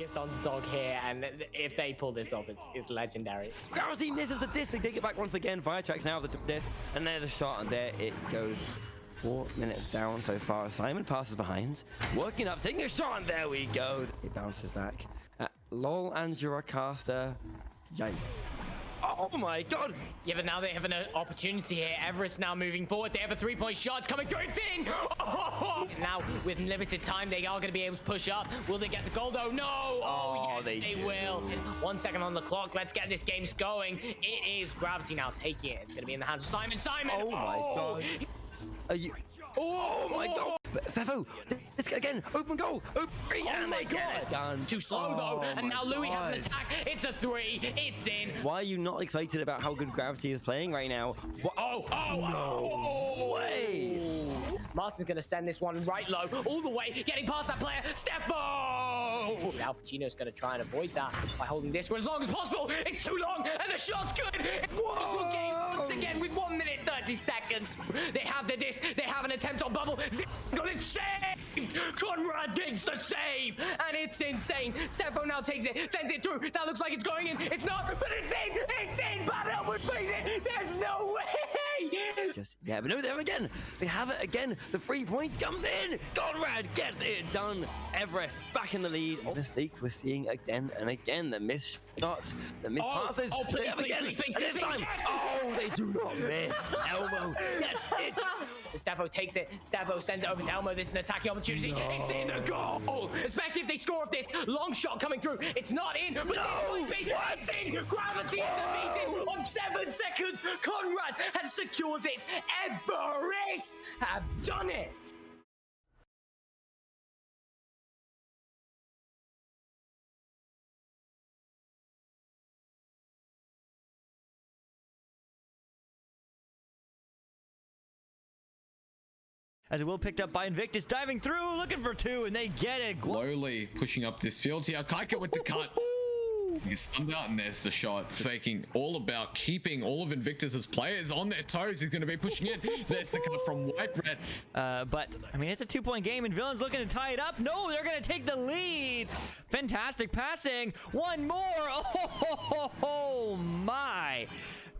biggest underdog here, and if they pull this off, it's legendary. Gravity misses the disc. They take it back once again. Fire tracks now the disc, and there's a shot, and there it goes. 4 minutes down so far. Simon passes behind, working up, taking a shot, and there we go. It bounces back. LOL and Juracaster. Yikes. Oh my god! Yeah, but now they have an opportunity here. Everest now moving forward. They have a 3-point shot. It's coming through. It's in! Oh! Now, with limited time, they are going to be able to push up. Will they get the gold? Oh, no! Oh, yes, they will. 1 second on the clock. Let's get this game going. It is Gravity now taking it. It's going to be in the hands of Simon. Simon! Oh my god. Are you... Oh my god! Sefo, it's again, open goal, open three, and they get it done. Too slow though, and now Louis has an attack. It's a 3, it's in. Why are you not excited about how good Gravity is playing right now? What? No way! Martin's gonna send this one right low, all the way, getting past that player, Stefo! Al Pacino's gonna try and avoid that by holding this for as long as possible. It's too long, and the shot's good. Whoa! Game once again with 1 minute 30 seconds. They have the disc, they have an attempt on bubble. Got it saved! Conrad gets the save! And it's insane. Stefo now takes it, sends it through. That looks like it's going in. It's not, but it's in! It's in! Battle would beat it! There's no way! Yeah, but no, they have it again. They have it again. The 3 points comes in. Conrad gets it done. Everest back in the lead. Mistakes we're seeing again and again. The missed shots, the missed passes. Oh, please, please, and this time, yes! oh, they do not miss. Elmo gets it. Stefo takes it. Stefo sends it over to Elmo. This is an attacking opportunity. No. It's in the goal. Especially if they score off this long shot coming through. It's not in, but this might be. It's in. Gravity is defeated on 7 seconds. Conrad has secured it. Everest have done it. As it will picked up by Invictus, diving through, looking for 2, and they get it. Slowly pushing up this field here. Kaika with the cut. He's stunned out, and there's the shot. Faking all about keeping all of Invictus's players on their toes. He's going to be pushing in. There's the cut from White Red. But, I mean, it's a 2-point game, and Villain's looking to tie it up. No, they're going to take the lead. Fantastic passing. One more. Oh my.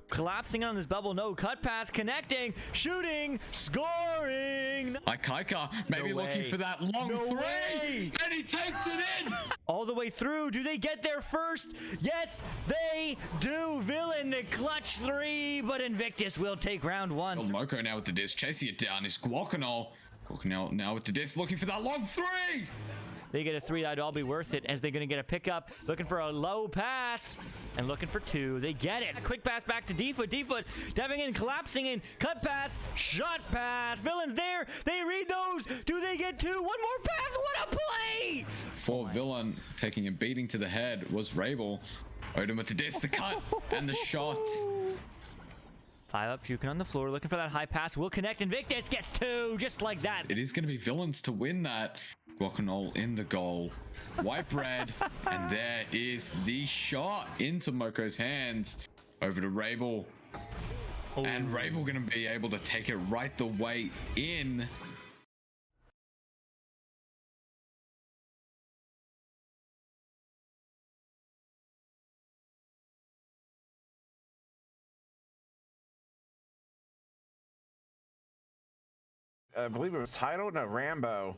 Collapsing on this bubble, no cut pass, connecting, shooting, scoring. Kaika maybe looking for that long 3, and he takes it in. All the way through. Do they get there first? Yes, they do. Villain, the clutch 3, but Invictus will take round 1. Old Moko now with the disc, chasing it down is Guacanol. Guacanol now with the disc, looking for that long 3. They get a 3, that'd all be worth it, as they're going to get a pickup, looking for a low pass, and looking for 2. They get it. A quick pass back to D-Foot. D-Foot diving in, collapsing in, cut pass, shot pass. Villain's there. They read those. Do they get 2? One more pass. What a play! For Villain, taking a beating to the head was Rabel. Odin with the disc, the cut, and the shot. 5 up, puking on the floor, looking for that high pass. Will connect. Invictus gets 2, just like that. It is going to be Villains to win that. Guacanol in the goal. White Bread, and there is the shot into Moko's hands. Over to Rabel. Oh. And Rabel going to be able to take it right the way in. I believe it was titled. No, Rambo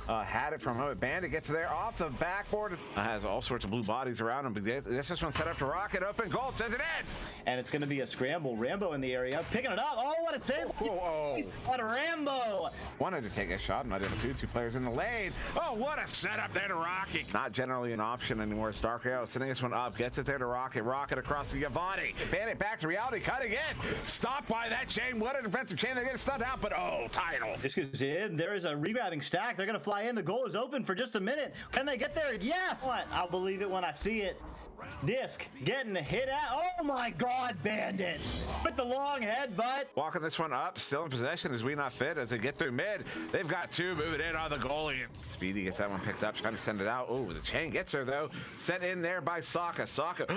had it from home. Bandit gets there off the backboard. Has all sorts of blue bodies around him. But this one set up to rocket. Open goal. Sends it in. And it's going to be a scramble. Rambo in the area. Picking it up. Oh, what a save. Oh. What a Rambo. Wanted to take a shot. Not able to. 2 players in the lane. Oh, what a setup there to Rocket. Not generally an option anymore. Starkio sending this one up. Gets it there to Rocket. Rocket across to Giovanni. Bandit back to reality. Cutting in. Stopped by that chain. What a defensive chain. They get stunned out. But oh, title. This goes in. There is a regrabbing stack. They're going to fly in. The goal is open for just a minute. Can they get there? Yes. What? I'll believe it when I see it. Disc getting the hit at. Oh my God, Bandit with the long headbutt. Walking this one up, still in possession as we not fit as they get through mid. They've got 2 moving in on the goalie. Speedy gets that one picked up, trying to send it out. Oh, the chain gets her though. Sent in there by Sokka. Sokka.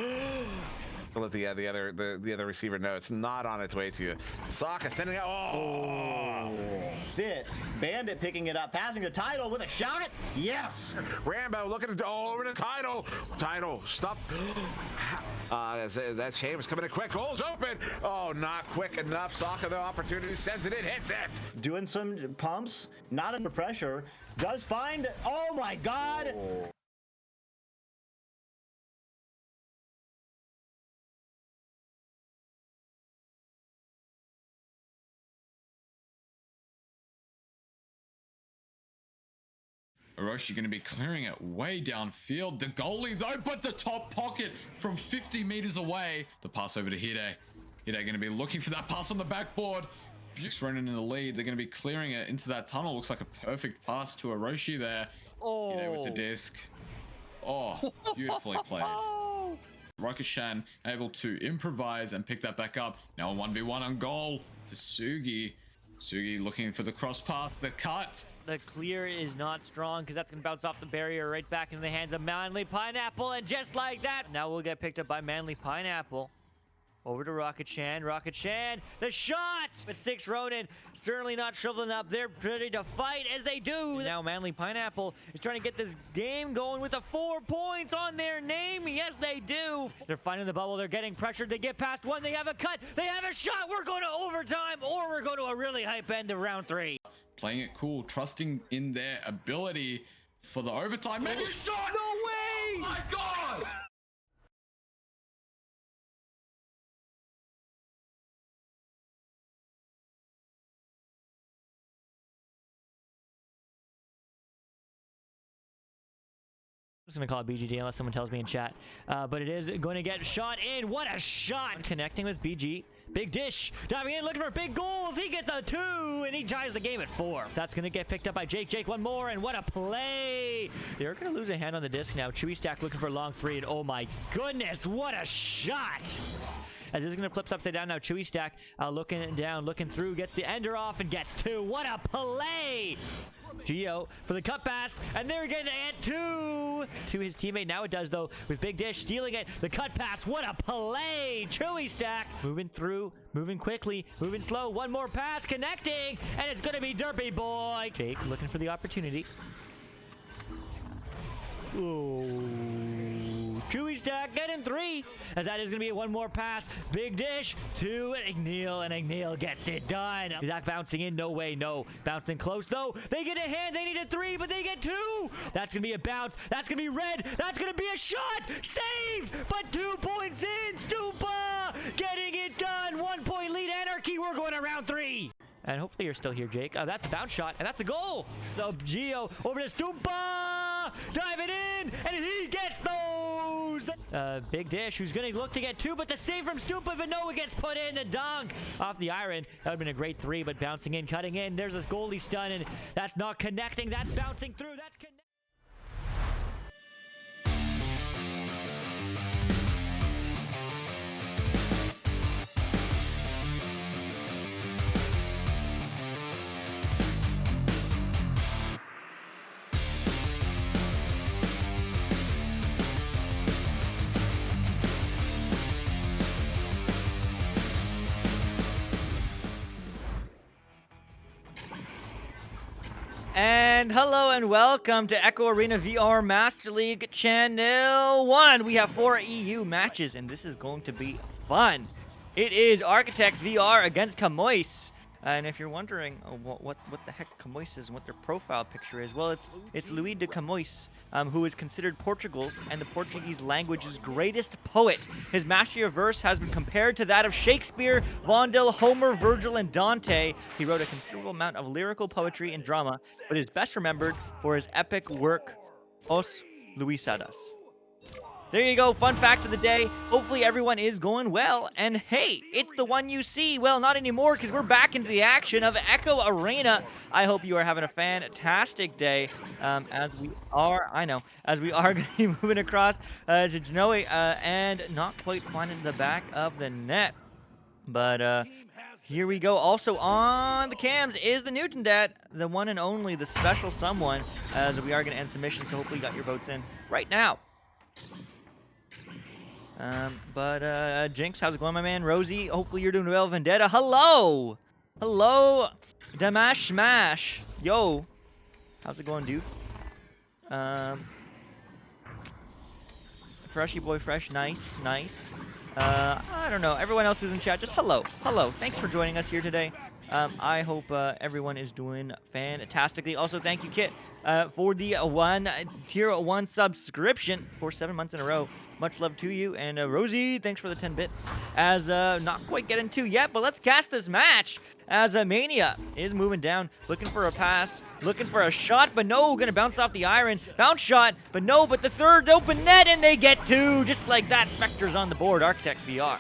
Let the other receiver know it's not on its way to you. Sokka sending it. Oh. fit. Bandit picking it up, passing the title with a shot. Yes. Rambo looking to over the title. Title stuffed. That James coming in quick. Goal's open. Oh, not quick enough. Soccer the opportunity, sends it in, hits it. Doing some pumps, not under pressure. Does find. Oh my God. Oh. Orochi going to be clearing it way downfield. The goalie though, but the top pocket from 50 meters away. The pass over to Hide. Hide going to be looking for that pass on the backboard. Just running in the lead. They're going to be clearing it into that tunnel. Looks like a perfect pass to Orochi there. Oh. Hide with the disc. Oh, beautifully played. Rakishan able to improvise and pick that back up. Now a 1v1 on goal to Sugi. Sugi looking for the cross pass, the cut. The clear is not strong because that's going to bounce off the barrier right back into the hands of Manly Pineapple. And just like that, now we'll get picked up by Manly Pineapple. Over to Rocket Chan. Rocket Chan, the shot! But 6 Ronin certainly not shriveling up. They're ready to fight as they do. Now Manly Pineapple is trying to get this game going with the 4 points on their name. Yes, they do. They're finding the bubble. They're getting pressured. They get past one. They have a cut. They have a shot. We're going to overtime, or we're going to a really hype end of round 3. Playing it cool, trusting in their ability for the overtime. Maybe a shot! No way! Oh my God! I'm just going to call it BGD unless someone tells me in chat. But it is going to get shot in. What a shot! Connecting with BG. Big dish. Diving in, looking for big goals. He gets a 2, and he ties the game at 4. That's going to get picked up by Jake. Jake, one more, and what a play! They're going to lose a hand on the disc now. Chewy Stack looking for a long 3, and oh my goodness, what a shot! As this is going to flip upside down now. Chewy Stack looking down, looking through, gets the ender off, and gets 2. What a play! Gio for the cut pass, and they're going to add 2 to his teammate. Now it does, though, with Big Dish stealing it. The cut pass, what a play! Chewy Stack moving through, moving quickly, moving slow. One more pass, connecting, and it's going to be Derpy Boy. Jake looking for the opportunity. Ooh. Chewy Stack getting 3, as that is going to be one more pass. Big dish to Igneel, and Igneel gets it done. Zach bouncing in, no way, no. Bouncing close, though. They get a hand, they need a 3, but they get 2. That's going to be a bounce. That's going to be red. That's going to be a shot. Saved, but 2 points in. Stupa getting it done. 1 point lead, Anarchy. We're going to round 3. And hopefully you're still here, Jake. That's a bounce shot, and that's a goal. So Gio over to Stupa, diving in, and he gets those. Big Dish, who's going to look to get 2, but the save from Stupa, but no, it gets put in. The dunk off the iron. That would have been a great 3, but bouncing in, cutting in. There's this goalie stun, and that's not connecting. That's bouncing through. That's connecting. And hello and welcome to Echo Arena VR Master League Channel 1. We have 4 EU matches, and this is going to be fun. It is Architects VR against Camois. And if you're wondering what the heck Camois is and what their profile picture is, well, it's Luís de Camões, who is considered Portugal's and the Portuguese language's greatest poet. His mastery of verse has been compared to that of Shakespeare, Vondel, Homer, Virgil, and Dante. He wrote a considerable amount of lyrical poetry and drama, but is best remembered for his epic work, Os Luísadas. There you go, fun fact of the day. Hopefully everyone is going well. And hey, it's the one you see. Well, not anymore, because we're back into the action of Echo Arena. I hope you are having a fantastic day, as we are going to be moving across to Genoa and not quite finding the back of the net. But here we go. Also on the cams is the Newton Dad, the one and only, the special someone, as we are going to end submission, so hopefully you got your votes in right now. Jinx, how's it going, my man? Rosie, hopefully you're doing well. Vendetta, hello! Hello, Damash Smash. Yo, how's it going, dude? Freshy boy fresh, nice. I don't know, everyone else who's in chat, just hello. Thanks for joining us here today. I hope everyone is doing fantastically. Also, thank you, Kit, for the tier 1 subscription for 7 months in a row. Much love to you. And Rosie, thanks for the 10 bits. As not quite getting to yet, but let's cast this match. As Mania is moving down, looking for a pass, looking for a shot, but no, gonna bounce off the iron. Bounce shot, but no, but the third open net, and they get 2. Just like that, Spectre's on the board, Architects VR.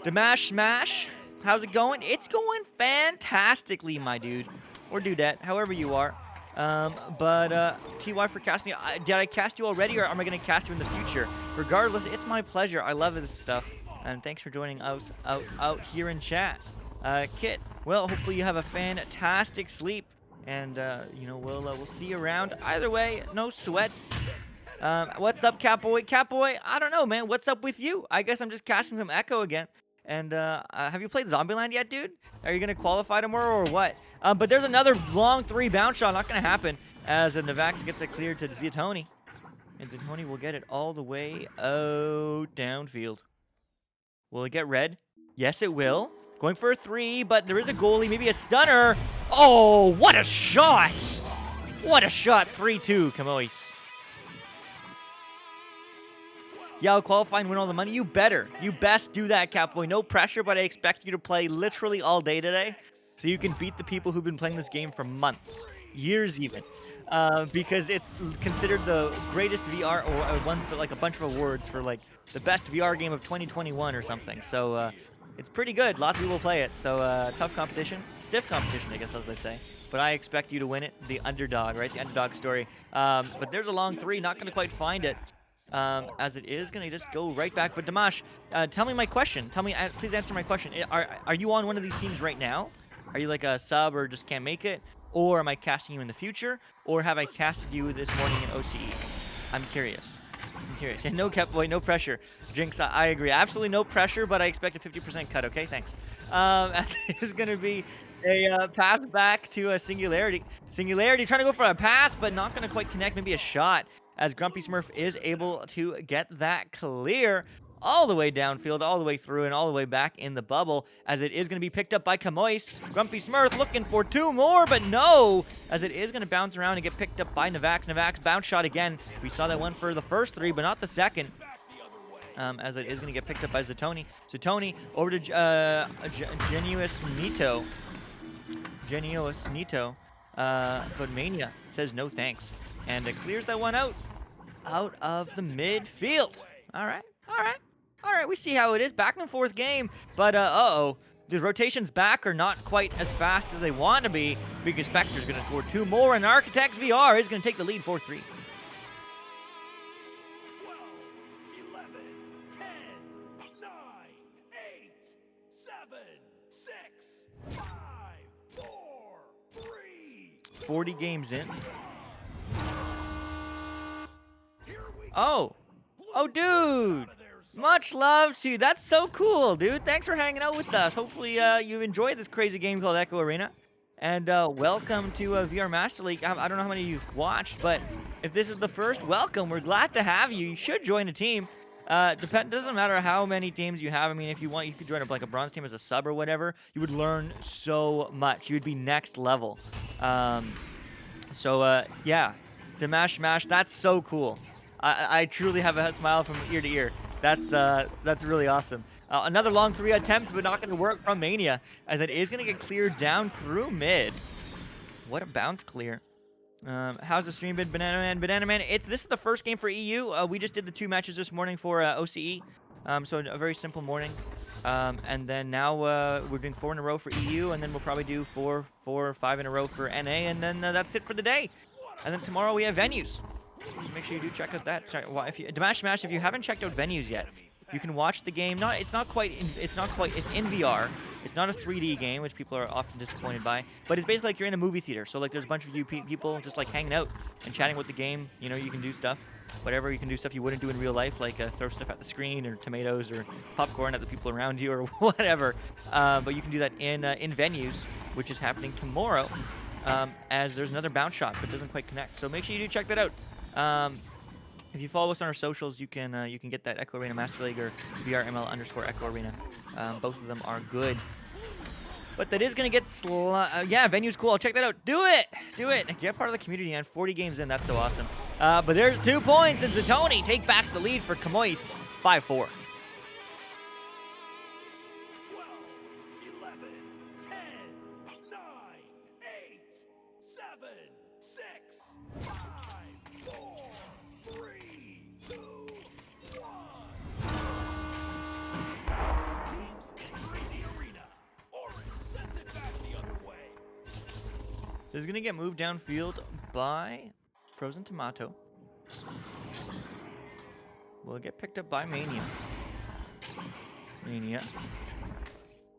Damash Smash, how's it going? It's going fantastically, my dude. Or dudette, however you are. TY for casting. Did I cast you already, or am I going to cast you in the future? Regardless, it's my pleasure. I love this stuff. And thanks for joining us out here in chat. Kit, well, hopefully you have a fantastic sleep. And, we'll see you around. Either way, no sweat. What's up, Catboy? Catboy, I don't know, man. What's up with you? I guess I'm just casting some Echo again. And have you played Zombieland yet, dude? Are you going to qualify tomorrow or what? But there's another long 3 bounce shot. Not going to happen as Navax gets it cleared to Ziatoni. And Ziatoni will get it all the way downfield. Will it get red? Yes, it will. Going for a 3, but there is a goalie. Maybe a stunner. Oh, what a shot! What a shot. 3-2, Camois. Yeah, I'll qualify and win all the money. You better. You best do that, Catboy. No pressure, but I expect you to play literally all day today so you can beat the people who've been playing this game for months, years even, because it's considered the greatest VR, or won like a bunch of awards for like the best VR game of 2021 or something. So it's pretty good. Lots of people play it. So tough competition, stiff competition, I guess, as they say. But I expect you to win it. The underdog, right? The underdog story. But there's a long 3. Not going to quite find it. As it is going to just go right back. But Damash, tell me my question. Please answer my question. Are you on one of these teams right now? Are you like a sub or just can't make it? Or am I casting you in the future? Or have I casted you this morning in OCE? I'm curious. And no, Catboy, no pressure. Jinx, I agree. Absolutely no pressure, but I expect a 50% cut, okay? Thanks. It's going to be a pass back to a Singularity. Singularity trying to go for a pass, but not going to quite connect. Maybe a shot, as Grumpy Smurf is able to get that clear all the way downfield, all the way through, and all the way back in the bubble, as it is going to be picked up by Camois. Grumpy Smurf looking for 2 more, but no, as it is going to bounce around and get picked up by Navax. Navax bounce shot again. We saw that one for the first 3, but not the second. As it is going to get picked up by Ziatoni. Ziatoni over to Genuous Nito. But Mania says no thanks. And it clears that one out of the midfield. All right. We see how it is. Back in the 4th game. But, uh-oh. The rotations back are not quite as fast as they want to be, because Spectre's going to score 2 more, and Architects VR is going to take the lead 4-3. 12, 11, 10, 9, 8, 7, 6, 5, 4, 3. 40 games in. Oh, dude. Much love to you. That's so cool, dude. Thanks for hanging out with us. Hopefully, you enjoyed this crazy game called Echo Arena. And welcome to VR Master League. I don't know how many you've watched, but if this is the first, welcome. We're glad to have you. You should join a team. Doesn't matter how many teams you have. I mean, if you want, you could join like a bronze team as a sub or whatever. You would learn so much. You would be next level. Yeah, Damash Smash. That's so cool. I truly have a smile from ear to ear. That's really awesome. Another long 3 attempt, but not going to work from Mania, as it is going to get cleared down through mid. What a bounce clear. How's the stream been, Banana Man? Banana Man, this is the first game for EU. We just did the 2 matches this morning for OCE. So a very simple morning. And then now we're doing 4 in a row for EU, and then we'll probably do 4 or 5 in a row for NA, and then that's it for the day. And then tomorrow we have venues. So make sure you do check out that. Sorry, Damash Smash, if you haven't checked out venues yet, You can watch the game. It's in VR. It's not a 3D game, which people are often disappointed by. But it's basically like you're in a movie theater. So like there's a bunch of you people just like hanging out and chatting with the game. You know, you can do stuff. Whatever, you can do stuff you wouldn't do in real life, like throw stuff at the screen or tomatoes or popcorn at the people around you or whatever. But you can do that in venues, which is happening tomorrow, as there's another bounce shot, but it doesn't quite connect. So make sure you do check that out. If you follow us on our socials, you can get that Echo Arena Master League or VRML_Echo Arena. Both of them are good. But that is going to get yeah, venue's cool. Check that out. Do it! Do it! Get part of the community, and 40 games in. That's so awesome. But there's 2 points, and Zatoni take back the lead for Camois, 5-4. 12, 11, 10, 9, 8, 7, 6, 5, 4, 3, 2, 1. Teams entering the arena. Orange sends it back the other way. This is going to get moved downfield by Frozen Tomato. Will get picked up by Mania. Mania.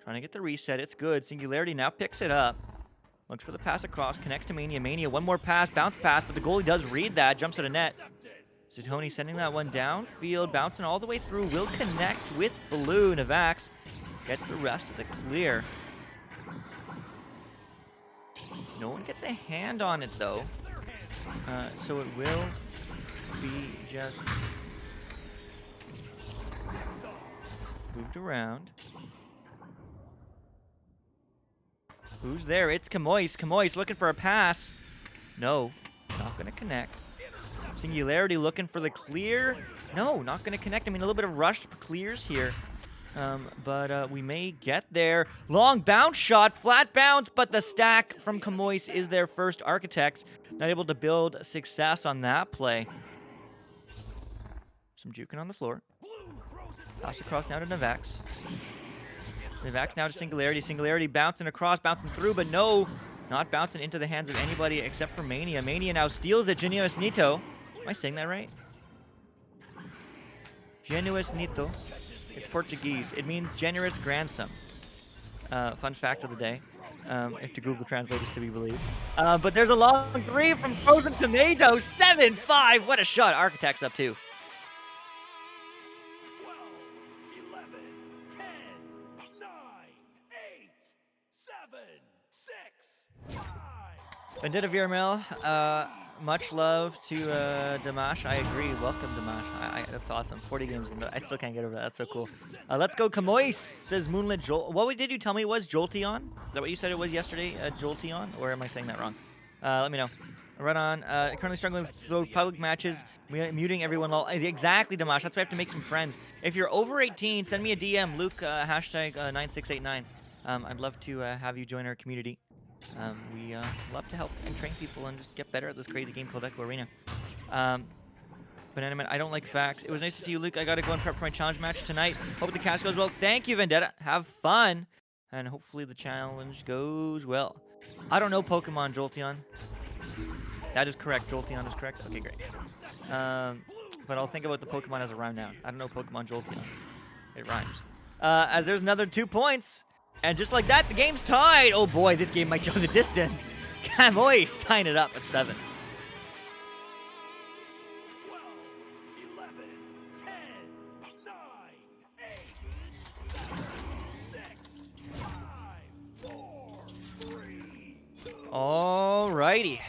Trying to get the reset. It's good. Singularity now picks it up. Looks for the pass across. Connects to Mania. Mania, one more pass. Bounce pass, but the goalie does read that. Jumps at a net. Zatoni sending that one downfield. Bouncing all the way through. Will connect with Blue. Navax gets the rest of the clear. No one gets a hand on it, though. So it will be just moved around. Who's there? It's Camois. Camois looking for a pass. No, not going to connect. Singularity looking for the clear. No, not going to connect. I mean, a little bit of rushed clears here. But we may get there. Long bounce shot, flat bounce, but the stack from Camois is their first. Architects not able to build success on that play. Some juking on the floor. Pass across now to Navax. Navax now to Singularity. Singularity bouncing across, bouncing through, but no, not bouncing into the hands of anybody except for Mania. Mania now steals it. Genuous Nito. Am I saying that right? Genuous Nito. It's Portuguese. It means generous grandson. Fun fact of the day. If the Google Translate is to be believed. But there's a long 3 from Frozen Tomato. 7-5. What a shot. Architects up 2. 12, 11, 10, 9, 8, 7, 6, 5. Vendetta VRML. Much love to Dimash. I agree. Welcome, Dimash. That's awesome. 40 games in, but I still can't get over that. That's so cool. Let's go, Camois, says Moonlit Jolt. What did you tell me it was? Jolteon? Is that what you said it was yesterday? Jolteon? Or am I saying that wrong? Let me know. Right on. Currently struggling with public matches. Muting everyone. Exactly, Dimash. That's why I have to make some friends. If you're over 18, send me a DM. Luke, hashtag 9689. I'd love to have you join our community. We love to help and train people and just get better at this crazy game called Echo Arena. Banana Man, I don't like facts. It was nice to see you, Luke. I got to go and prep for my challenge match tonight. Hope the cast goes well. Thank you, Vendetta. Have fun. And hopefully the challenge goes well. I don't know Pokemon, Jolteon. That is correct. Jolteon is correct. Okay, great. But I'll think about the Pokemon as a rhyme now. I don't know Pokemon Jolteon. It rhymes. As there's another 2 points. And just like that, the game's tied. Oh boy, this game might go the distance. Camois tying it up at 7. 12, 11, 10, 9, 8, 7, 6, 5, 4, 3, 2. Alrighty.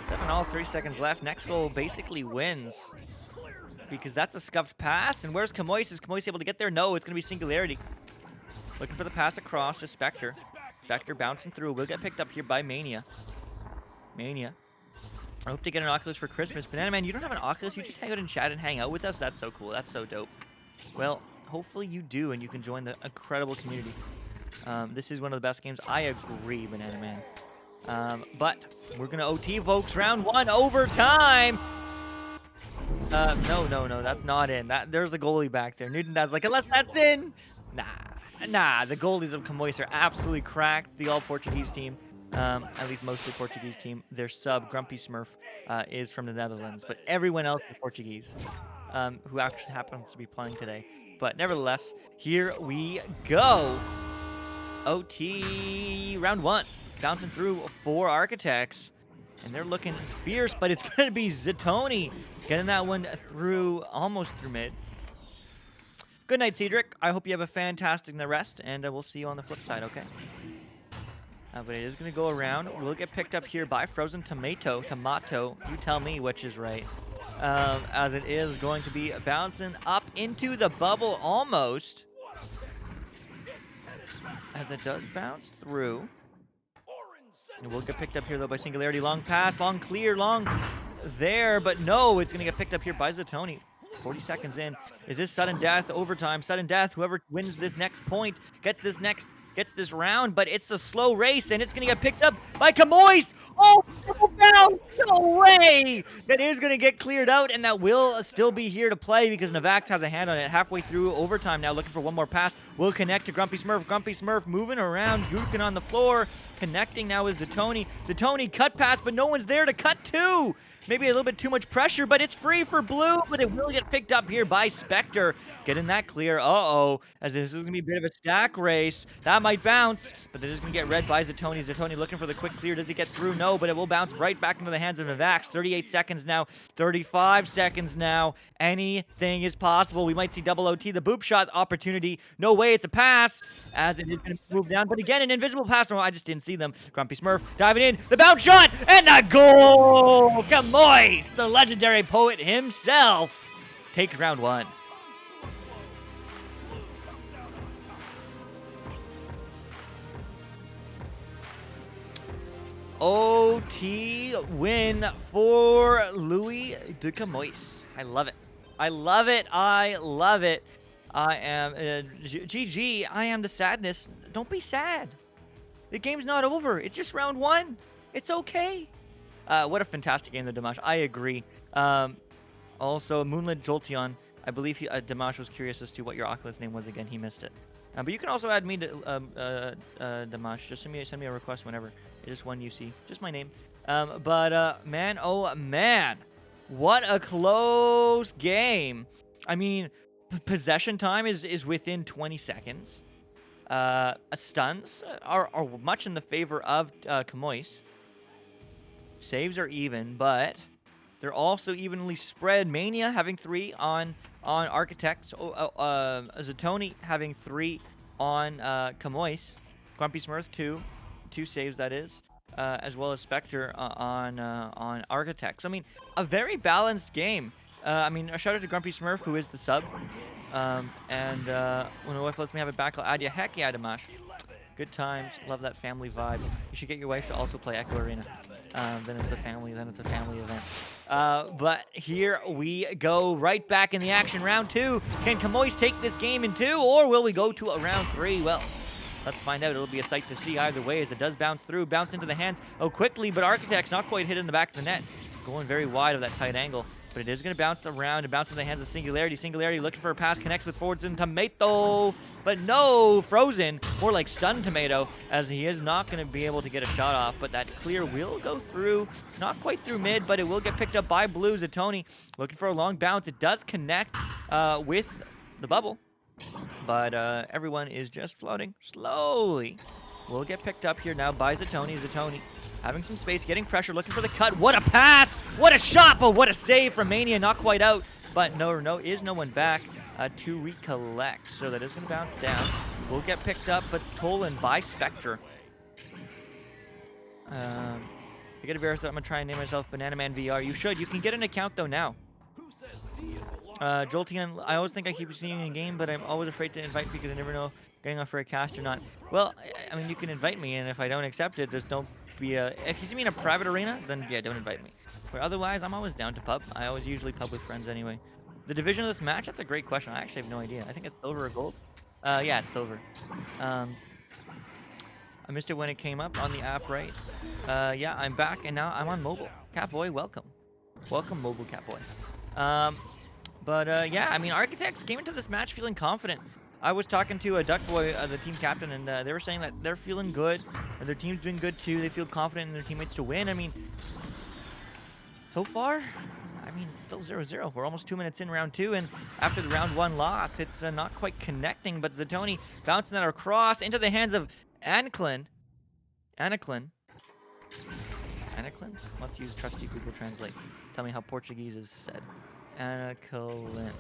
7 all, 3 seconds left. Next goal basically wins. Because that's a scuffed pass. And where's Camois? Is Camois able to get there? No, it's going to be Singularity. Looking for the pass across to Spectre. Spectre bouncing through. Will get picked up here by Mania. Mania. I hope to get an Oculus for Christmas. Banana Man, you don't have an Oculus? You just hang out and chat and hang out with us? That's so cool. That's so dope. Well, hopefully you do and you can join the incredible community. This is one of the best games. I agree, Banana Man. But we're going to OT, folks. Round 1, overtime. No. That's not in. There's a goalie back there. Newton Dad's like, unless that's in. Nah, the goalies of Camois are absolutely cracked. The all-Portuguese team, at least mostly Portuguese team. Their sub, Grumpy Smurf, is from the Netherlands, but everyone else is Portuguese. who actually happens to be playing today. But nevertheless, here we go. OT round 1. Bouncing through 4 Architects. And they're looking fierce, but it's going to be Zatoni getting that one through, almost through mid. Good night, Cedric. I hope you have a fantastic rest, and we'll see you on the flip side, okay? But it is going to go around. We'll get picked up here by Frozen Tomato. You tell me which is right. As it is going to be bouncing up into the bubble almost. As it does bounce through. And we'll get picked up here, though, by Singularity. Long pass, long clear, long there. But no, it's going to get picked up here by Zatoni. 40 seconds in. Is this sudden death, overtime, sudden death? Whoever wins this next point gets this round, but it's a slow race, and it's going to get picked up by Kamois. Oh, triple bounce! No way! That is going to get cleared out, and that will still be here to play because Navax has a hand on it. Halfway through overtime now, looking for one more pass. Will connect to Grumpy Smurf. Grumpy Smurf moving around, Gookin on the floor. Connecting now is Zatoni. Zatoni cut pass, but no one's there to cut to. Maybe a little bit too much pressure, but it's free for blue, but it will get picked up here by Spectre. Getting that clear. Uh-oh, as this is going to be a bit of a stack race. That might bounce, but this is going to get read by Zatoni. Zatoni looking for the quick clear. Does he get through? No, but it will bounce right back into the hands of Navax. 38 seconds now, 35 seconds now. Anything is possible. We might see double OT, the boop shot opportunity. No way, it's a pass, as it is going to move down. But again, an invisible pass. No, I just didn't see them. Grumpy Smurf diving in. The bounce shot, and the goal! Moise, the legendary poet himself, takes round 1. OT win for Louis de Camois. I love it. I love it. I love it. I am GG. I am the sadness. Don't be sad. The game's not over. It's just round 1. It's okay. What a fantastic game, though, Dimash. I agree. Also, Moonlit Jolteon. I believe Dimash was curious as to what your Oculus name was again. He missed it. But you can also add me to Dimash. Just send me a request whenever. It's just one UC. Just my name. Man, oh man. What a close game. I mean, possession time is within 20 seconds. Stuns are much in the favor of Camois. Saves are even, but they're also evenly spread. Mania having 3 on Architects. Zatoni having 3 on Camois. Grumpy Smurf 2 saves, that is, as well as Spectre on Architects. I mean, a very balanced game. I mean, a shout out to Grumpy Smurf, who is the sub. When my wife lets me have it back, I'll add you. Heck yeah, Dimash. Good times. Love that family vibe. You should get your wife to also play Echo Arena. Then it's a family event. But here we go, right back in the action. Round 2. Can Camois take this game in 2, or will we go to a round 3? Well, let's find out. It'll be a sight to see either way, as it does bounce through, bounce into the hands quickly, but Architect's not quite hit in the back of the net. Going very wide of that tight angle. But it is going to bounce around and bounce in the hands of Singularity. Singularity looking for a pass, connects with forwards and Tomato. But no, Frozen, more like Stun Tomato, as he is not going to be able to get a shot off. But that clear will go through, not quite through mid, but it will get picked up by Blue. Zatoni looking for a long bounce. It does connect with the bubble. But everyone is just floating slowly. Will get picked up here now by Zatoni. Zatoni having some space, getting pressure, looking for the cut. What a pass! What a shot! But what a save from Mania. Not quite out, but no one back to recollect. So that is going to bounce down. Will get picked up, but stolen by Spectre. I gotta verify. I'm gonna try and name myself Banana Man VR. You should. You can get an account though now. Jolteon, I always think I keep seeing you in game, but I'm always afraid to invite because I never know getting off for a cast or not. Well, I mean, you can invite me, and if I don't accept it, there's don't be a. If you see me in a private arena, then yeah, don't invite me. But otherwise, I'm always down to pub. I always usually pub with friends anyway. The division of this match? That's a great question. I actually have no idea. I think it's silver or gold. Yeah, it's silver. I missed it when it came up on the app, right? Yeah, I'm back, and now I'm on mobile. Catboy, welcome. Welcome, mobile Catboy. Yeah, I mean, Architects came into this match feeling confident. I was talking to a Duckboy, the team captain, and they were saying that they're feeling good. And their team's doing good, too. They feel confident in their teammates to win. I mean, so far, mean, it's still 0-0. We're almost 2 minutes in round 2, and after the round 1 loss, it's not quite connecting, but Zatoni bouncing that across into the hands of Anaclin. Anaclin? Let's use trusty Google Translate. Tell me how Portuguese is said. Anaclin.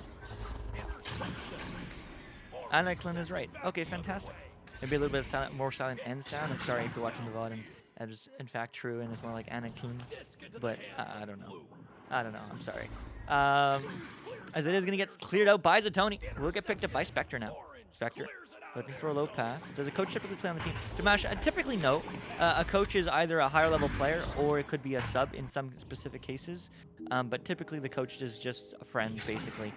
Anaclin is right. Okay, fantastic. Maybe a little bit of silent, more silent N sound. I'm sorry if you're watching the VOD and that is in fact true and it's more like Anaclin. But I don't know. I'm sorry. As it is going to get cleared out by Zatoni. We'll get picked up by Spectre now. Spectre looking for a low pass. Does a coach typically play on the team? Dimash, typically no. A coach is either a higher level player or it could be a sub in some specific cases. But typically the coach is just a friend, basically,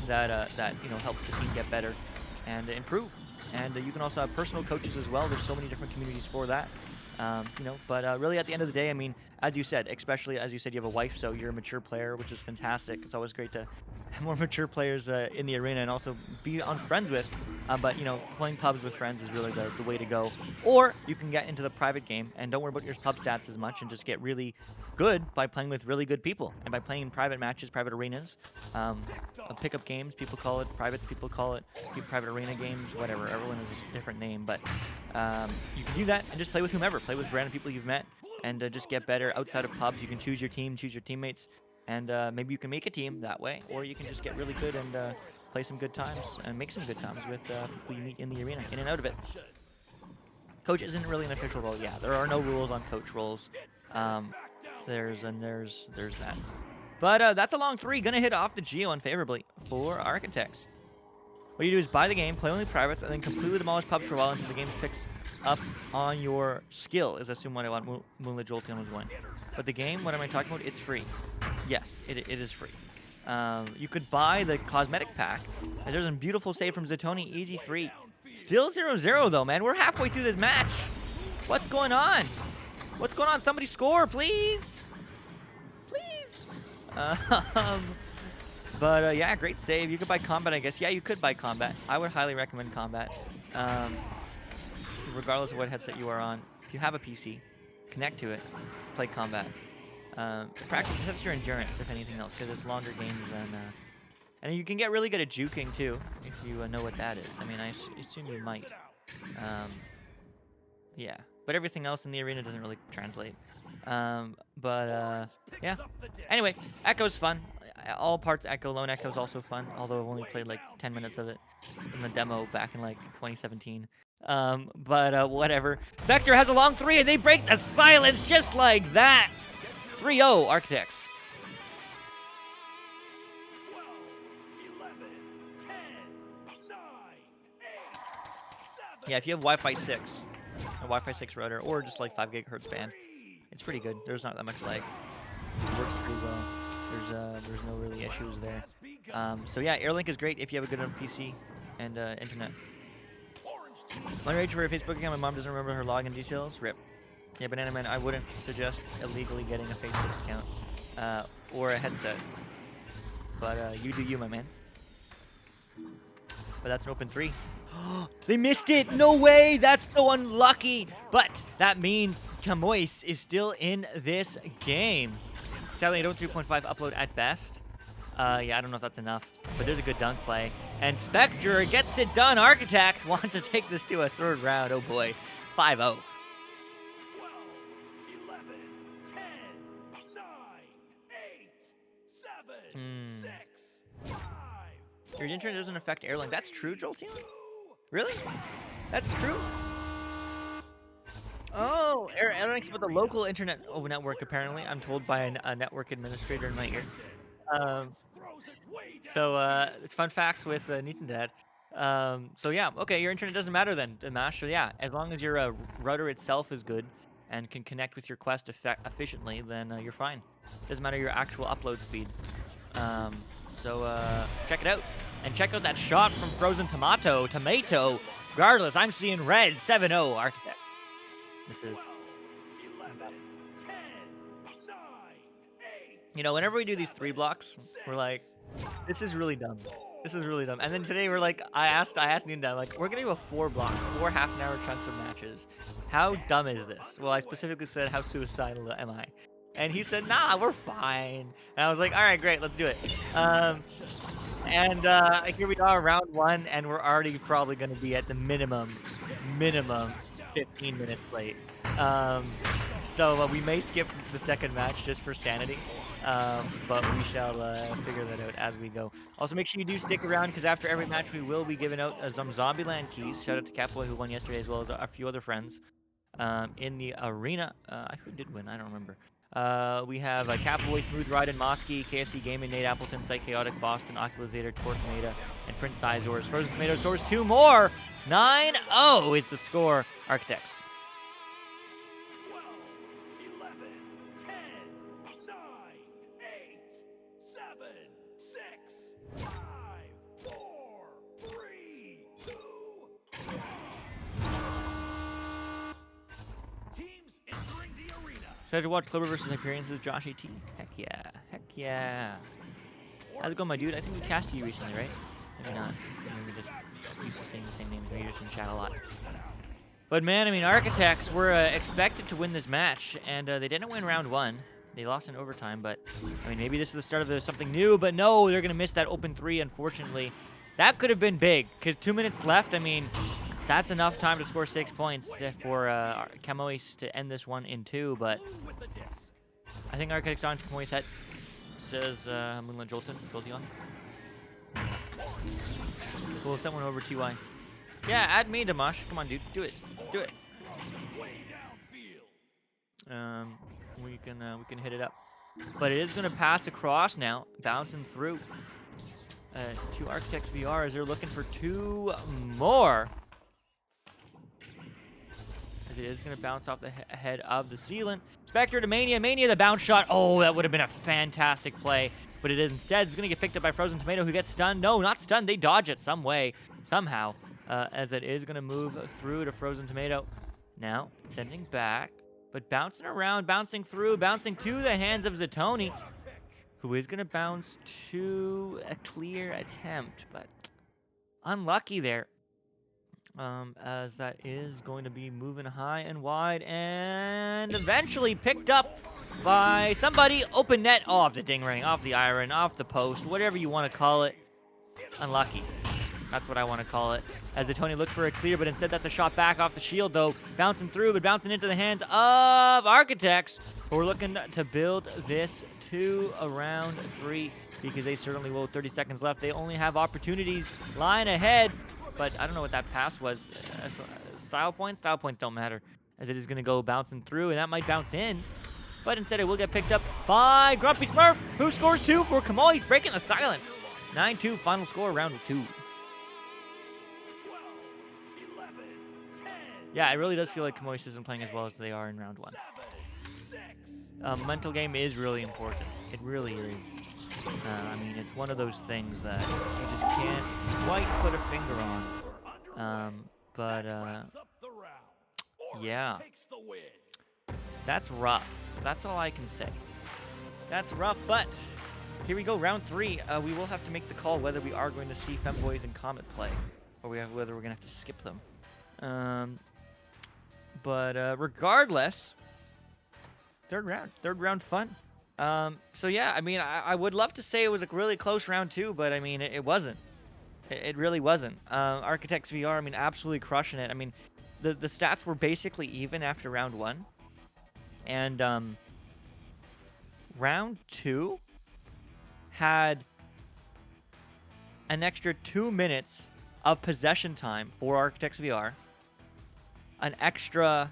that helps the team get better and improve. And you can also have personal coaches as well. There's so many different communities for that. But really at the end of the day, I mean, as you said, especially as you said, you have a wife, so you're a mature player, which is fantastic. It's always great to have more mature players in the arena and also be on friends with. But, playing pubs with friends is really the way to go. Or you can get into the private game and don't worry about your pub stats as much and just get really good by playing with really good people. And by playing in private matches, private arenas, pickup games, people call it, privates, people call it, private arena games, whatever. Everyone has a different name. But you can do that and just play with whomever. Play with random people you've met and just get better outside of pubs. You can choose your team, choose your teammates, and maybe you can make a team that way, or you can just get really good and play some good times and make some good times with people you meet in the arena, in and out of it. Coach isn't really an official role. Yeah, there are no rules on coach roles. There's that. But that's a long 3. Gonna hit off the Geo unfavorably for Architects. What you do is buy the game, play only privates, and then completely demolish pubs for a while until the game picks up on your skill, is assume what I want Moonlit Jolteon was going. But the game, what am I talking about? It's free. Yes, it is free. You could buy the cosmetic pack. And there's a beautiful save from Zatoni, easy 3. Still 0-0 though, man. We're halfway through this match. What's going on? What's going on? Somebody score, please. Please. But yeah, great save. You could buy combat, I guess. Yeah, you could buy combat. I would highly recommend combat. Regardless of what headset you are on. If you have a PC, connect to it, play combat. Practice test your endurance, if anything else, because it's longer games than... and you can get really good at juking, too, if you know what that is. I mean, I assume you might. Yeah. But everything else in the arena doesn't really translate. Yeah. Anyway, Echo's fun. All parts Echo. Lone Echo's also fun, although I've only played like 10 minutes of it in the demo back in like 2017. Whatever. Spectre has a long 3 and they break the silence just like that. 3-0 Architects. 12, 11, 10, 9, 8, 7. Yeah, if you have Wi-Fi 6, a Wi-Fi 6 router, or just like 5 gigahertz band, it's pretty good. There's not that much lag. It works pretty well. There's no really issues there. So yeah, Airlink is great if you have a good enough PC and internet. My rage for a Facebook account. My mom doesn't remember her login details. RIP. Yeah, Banana Man, I wouldn't suggest illegally getting a Facebook account or a headset. But you do you, my man. But that's an open 3. They missed it! No way! That's so unlucky! But that means Camois is still in this game. Sadly, I don't 3.5 upload at best. Yeah, I don't know if that's enough. But there's a good dunk play. And Spectre gets it done. Architects want to take this to a 3rd round. Oh boy. 5-0. 12, 11, 10, 9, 8, 7, 6, 5. Your internet doesn't affect Airlink. That's true, Jolteon? Really? That's true? Oh, Airlink's about the local internet network, apparently. I'm told by a network administrator in my ear. It's fun facts with Nintendo. So yeah, okay, your internet doesn't matter then, Dimash. So yeah, as long as your router itself is good and can connect with your Quest efficiently, then you're fine. Doesn't matter your actual upload speed. Check it out. And check out that shot from Frozen Tomato. Regardless, I'm seeing red. 7-0 Architect. This is... 11, 10, 9, 8. Whenever we do these 3 blocks, we're like, this is really dumb. This is really dumb. And then today we're like, I asked Nunda, like, we're gonna do a 4 block, 4 half-an-hour chunks of matches. How dumb is this? Well, I specifically said, how suicidal am I? And he said, nah, we're fine. And I was like, all right, great, let's do it. And here we are, round 1, and we're already probably going to be at the minimum 15 minutes late. So we may skip the second match just for sanity, but we shall figure that out as we go. Also, make sure you do stick around, because after every match we will be giving out some Zombieland keys. Shout out to Catboy who won yesterday, as well as a few other friends in the arena. Who did win? I don't remember. We have Catboy, Smooth Ride, and Mosky, KFC Gaming, Nate Appleton, Psychotic, Boston, Oculazator, Torquemada, and Prince Sizors. Frozen Tomato scores 2 more. 9-0 is the score. Architects. 12, 11, 10, 9, 8, 7, 6, 5, 4, 3, 2, 1. Teams entering the arena. Excited to watch Clover versus Hyperion, says Josh AT. Heck yeah. Heck yeah. How's it going, my dude? I think we casted you recently, right? Maybe not. Maybe we just used to saying the same names. Maybe you're just in chat a lot. But man, I mean, Architects were expected to win this match, and they didn't win round 1. They lost in overtime, but I mean, maybe this is the start of something new, but no, they're going to miss that open 3, unfortunately. That could have been big, because 2 minutes left, I mean, that's enough time to score 6 points for Camois to end this one in 2, but I think Architects on Camois' head, says Moonlight Jolton. Jolteon. We'll send one over TY. Yeah, add me, Damash. Come on, dude. Do it. Do it. We can hit it up. But it is going to pass across now, bouncing through to Architects VR as they're looking for 2 more. As it is going to bounce off the head of the ceiling. Spectre to Mania. Mania, the bounce shot. Oh, that would have been a fantastic play. But it is instead. It's going to get picked up by Frozen Tomato, who gets stunned. No, not stunned. They dodge it some way, somehow. As it is going to move through to Frozen Tomato. Now, sending back. But bouncing around, bouncing through, bouncing to the hands of Zatoni, who is going to bounce to a clear attempt. But unlucky there. As that is going to be moving high and wide and eventually picked up by somebody. Open net off the ding ring, off the iron, off the post, whatever you want to call it. Unlucky. That's what I want to call it. As Zatoni looks for a clear, but instead that's a shot back off the shield, though. Bouncing through, but bouncing into the hands of Architects, who are looking to build this to a round 3, because they certainly will. 30 seconds left. They only have opportunities lying ahead, but I don't know what that pass was. Style points? Style points don't matter, as it is going to go bouncing through, and that might bounce in. But instead it will get picked up by Grumpy Smurf, who scores 2 for Kamal. He's breaking the silence. 9-2, final score, round 2. Yeah, it really does feel like Camois isn't playing as well as they are in round 1. Mental game is really important. It really is. I mean, it's one of those things that you just can't quite put a finger on. Yeah. That's rough. That's all I can say. That's rough, but here we go, round 3. We will have to make the call whether we are going to see Femboys and Comet play, or whether we're going to have to skip them. But regardless, third round fun. So yeah, I mean, I would love to say it was a really close round 2, but I mean, it wasn't. It really wasn't. Architects VR, I mean, absolutely crushing it. I mean, the stats were basically even after round 1. And round 2 had an extra 2 minutes of possession time for Architects VR. An extra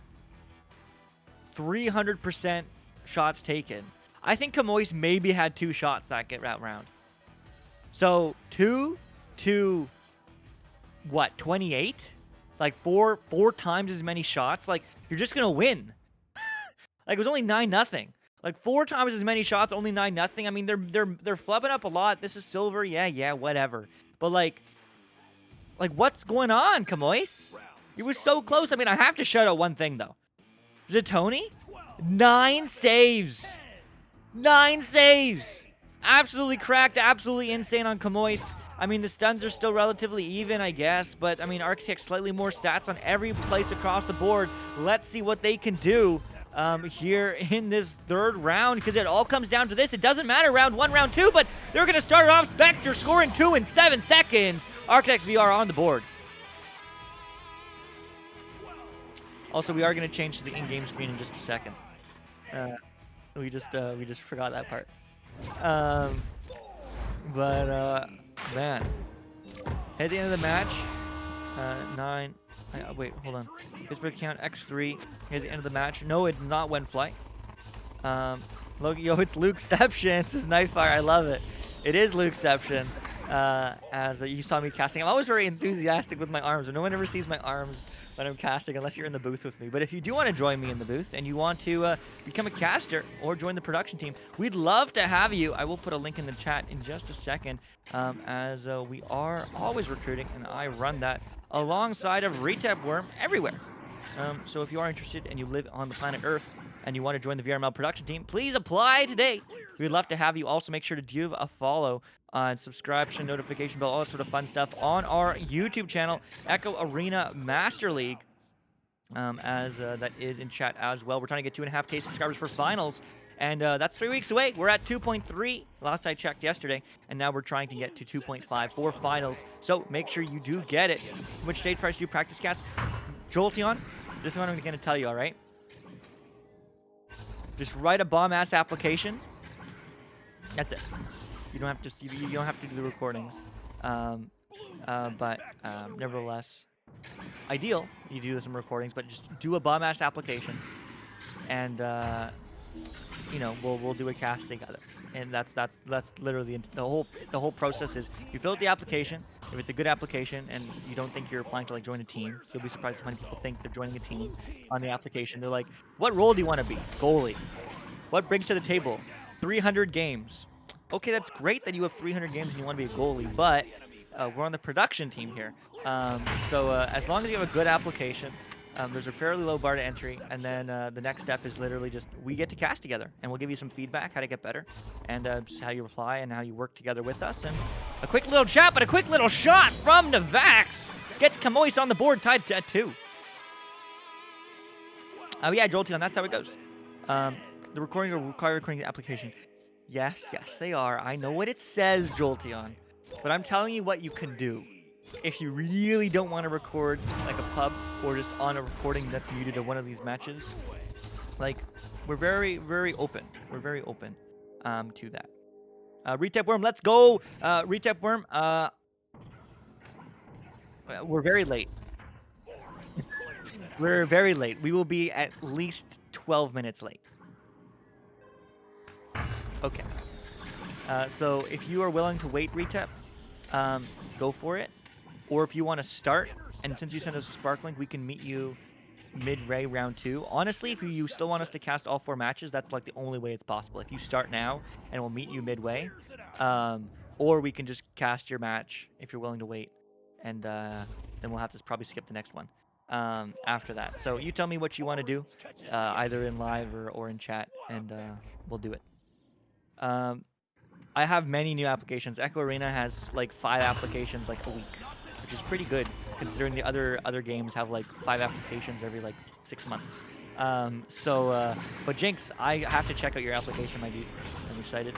300% shots taken. I think Camois maybe had 2 shots that round. So 2 to what, 28? Like four times as many shots. Like, you're just gonna win. Like, it was only 9-0. Like 4 times as many shots, only 9-0. I mean, they're flubbing up a lot. This is silver, yeah, whatever. But like what's going on, Camois? It was so close. I mean, I have to shout out one thing, though. Zatoni? 9 saves. 9 saves. Absolutely cracked. Absolutely insane on Camois. I mean, the stuns are still relatively even, I guess. But, I mean, Architects slightly more stats on every place across the board. Let's see what they can do here in this third round, because it all comes down to this. It doesn't matter round 1, round 2, but they're going to start off Spectre scoring 2 in 7 seconds. Architects VR on the board. Also, we are going to change to the in-game screen in just a second. We just forgot that part. Man, at the end of the match, 9. Wait, hold on. Pittsburgh count X3. Here's the end of the match. No, it did not went flight. Yo, it's Lukeception. This is Nightfire. I love it. It is Lukeception. As you saw me casting, I'm always very enthusiastic with my arms. No one ever sees my arms when I'm casting unless you're in the booth with me. But if you do want to join me in the booth and you want to become a caster or join the production team, we'd love to have you. I will put a link in the chat in just a second, as we are always recruiting, and I run that alongside of Retep Worm everywhere. So if you are interested and you live on the planet Earth and you want to join the VRML production team, please apply today. We'd love to have you. Also, make sure to give a follow, subscription, notification bell, all that sort of fun stuff on our YouTube channel, Echo Arena Master League, as that is in chat as well. We're trying to get 2.5K subscribers for finals, and that's 3 weeks away. We're at 2.3 last I checked yesterday, and now we're trying to get to 2.5 for finals. So make sure you do get it. Which stage price do you practice cast? Jolteon, this is what I'm going to tell you, all right? Just write a bomb-ass application. That's it. You don't have to. You don't have to do the recordings. But nevertheless, ideal. You do some recordings, but just do a bomb-ass application, and you know, we'll do a cast together. And that's literally the whole process is you fill out the application. If it's a good application and you don't think you're applying to like join a team, you'll be surprised how many people think they're joining a team on the application. They're like, what role do you want to be? Goalie. What brings to the table? 300 games. Okay, that's great that you have 300 games and you want to be a goalie, but we're on the production team here. So as long as you have a good application, there's a fairly low bar to entry, and then the next step is literally just we get to cast together, and we'll give you some feedback, how to get better, and just how you reply and how you work together with us. And a quick little chat, but a quick little shot from Navax gets Kamois on the board, tied at 2. Yeah, Jolteon, that's how it goes. The recording will require recording the application. Yes, they are. I know what it says, Jolteon, but I'm telling you what you can do. If you really don't want to record like a pub or just on a recording that's muted to one of these matches, like we're very, very open. We're very open to that. Retep Worm, let's go. Retep Worm, we're very late. We're very late. We will be at least 12 minutes late. Okay. So if you are willing to wait, Retep, go for it. Or if you want to start, and since you sent us a Spark Link, we can meet you midway round 2. Honestly, if you still want us to cast all 4 matches, that's like the only way it's possible. If you start now, and we'll meet you midway, or we can just cast your match if you're willing to wait, and then we'll have to probably skip the next one after that. So you tell me what you want to do, either in live or in chat, and we'll do it. I have many new applications. Echo Arena has like 5 applications like a week, which is pretty good considering the other games have like 5 applications every like 6 months. But Jinx, I have to check out your application, my dude. I'm excited.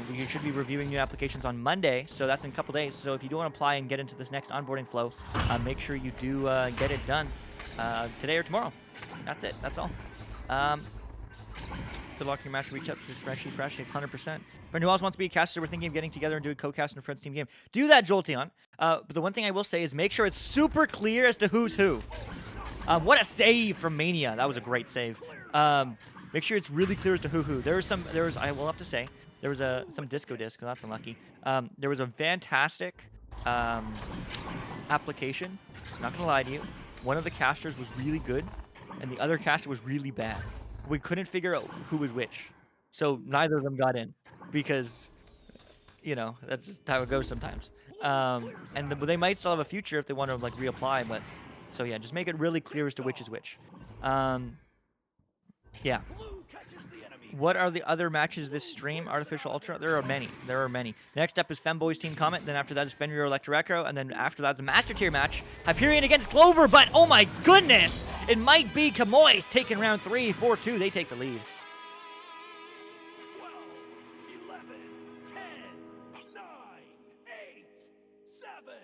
We should be reviewing new applications on Monday, so that's in a couple days. So if you do want to apply and get into this next onboarding flow, make sure you do get it done today or tomorrow. That's it. That's all. Good luck in your match. Reach up. This is freshy, 100%. Friend who else wants to be a caster, we're thinking of getting together and doing co-cast in a friend's team game. Do that, Jolteon. But the one thing I will say is make sure it's super clear as to who's who. What a save from Mania. That was a great save. Make sure it's really clear as to who. I will have to say, there was some disco disc, so that's unlucky. There was a fantastic application. I'm not gonna lie to you. One of the casters was really good, and the other caster was really bad. We couldn't figure out who was which. So neither of them got in because, you know, that's just how it goes sometimes. But they might still have a future if they want to like reapply. But so yeah, just make it really clear as to which is which. Yeah. What are the other matches this stream? Artificial Ultra? There are many. Next up is Femboy's Team Comment. Then after that is Fenrir Electro Echo. And then after that is a Master Tier match. Hyperion against Clover. But oh my goodness! It might be Kamois taking round 3, 4-2. They take the lead. 12, 11, 10, 9, 8, 7,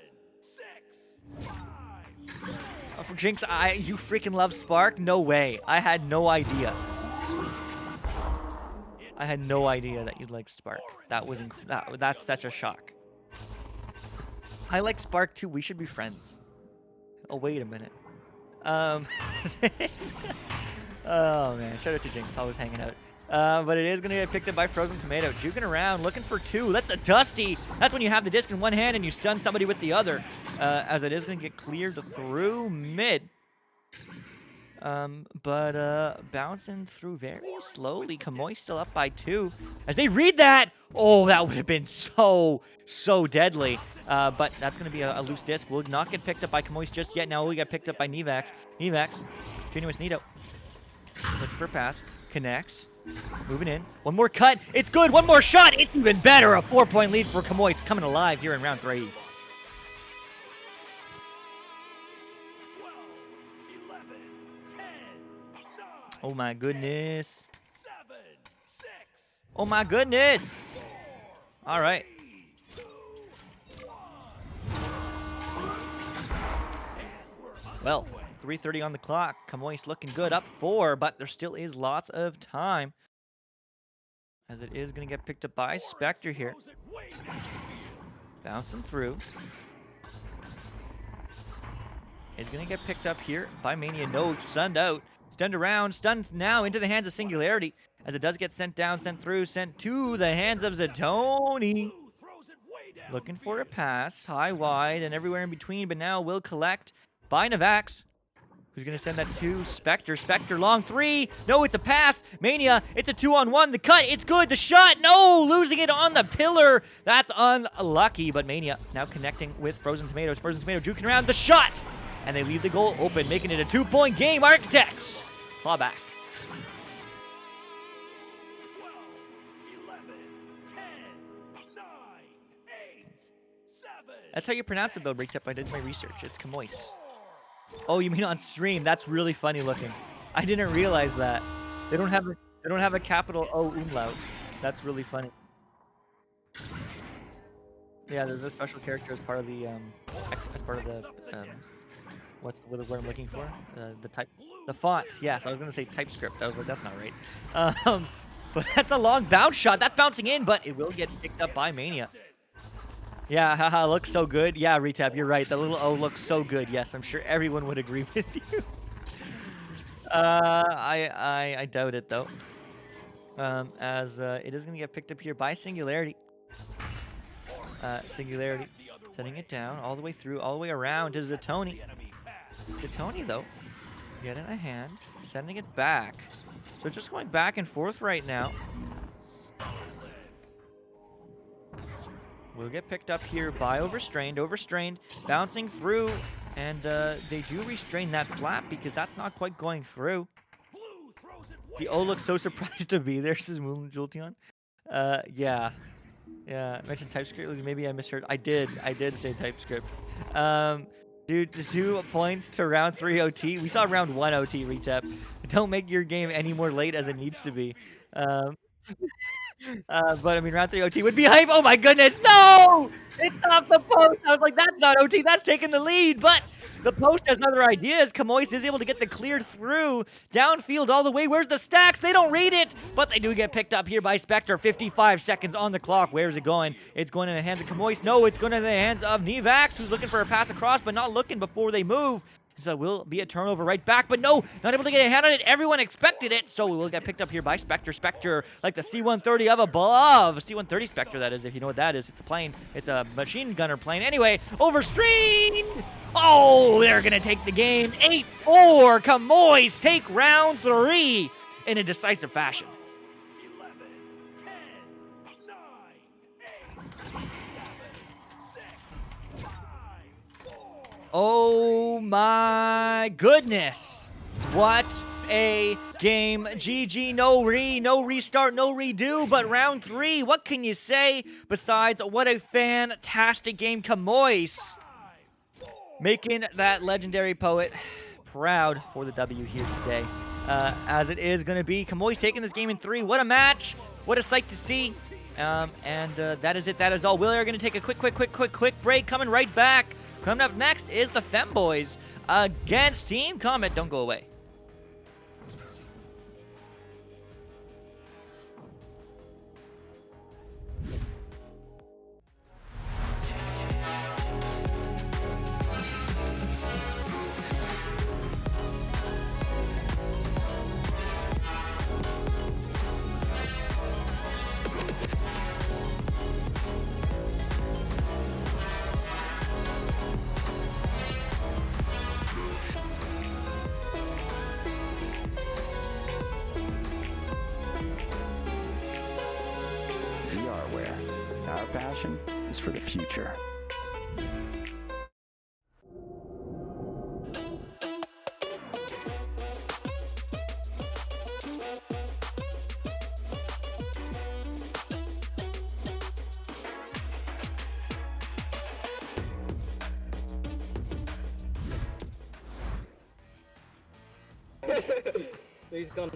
6, 5. For Jinx, you freaking love Spark? No way. I had no idea. I had no idea that you'd like Spark. That was that's such a shock. I like Spark too. We should be friends. Oh, wait a minute. Oh man, shout out to Jinx, always hanging out. But it is gonna get picked up by Frozen Tomato, juking around, looking for 2. That's the Dusty. That's when you have the disc in one hand and you stun somebody with the other. As it is gonna get cleared through mid. Bouncing through very slowly. Kamoy still up by 2. As they read that, oh, that would have been so deadly. But that's going to be a loose disc. Will not get picked up by Kamoy just yet. Now we got picked up by Nevax. Nevax, Genuous Nito. Looking for a pass. Connects. Moving in. One more cut. It's good. One more shot. It's even better. A 4-point lead for Kamoy. Coming alive here in round 3. 12, 11, 10, 9, Oh my goodness. 7, 6, Oh my goodness. All right. 3, 2, 1. Well, 3:30 on the clock. Kamoy's looking good, up 4, but there still is lots of time. As it is going to get picked up by Spectre here. Bouncing through. It's going to get picked up here by Mania. No, stunned out. Stunned around. Stunned now into the hands of Singularity. As it does get sent down, sent through, sent to the hands of Zatoni. Looking for a pass. High, wide, and everywhere in between. But now will collect by Navax. Who's going to send that to Spectre. Spectre, long 3. No, it's a pass. Mania, it's a 2-on-1. The cut, it's good. The shot, no, losing it on the pillar. That's unlucky, but Mania now connecting with Frozen Tomatoes. Frozen Tomato juking around the shot. And they leave the goal open, making it a 2-point game. Architects, claw back. 12, 11, 10, 9, 8, 7. That's how you pronounce it, though, Rectep. I did my research. It's Kamois. Oh, you mean on stream? That's really funny looking. I didn't realize that. They don't have a capital O umlaut. That's really funny. Yeah, there's a special character as part of the what's the word I'm looking for? The font. Yes, I was gonna say TypeScript. I was like, that's not right. But that's a long bounce shot. That's bouncing in, but it will get picked up by Mania. Yeah, haha, looks so good. Yeah, Retap, you're right. The little O looks so good. Yes, I'm sure everyone would agree with you. I doubt it though. As it is gonna get picked up here by Singularity. Singularity setting it down all the way through, all the way around to Zatoni. Zatoni though, getting a hand, sending it back. So just going back and forth right now. Will get picked up here by Overstrained, bouncing through, and they do restrain that slap because that's not quite going through. The O looks so surprised to be there, says Moon Jultion. Yeah, I mentioned TypeScript, maybe I misheard. I did say TypeScript. Dude, 2 points to round 3 OT. We saw round 1 OT, Retap. Don't make your game any more late as it needs to be. But I mean, round 3 OT would be hype. Oh my goodness, no! It's off the post. I was like, that's not OT. That's taking the lead. But the post has other ideas. Kamois is able to get the cleared through downfield all the way. Where's the stacks? They don't read it, but they do get picked up here by Spectre. 55 seconds on the clock. Where's it going? It's going in the hands of Kamois. No, it's going in the hands of Nevax, who's looking for a pass across, but not looking before they move. So it will be a turnover right back, but no, not able to get a hand on it. Everyone expected it, so we will get picked up here by Spectre. Spectre, like the C-130 of above. C-130 Spectre, that is, if you know what that is. It's a plane. It's a machine gunner plane. Anyway, overstreamed. Oh, they're going to take the game. 8-4. Kamois take round 3 in a decisive fashion. 11, 10, 9, 8, 7, 6, 5, 4. Oh my goodness. What a game. GG, no restart, no redo, but round 3, what can you say besides what a fantastic game. Kamois making that legendary poet proud for the W here today. As it is going to be Kamoi's taking this game in 3. What a match. What a sight to see. That is it. That is all. We are going to take a quick break. Coming right back. Coming up next is the Femboys against Team Comet. Don't go away. VRware. Our passion is for the future. He's gone.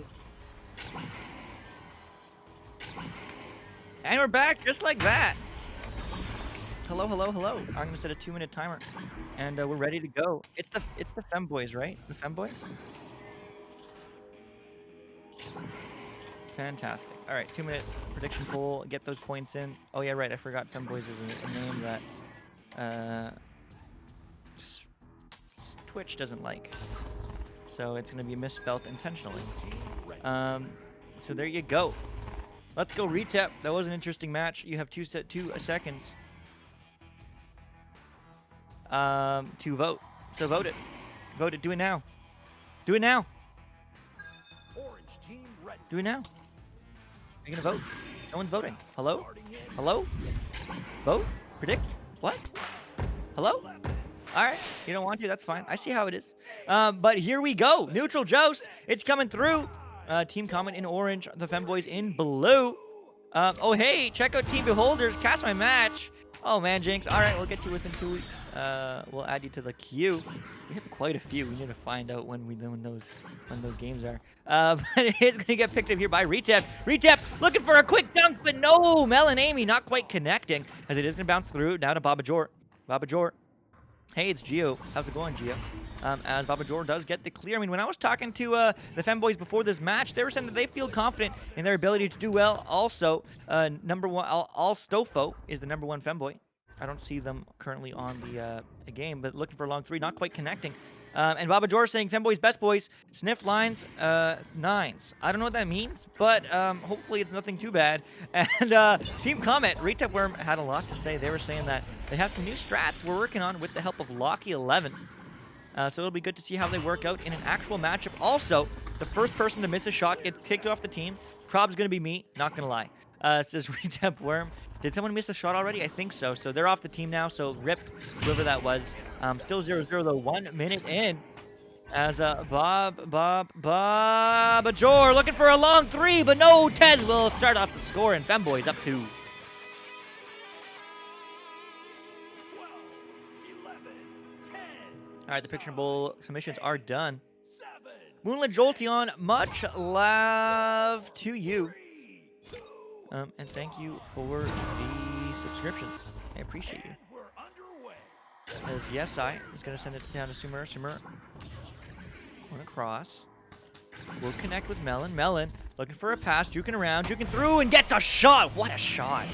And we're back just like that. Hello. I'm gonna set a 2-minute timer, and we're ready to go. It's the Femboys, right? The Femboys. Fantastic. All right, 2-minute prediction poll. Get those points in. Oh yeah, right. I forgot Femboys is a name that Twitch doesn't like, so it's gonna be misspelled intentionally. So there you go. Let's go retap. That was an interesting match. You have 2 seconds to vote. So vote it. Vote it. Do it now. Do it now. Orange team ready. Do it now. Are you gonna vote? No one's voting. Hello? Hello? Vote? Predict? What? Hello? All right. You don't want to. That's fine. I see how it is. But here we go. Neutral Joust. It's coming through. Team Comet in orange, the Femboys in blue. Oh, hey, check out Team Beholders. Cast my match. Oh, man, Jinx. All right, we'll get you within 2 weeks. We'll add you to the queue. We have quite a few. We need to find out when those games are. But it is going to get picked up here by Retep. Retep looking for a quick dunk, but no. Mel and Amy not quite connecting, as it is going to bounce through down to Babajor. Babajor. Hey, it's Gio. How's it going, Gio? As Babajor does get the clear. I mean, when I was talking to the Femboys before this match, they were saying that they feel confident in their ability to do well. Also, number one, All Stofo is the number 1 Femboy. I don't see them currently on the game, but looking for a long 3, not quite connecting. And Babajor saying Femboys best boys, sniff lines, 9s. I don't know what that means, but hopefully it's nothing too bad. And Team Comet, Retep Worm had a lot to say. They were saying that they have some new strats we're working on with the help of Locky11. So it'll be good to see how they work out in an actual matchup. Also, the first person to miss a shot gets kicked off the team. Prob's going to be me, not going to lie. Says Retep Worm. Did someone miss a shot already? I think so. So they're off the team now, so rip whoever that was. Still 0-0 though, 1 minute in. As Babajor looking for a long 3, but no, Tez will start off the score, and Femboys up 2. 12, 11, 10, All right, the Picture Bowl submissions are done. 7, Moonlit Jolteon, much love to you. And thank you for the subscriptions. I appreciate you. we're underway. As yes, I is going to send it down to Sumer. Sumer going across. We'll connect with Melon. Melon looking for a pass, juking around, juking through, and gets a shot. What a shot.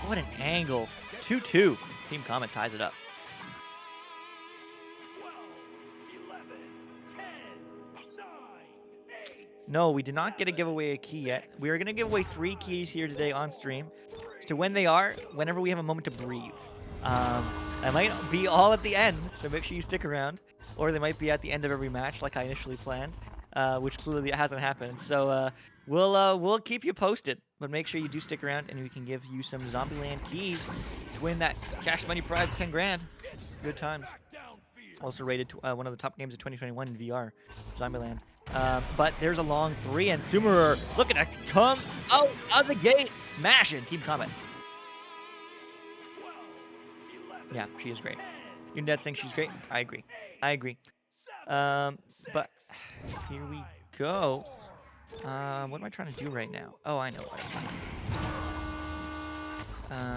What an angle. 2-2. Team Comet ties it up. 12, 11, 10, 9, 8. No, we did not get to give away a key yet. We are going to give away 3 keys here today on stream. As to when they are, whenever we have a moment to breathe. I might be all at the end, so make sure you stick around. Or they might be at the end of every match, like I initially planned, which clearly hasn't happened. So we'll keep you posted, but make sure you do stick around, and we can give you some Zombieland keys to win that cash money prize, 10 grand. Good times. Also rated one of the top games of 2021 in VR, Zombieland. But there's a long 3, and Sumerer looking to come out of the gate, smashing Team Comet. 12, 11, Yeah, she is great. Your dad saying she's great? I agree. I agree. But here we go. What am I trying to do right now? Oh, I know what I'm trying to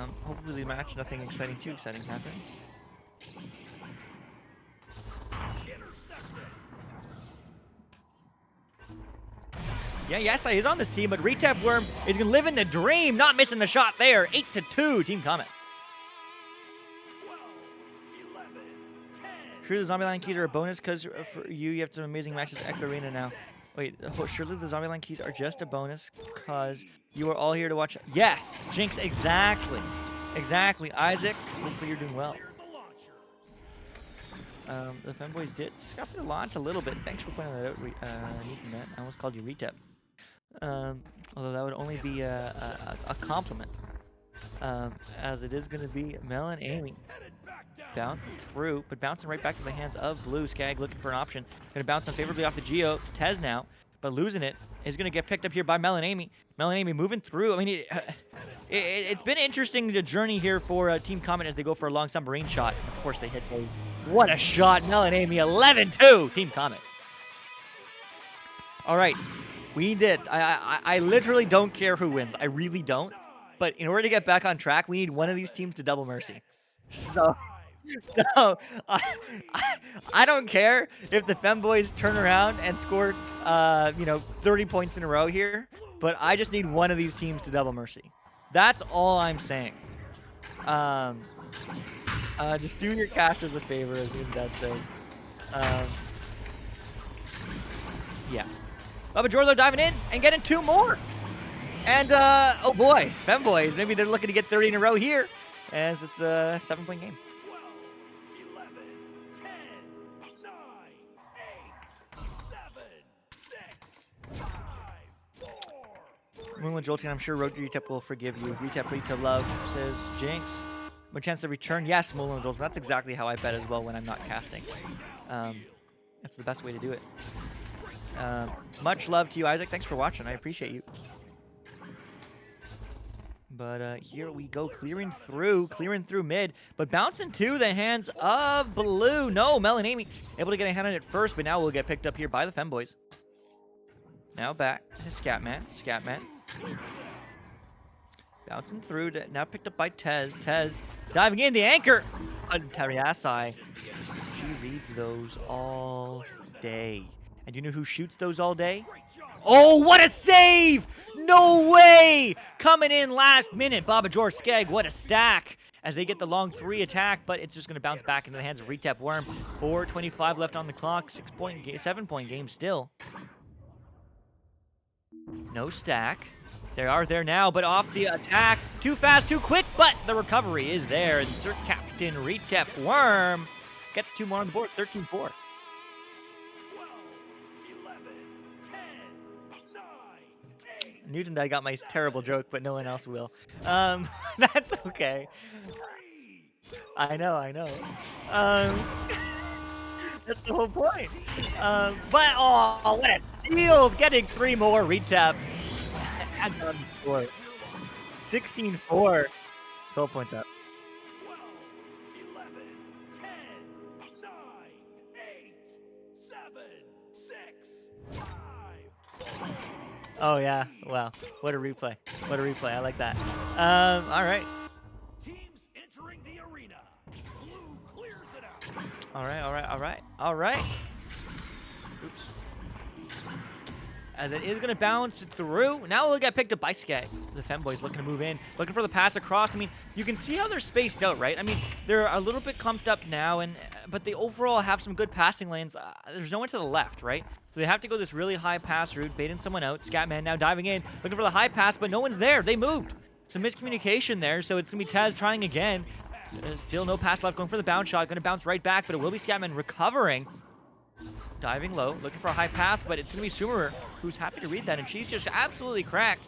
do. Hopefully the match, nothing exciting, too exciting happens. Yeah, yes, he's on this team, but Retap Worm is going to live in the dream, not missing the shot there. 8-2, Team Comet. Sure, the Zombieland keys are a bonus because for you have some amazing matches at Echo Arena now. Wait, surely the Zombieland keys are just a bonus because you are all here to watch. Yes, Jinx, exactly. Exactly. Isaac, hopefully you're doing well. The Femboys did scuff their launch a little bit. Thanks for pointing that out, Neat. I almost called you Retep. Although that would only be a compliment. As it is going to be Mel and Amy bouncing through, but bouncing right back to the hands of Blue. Skag looking for an option. Going to bounce unfavorably off the Geo to Tez now, but losing it is going to get picked up here by Mel and Amy. Mel and Amy moving through. I mean, it's been interesting the journey here for Team Comet as they go for a long submarine shot. Of course, they hit a what a shot. Mel and Amy 11-2 Team Comet. All right. We did. I literally don't care who wins. I really don't. But in order to get back on track, we need one of these teams to double mercy. So I don't care if the Femboys turn around and score, 30 points in a row here. But I just need one of these teams to double mercy. That's all I'm saying. Just do your casters a favor, as me and Dad says. Yeah. Bubba Jorlo diving in and getting 2 more. And, oh boy, Femboys, maybe they're looking to get 30 in a row here, as it's a 7-point game. 12, 11, 10, 9, 8, 7, 6, 5, 4. Moonland Jolting, I'm sure Road Retep will forgive you. Retep Love says, Jinx, more chance to return. Yes, Moonland Jolting, that's exactly how I bet as well when I'm not casting. That's the best way to do it. Much love to you, Isaac. Thanks for watching. I appreciate you. But here we go, clearing through mid, but bouncing to the hands of Blue. No, Mel and Amy able to get a hand on it first, but now we'll get picked up here by the Femboys. Now back to Scatman. Bouncing through, now picked up by Tez. Tez diving in, the anchor. Tariasai. She reads those all day. And do you know who shoots those all day? Oh, what a save! No way! Coming in last minute. Baba Jor Skeg, what a stack. As they get the long 3 attack, but it's just going to bounce back into the hands of Retep Worm. 4:25 left on the clock. 7-point game still. No stack. They are there now, but off the attack. Too fast, too quick, but the recovery is there. And Sir Captain Retep Worm gets 2 more on the board. 13-4. Newton, I got my terrible joke, but no one else will. That's okay. I know. That's the whole point. But, oh, what a steal! Getting 3 more. Retap. And on the score. 16-4. 12 points up. 12, 11, 10, 9, 8, 7, 6, 5. Oh, yeah. Wow. What a replay. I like that. All right. Teams entering the arena. Blue clears it out. All right. Oops. As it is going to bounce through. Now we'll get picked up by Skag. The Femboys looking to move in. Looking for the pass across. I mean, you can see how they're spaced out, right? I mean, they're a little bit clumped up now, but they overall have some good passing lanes. There's no one to the left, right? So they have to go this really high pass route, baiting someone out. Scatman now diving in, looking for the high pass, but no one's there. They moved. Some miscommunication there, so it's going to be Taz trying again. Still no pass left, going for the bounce shot. Going to bounce right back, but it will be Scatman recovering. Diving low, looking for a high pass, but it's going to be Sumerer, who's happy to read that, and she's just absolutely cracked.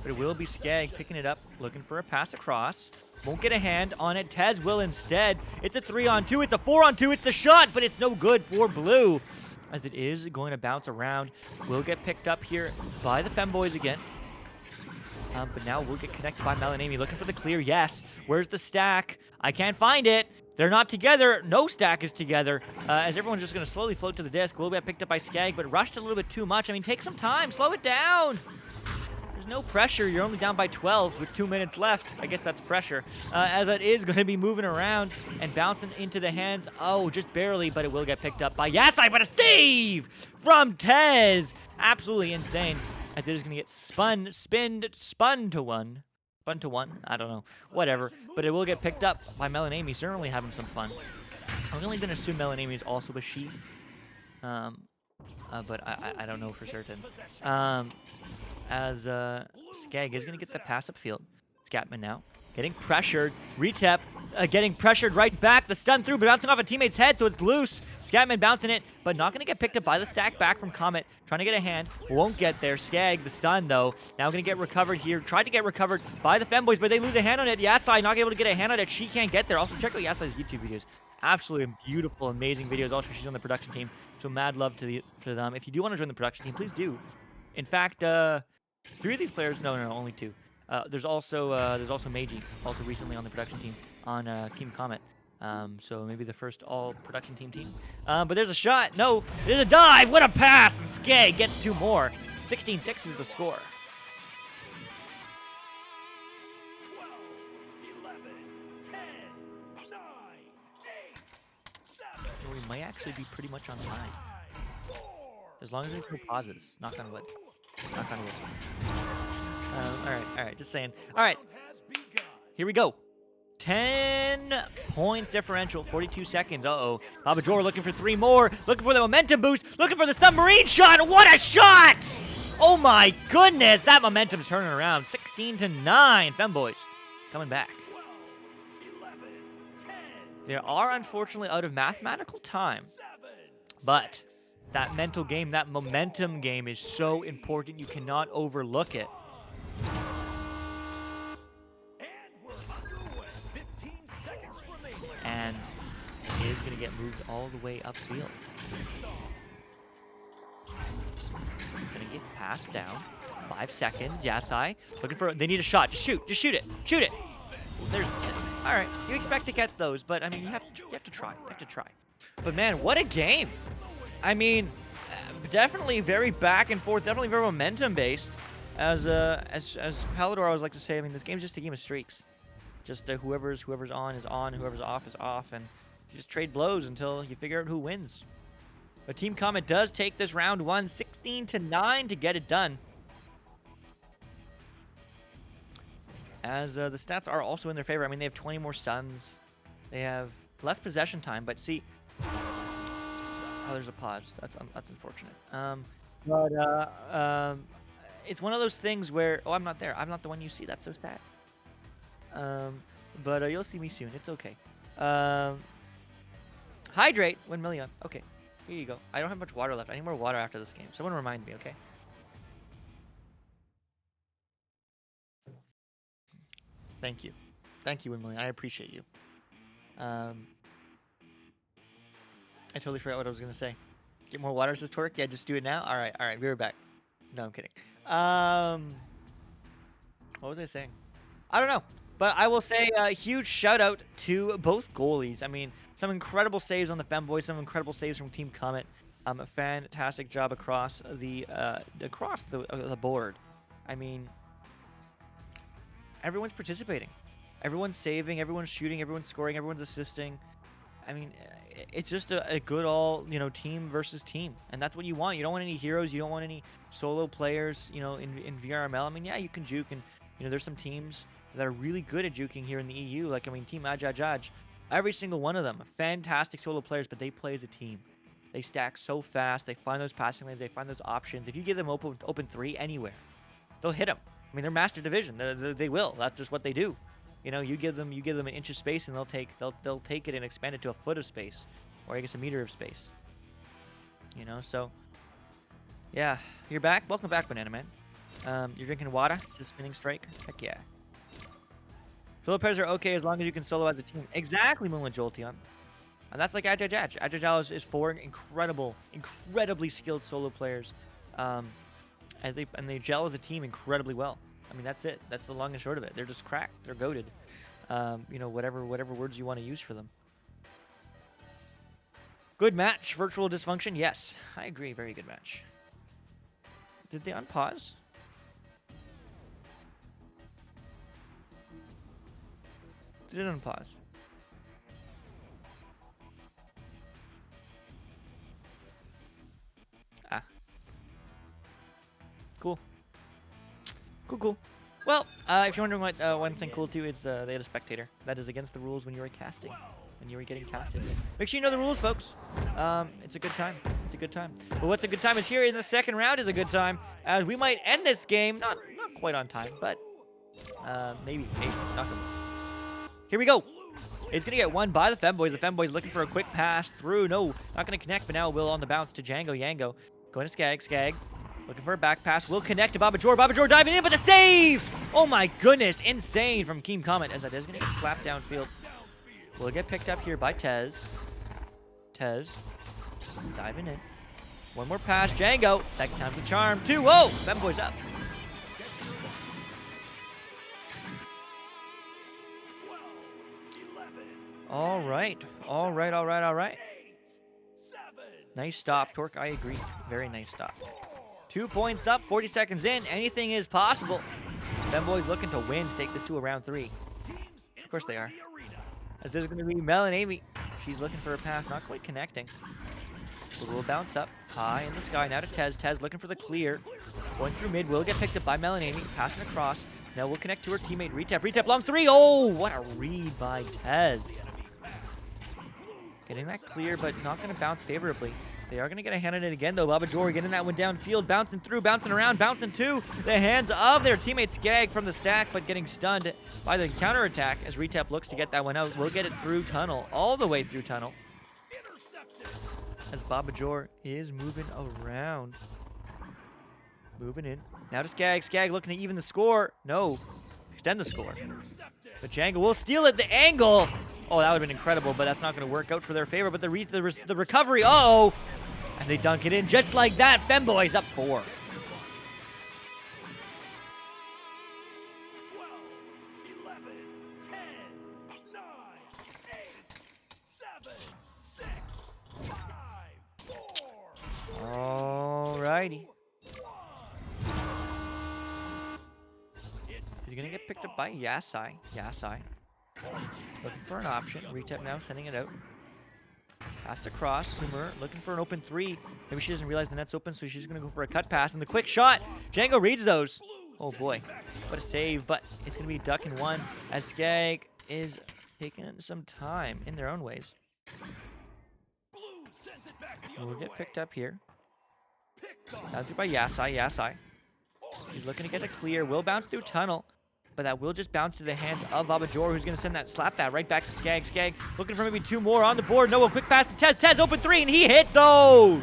But it will be Skag picking it up, looking for a pass across. Won't get a hand on it. Tez will instead. It's a 3-on-2. It's a 4-on-2. It's the shot, but it's no good for Blue, as it is going to bounce around. Will get picked up here by the Femboys again. But now we'll get connected by Mel and Amy. Looking for the clear. Yes. Where's the stack? I can't find it. They're not together. No stack is together. As everyone's just going to slowly float to the disc. Will get picked up by Skag, but rushed a little bit too much. I mean, take some time. Slow it down. There's no pressure. You're only down by 12 with 2 minutes left. I guess that's pressure. As it is going to be moving around and bouncing into the hands. Oh, just barely, but it will get picked up by Yasai. But a save from Tez. Absolutely insane. As it is going to get spun to one. Spun to one? I don't know. Whatever. But it will get picked up by Melanami. Certainly having some fun. I'm only going to assume Melanami is also a she. But I don't know for certain. As Skag is going to get the pass upfield. Scatman now. Getting pressured. Retep. Getting pressured right back. The stun through, but bouncing off a teammate's head, so it's loose. Scatman bouncing it, but not going to get picked up by the stack back from Comet. Trying to get a hand. Won't get there. Skag, the stun, though. Now going to get recovered here. Tried to get recovered by the Femboys, but they lose a hand on it. Yasai not able to get a hand on it. She can't get there. Also, check out Yasai's YouTube videos. Absolutely beautiful, amazing videos. Also, she's on the production team, so mad love to them. If you do want to join the production team, please do. In fact, 3 of these players, no, only 2. There's also Meiji, also recently on the production team on Team Comet. So maybe the first all production team. But there's a shot. No, there's a dive. What a pass! And Skag gets 2 more. 16-6 is the score. 12, 11, 10, 9, 8, 7, We might actually be pretty much on time. 4, As long as there's no pauses. Knock on wood. Knock on wood. All right, just saying. All right, has begun. here we go. 10 points differential, 42 seconds. Uh-oh. Babajor looking for 3 more. Looking for the momentum boost. Looking for the submarine shot. What a shot! Oh my goodness, that momentum's turning around. 16-9, Femboys coming back. 12, 11, 10, They are unfortunately out of mathematical time, but that mental game, that momentum game is so important. You cannot overlook it. and we're underway. 15 seconds remaining. And it is going to get moved all the way upfield. Going to get passed down. 5 seconds. Yasai looking for. They need a shot. Just shoot. Just shoot it. Shoot it. There's. All right. You expect to get those, but I mean, you have to try. You have to try. But man, what a game! I mean, definitely very back and forth. Definitely very momentum based. As Palador always like to say, I mean, this game's just a game of streaks. Just whoever's on is on, whoever's off is off, and you just trade blows until you figure out who wins. But Team Comet does take this round 1, 16-9 to get it done. As the stats are also in their favor. I mean, they have 20 more stuns. They have less possession time, but see. Oh, there's a pause. That's unfortunate. It's one of those things where I'm not there. I'm not the one you see. That's so sad. But you'll see me soon. It's okay. Hydrate 1 million. Okay, here you go. I don't have much water left. I need more water after this game. Someone remind me, okay? Thank you. Thank you, 1 million. I appreciate you. I totally forgot what I was going to say. Get more water, says Torque? Yeah, just do it now? All right, we were back. No, I'm kidding. What was I saying? I don't know. But I will say a huge shout out to both goalies. I mean, some incredible saves on the Femboys, some incredible saves from Team Comet. A fantastic job across the board. I mean, everyone's participating. Everyone's saving, everyone's shooting, everyone's scoring, everyone's assisting. I mean, it's just a good all, team versus team. And that's what you want. You don't want any heroes. You don't want any solo players, in VRML. I mean, yeah, you can juke. And, there's some teams that are really good at juking here in the EU. Like, I mean, Team Ajajaj, every single one of them, fantastic solo players, but they play as a team. They stack so fast. They find those passing lanes. They find those options. If you give them open 3 anywhere, they'll hit them. I mean, they're Master Division. They will. That's just what they do. You give them an inch of space, and they'll take it and expand it to a foot of space, or I guess a meter of space. So yeah, you're back. Welcome back, Banana Man. You're drinking water. It's a spinning strike. Heck yeah. Solo players are okay as long as you can solo as a team. Exactly, Moonlit Jolteon. And that's like Ajajaj. Ajajaj is 4 incredibly skilled solo players, and they gel as a team incredibly well. I mean, that's it. That's the long and short of it. They're just cracked. They're goated. Whatever words you want to use for them. Good match. Virtual dysfunction. Yes, I agree. Very good match. Did they unpause? Did it unpause? Ah. Cool. Cool. Well, if you're wondering what one thing cool too, it's they had a spectator. That is against the rules when you were casting. When you were getting casted. Make sure you know the rules, folks. It's a good time. It's a good time. But what's a good time is here in the second round is a good time. As we might end this game, not quite on time, but maybe. Not gonna. Here we go. It's gonna get won by the Femboys. The Femboys looking for a quick pass through. No, not gonna connect, but now will on the bounce to Django. Yango going to Skag. Looking for a back pass. Will connect to Babajor. Babajor diving in, but the save! Oh my goodness, insane from Keem Comet as that is gonna get slapped downfield. Will get picked up here by Tez. Tez diving in. One more pass. Django. Second time's the charm. 2-0. Femboys up. All right. Nice stop, Torque. I agree. Very nice stop. 2 points up. 40 seconds in. Anything is possible. Femboys looking to win to take this to a round 3. Of course they are. As there's going to be Mel and Amy. She's looking for a pass, not quite connecting. So we'll bounce up high in the sky. Now to Tez. Tez looking for the clear. Going through mid. Will get picked up by Mel and Amy. Passing across. Now we'll connect to her teammate. Retap long 3. Oh, what a read by Tez. Getting that clear, but not going to bounce favorably. They are going to get a hand on it again, though. Babajor getting that one downfield, bouncing through, bouncing around, bouncing to the hands of their teammate Skag from the stack, but getting stunned by the counterattack as Retap looks to get that one out. We'll get it through tunnel, all the way through tunnel. As Babajor is moving around. Moving in. Now to Skag. Skag looking to even the score. No. Extend the score. But Django will steal it. The angle. Oh, that would have been incredible, but that's not going to work out for their favor. But the recovery, oh! And they dunk it in just like that. Femboys up 4. 12, 11, 10, 9, 8, 7, 6, 5, 4. Alrighty. He's going to get picked up by Yasai. Looking for an option. Retap now sending it out. Passed across. Sumer looking for an open 3. Maybe she doesn't realize the net's open, so she's going to go for a cut pass. And the quick shot. Django reads those. Oh boy. What a save. But it's going to be duck and 1 as Skag is taking some time in their own ways. We'll get picked up here. Now through by Yasai. He's looking to get a clear. Will bounce through tunnel. But that will just bounce to the hands of Babajor, who's going to slap that right back to Skag. Skag looking for maybe 2 more on the board. No, a quick pass to Tez. Tez open 3, and he hits those.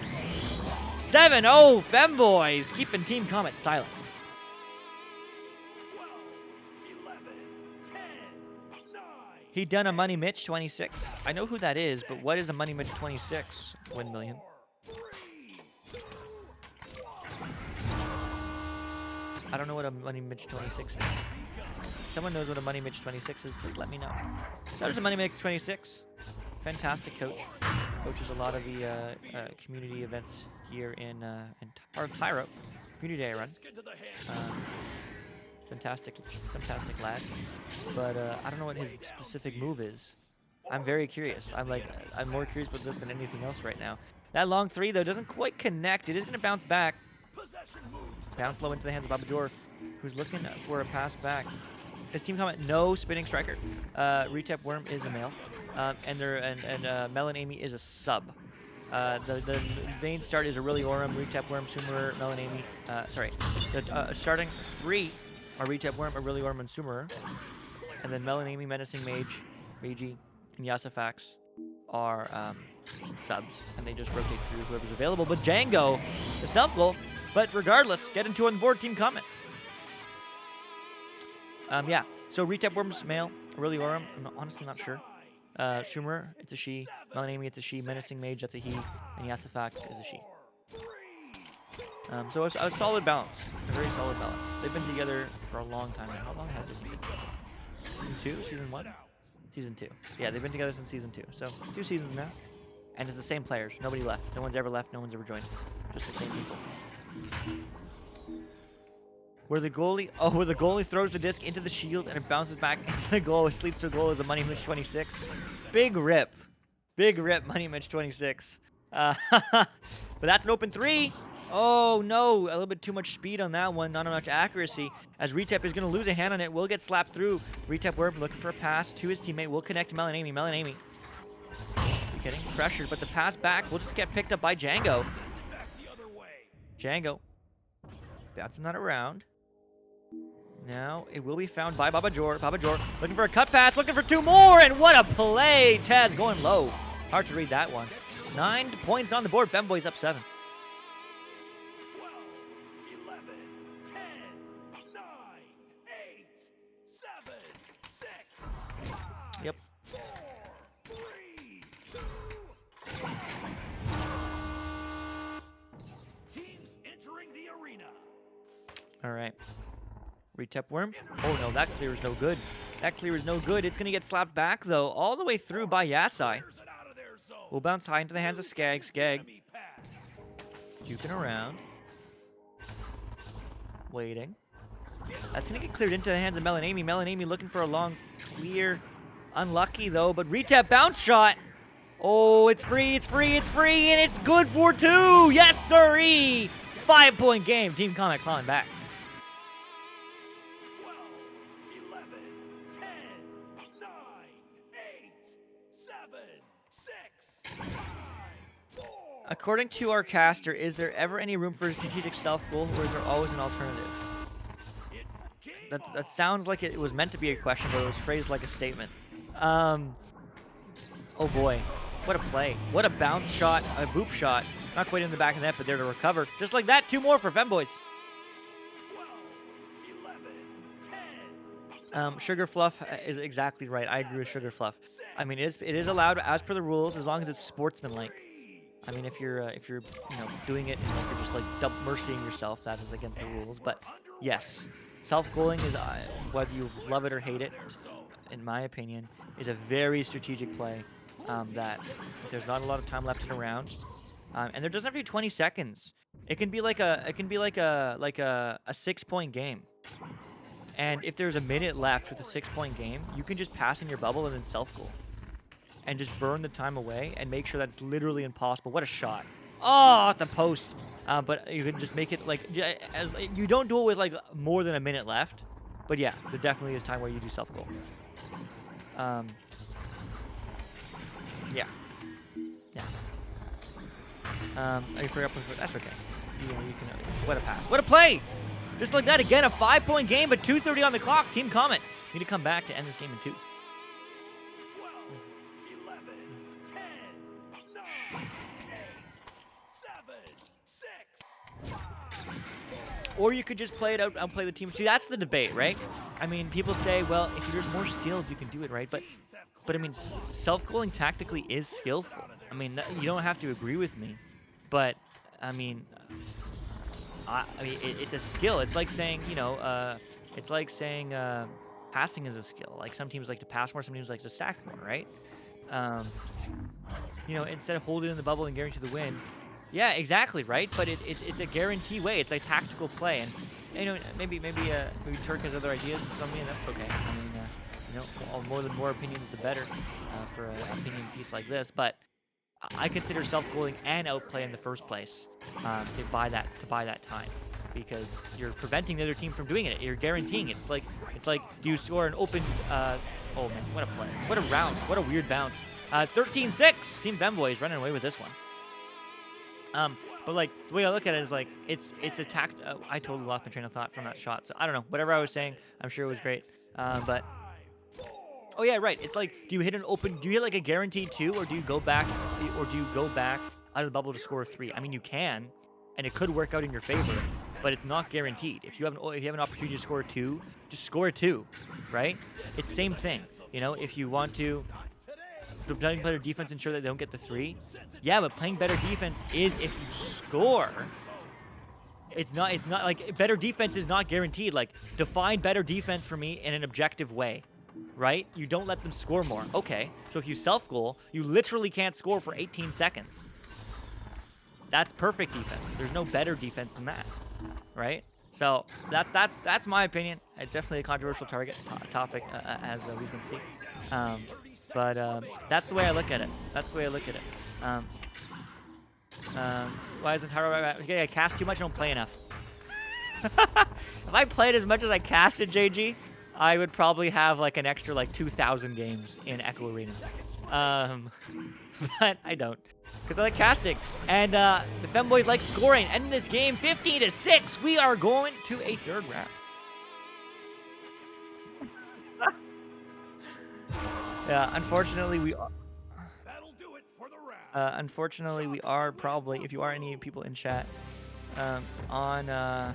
7-0 Femboys, keeping Team Comet silent. 12, 11, 10, 9. He done a Money Mitch 26. I know who that is, but what is a Money Mitch 26? 1 million. I don't know what a Money Mitch 26 is. Someone knows what a Money Mitch 26 is, please let me know. That was a Money Mitch 26. Fantastic coach. Coaches a lot of the community events here in Tyro. Community day I run. Fantastic lad. But I don't know what his specific move is. I'm very curious. I'm more curious about this than anything else right now. That long 3 though doesn't quite connect. It is going to bounce back. Bounce low into the hands of Babajor, who's looking for a pass back. His team comment, no spinning striker. Retap Worm is a male, and Mel and Amy is a sub. The main start is a really Orem, Retap Worm, Sumerer, Mel and Amy. The starting 3 are Retap Worm, a really Orem, and Sumerer. And then Mel and Amy, Menacing Mage, Reiji, and Yasafax are subs, and they just rotate through whoever's available. But Django, the self-goal. But regardless, get into on board team comment. Yeah, so Retap Worm's male, really Orem, I'm honestly not sure. Sumerer, it's a she. Mel and Amy, it's a she. Menacing Mage, that's a he. And Yasafax is a she. So it's a solid balance, a very solid balance. They've been together for a long time now. How long has it been together? Season 2? Season 1? Season 2. Yeah, they've been together since Season 2. So 2 seasons now. And it's the same players. Nobody left. No one's ever left. No one's ever joined. Just the same people. Where the goalie throws the disc into the shield and it bounces back into the goal, which leads to a goal as a Money Mitch 26. Big rip. Big rip, Money Mitch 26. But that's an open 3. Oh, no. A little bit too much speed on that one. Not enough accuracy. As Retep is going to lose a hand on it. Will get slapped through. Retep Worm looking for a pass to his teammate. Will connect to Melanami. Melanami. Getting pressured, but the pass back will just get picked up by Django. Django. Bouncing that around. Now it will be found by Babajor. Babajor looking for a cut pass, looking for 2 more, and what a play! Taz going low. Hard to read that one. 9 points on the board. Femboys up 7. 12, 11, 10, 9, 8, 7, 6, 5, Yep. 4, 3, 2. Teams entering the arena. All right. Retep Worm. Oh no, that clear is no good. That clear is no good. It's going to get slapped back, though, all the way through by Yasai. Clears it out of their zone. Will bounce high into the hands of Skag. Skag Enemy pass. juking around. Waiting. That's going to get cleared into the hands of Melanami. Melanami looking for a long clear. Unlucky, though, but Retep bounce shot. Oh, it's free, it's free, it's free, and it's good for 2. Yes, sirree. 5-point game. Team Comet clawing back. 12, 11, 10, 9, 8, 7, 6, 5, 4. According to our caster, is there ever any room for a strategic stealth goal, or is there always an alternative? It's game That sounds like it was meant to be a question, but it was phrased like a statement. Oh boy, what a play. What a bounce shot, a boop shot. Not quite in the back of the net, but there to recover. Just like that, 2 more for Femboys. 12, 11, 10. Sugar Fluff is exactly right. I agree with Sugar Fluff. I mean, it is allowed as per the rules as long as it's sportsmanlike. I mean, if you're doing it and you're just like mercying yourself, that is against the rules. But yes, self-goaling is whether you love it or hate it, in my opinion, is a very strategic play. That there's not a lot of time left in a round, and there doesn't have to be 20 seconds. It can be like a 6-point game. And if there's a minute left with a 6-point game, you can just pass in your bubble and then self-goal. And just burn the time away and make sure that it's literally impossible. What a shot. Oh, at the post. But you can just make it like, you don't do it with like more than a minute left. But yeah, there definitely is time where you do self-goal. Yeah. Yeah. I forgot, that's okay. You can, what a pass. What a play! Just like that, again, a 5-point game, but 2:30 on the clock. Team Comet need to come back to end this game in 2. 12, 11, 10, 9, 8, 7, 6, 5. Or you could just play it out and play the team. See, that's the debate, right? I mean, people say, well, if you're more skilled, you can do it, right? But I mean, self-goaling tactically is skillful. I mean, you don't have to agree with me, but I mean, it's a skill. It's like saying, passing is a skill. Like some teams like to pass more, some teams like to stack more, right? Instead of holding in the bubble and guarantee the win. Yeah, exactly, right? But it's a guarantee way. It's a tactical play, and maybe Turk has other ideas on me, and that's okay. I mean, more opinions the better for an opinion piece like this. But I consider self-goaling and outplay in the first place to buy that time, because you're preventing the other team from doing it. You're guaranteeing it. It's like do you score an open? Oh man, what a play! What a round! What a weird bounce! 13-6. Team Femboys running away with this one. But like the way I look at it is like it's attacked. I totally lost my train of thought from that shot. So I don't know. Whatever I was saying, I'm sure it was great. But oh yeah, right. It's like, do you hit like a guaranteed 2, or do you go back out of the bubble to score a 3? I mean, you can, and it could work out in your favor, but it's not guaranteed. If you have an opportunity to score a 2, just score a 2, right? It's same thing. If you want to playing better defense, ensure that they don't get the 3. Yeah, but playing better defense is if you score. It's not like better defense is not guaranteed. Like, define better defense for me in an objective way. right? You don't let them score more. Okay, so if you self-goal, you literally can't score for 18 seconds. That's perfect defense. There's no better defense than that, right? So that's my opinion. It's definitely a controversial topic, as we can see. But that's the way I look at it. That's the way I look at it. Why isn't Taro? Okay, I cast too much. I don't play enough. If I played as much as I casted, JG, I would probably have like an extra like 2,000 games in Echo Arena. But I don't, because I like casting. And the Femboys like scoring. Ending this game 15-6. We are going to a third round. Yeah, unfortunately we are. That'll do it for the round. Unfortunately, we are probably, if you are any people in chat, on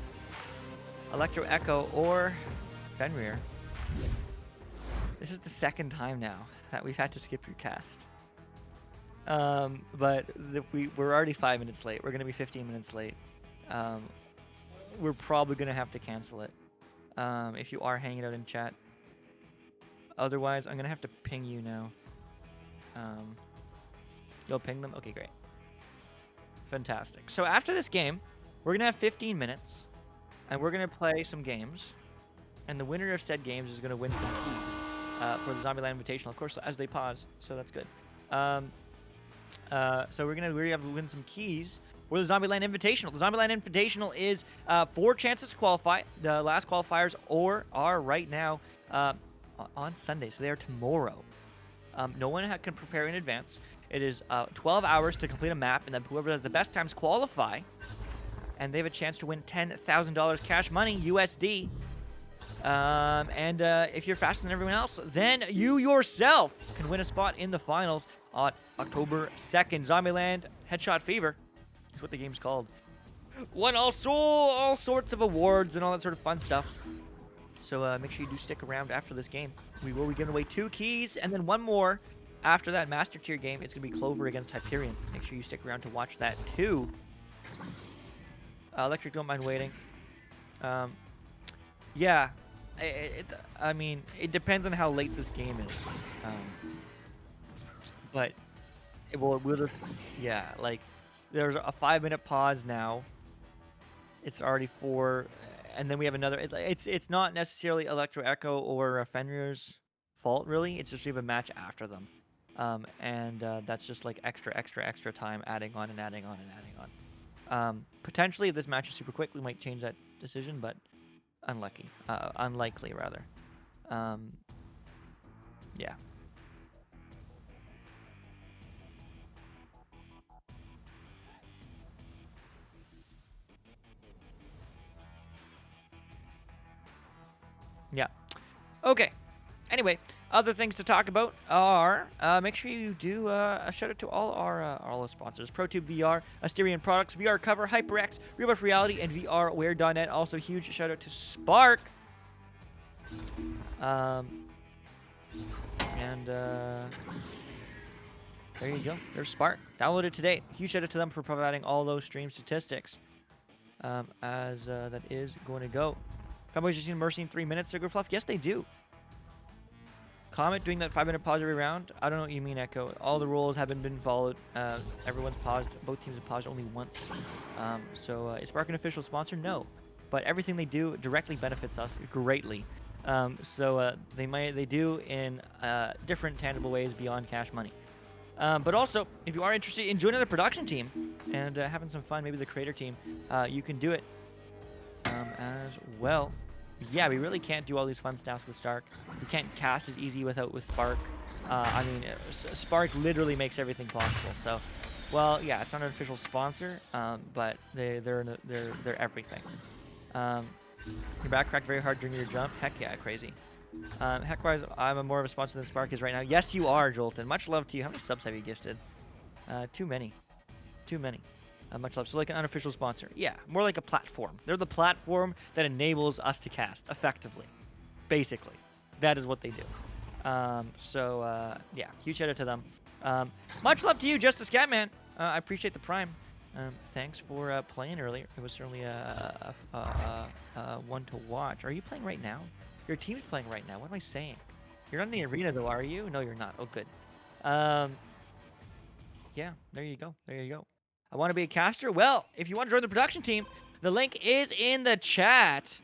Electro Echo or Fenrir. This is the second time now that we've had to skip your cast. But we're already 5 minutes late. We're going to be 15 minutes late. We're probably going to have to cancel it if you are hanging out in chat. Otherwise, I'm going to have to ping you now. You'll ping them? Okay, great. Fantastic. So after this game, we're going to have 15 minutes, and we're going to play some games. And the winner of said games is going to win some keys for the Zombieland Invitational, of course, as they pause, so that's good. So we're going to have to win some keys for the Zombieland Invitational. The Zombieland Invitational is 4 chances to qualify. The last qualifiers are right now on Sunday, so they are tomorrow. No one can prepare in advance. It is 12 hours to complete a map, and then whoever has the best times qualify, and they have a chance to win $10,000 cash money, USD. And if you're faster than everyone else, then you yourself can win a spot in the finals on October 2nd. Zombieland Headshot Fever is what the game's called. Won all sorts of awards and all that sort of fun stuff. So make sure you do stick around after this game. We will be giving away 2 keys and then 1 more after that Master Tier game. It's going to be Clover against Hyperion. Make sure you stick around to watch that too. Electric, don't mind waiting. Yeah, I mean, it depends on how late this game is. But we'll just, yeah, like there's a 5-minute pause now. It's already 4, and then we have another. It's not necessarily Electro Echo or Fenrir's fault, really. It's just we have a match after them, and that's just like extra time adding on and adding on and adding on. Potentially, if this match is super quick, we might change that decision, but unlikely rather. Yeah. Yeah. Okay. Anyway, other things to talk about are make sure you do a shout out to all our sponsors: ProTube VR, Asterion Products, VR Cover, HyperX, Rebuff Reality, and VRWare.net. Also, huge shout out to Spark. There you go. There's Spark. Download it today. Huge shout out to them for providing all those stream statistics. As that is going to go. Fanboys just seen Mercy in 3 minutes, Sugar Fluff? Yes, they do. Comet doing that 5-minute pause every round. I don't know what you mean, Echo. All the rules haven't been followed. Everyone's paused. Both teams have paused only once. So is Spark an official sponsor? No. But everything they do directly benefits us greatly. So they do in different tangible ways beyond cash money. But also, if you are interested in joining the production team and having some fun, maybe the creator team, you can do it as well. Yeah, we really can't do all these fun stuff with Stark. We can't cast as easy with Spark. I mean, Spark literally makes everything possible. So, well, yeah, it's not an official sponsor, but they're everything. Your back cracked very hard during your jump. Heck yeah, crazy. Heck-wise, I'm more of a sponsor than Spark is right now. Yes, you are, Jolton. Much love to you. How many subs have you gifted? Too many. Too many. Much love. So like an unofficial sponsor. Yeah, more like a platform. They're the platform that enables us to cast effectively. Basically. That is what they do. Yeah, huge shout out to them. Much love to you, Just the Scatman. I appreciate the Prime. Thanks for playing earlier. It was certainly one to watch. Are you playing right now? Your team's playing right now. What am I saying? You're on the arena though, are you? No, you're not. Oh, good. Yeah, there you go. There you go. I want to be a caster. Well, if you want to join the production team, the link is in the chat.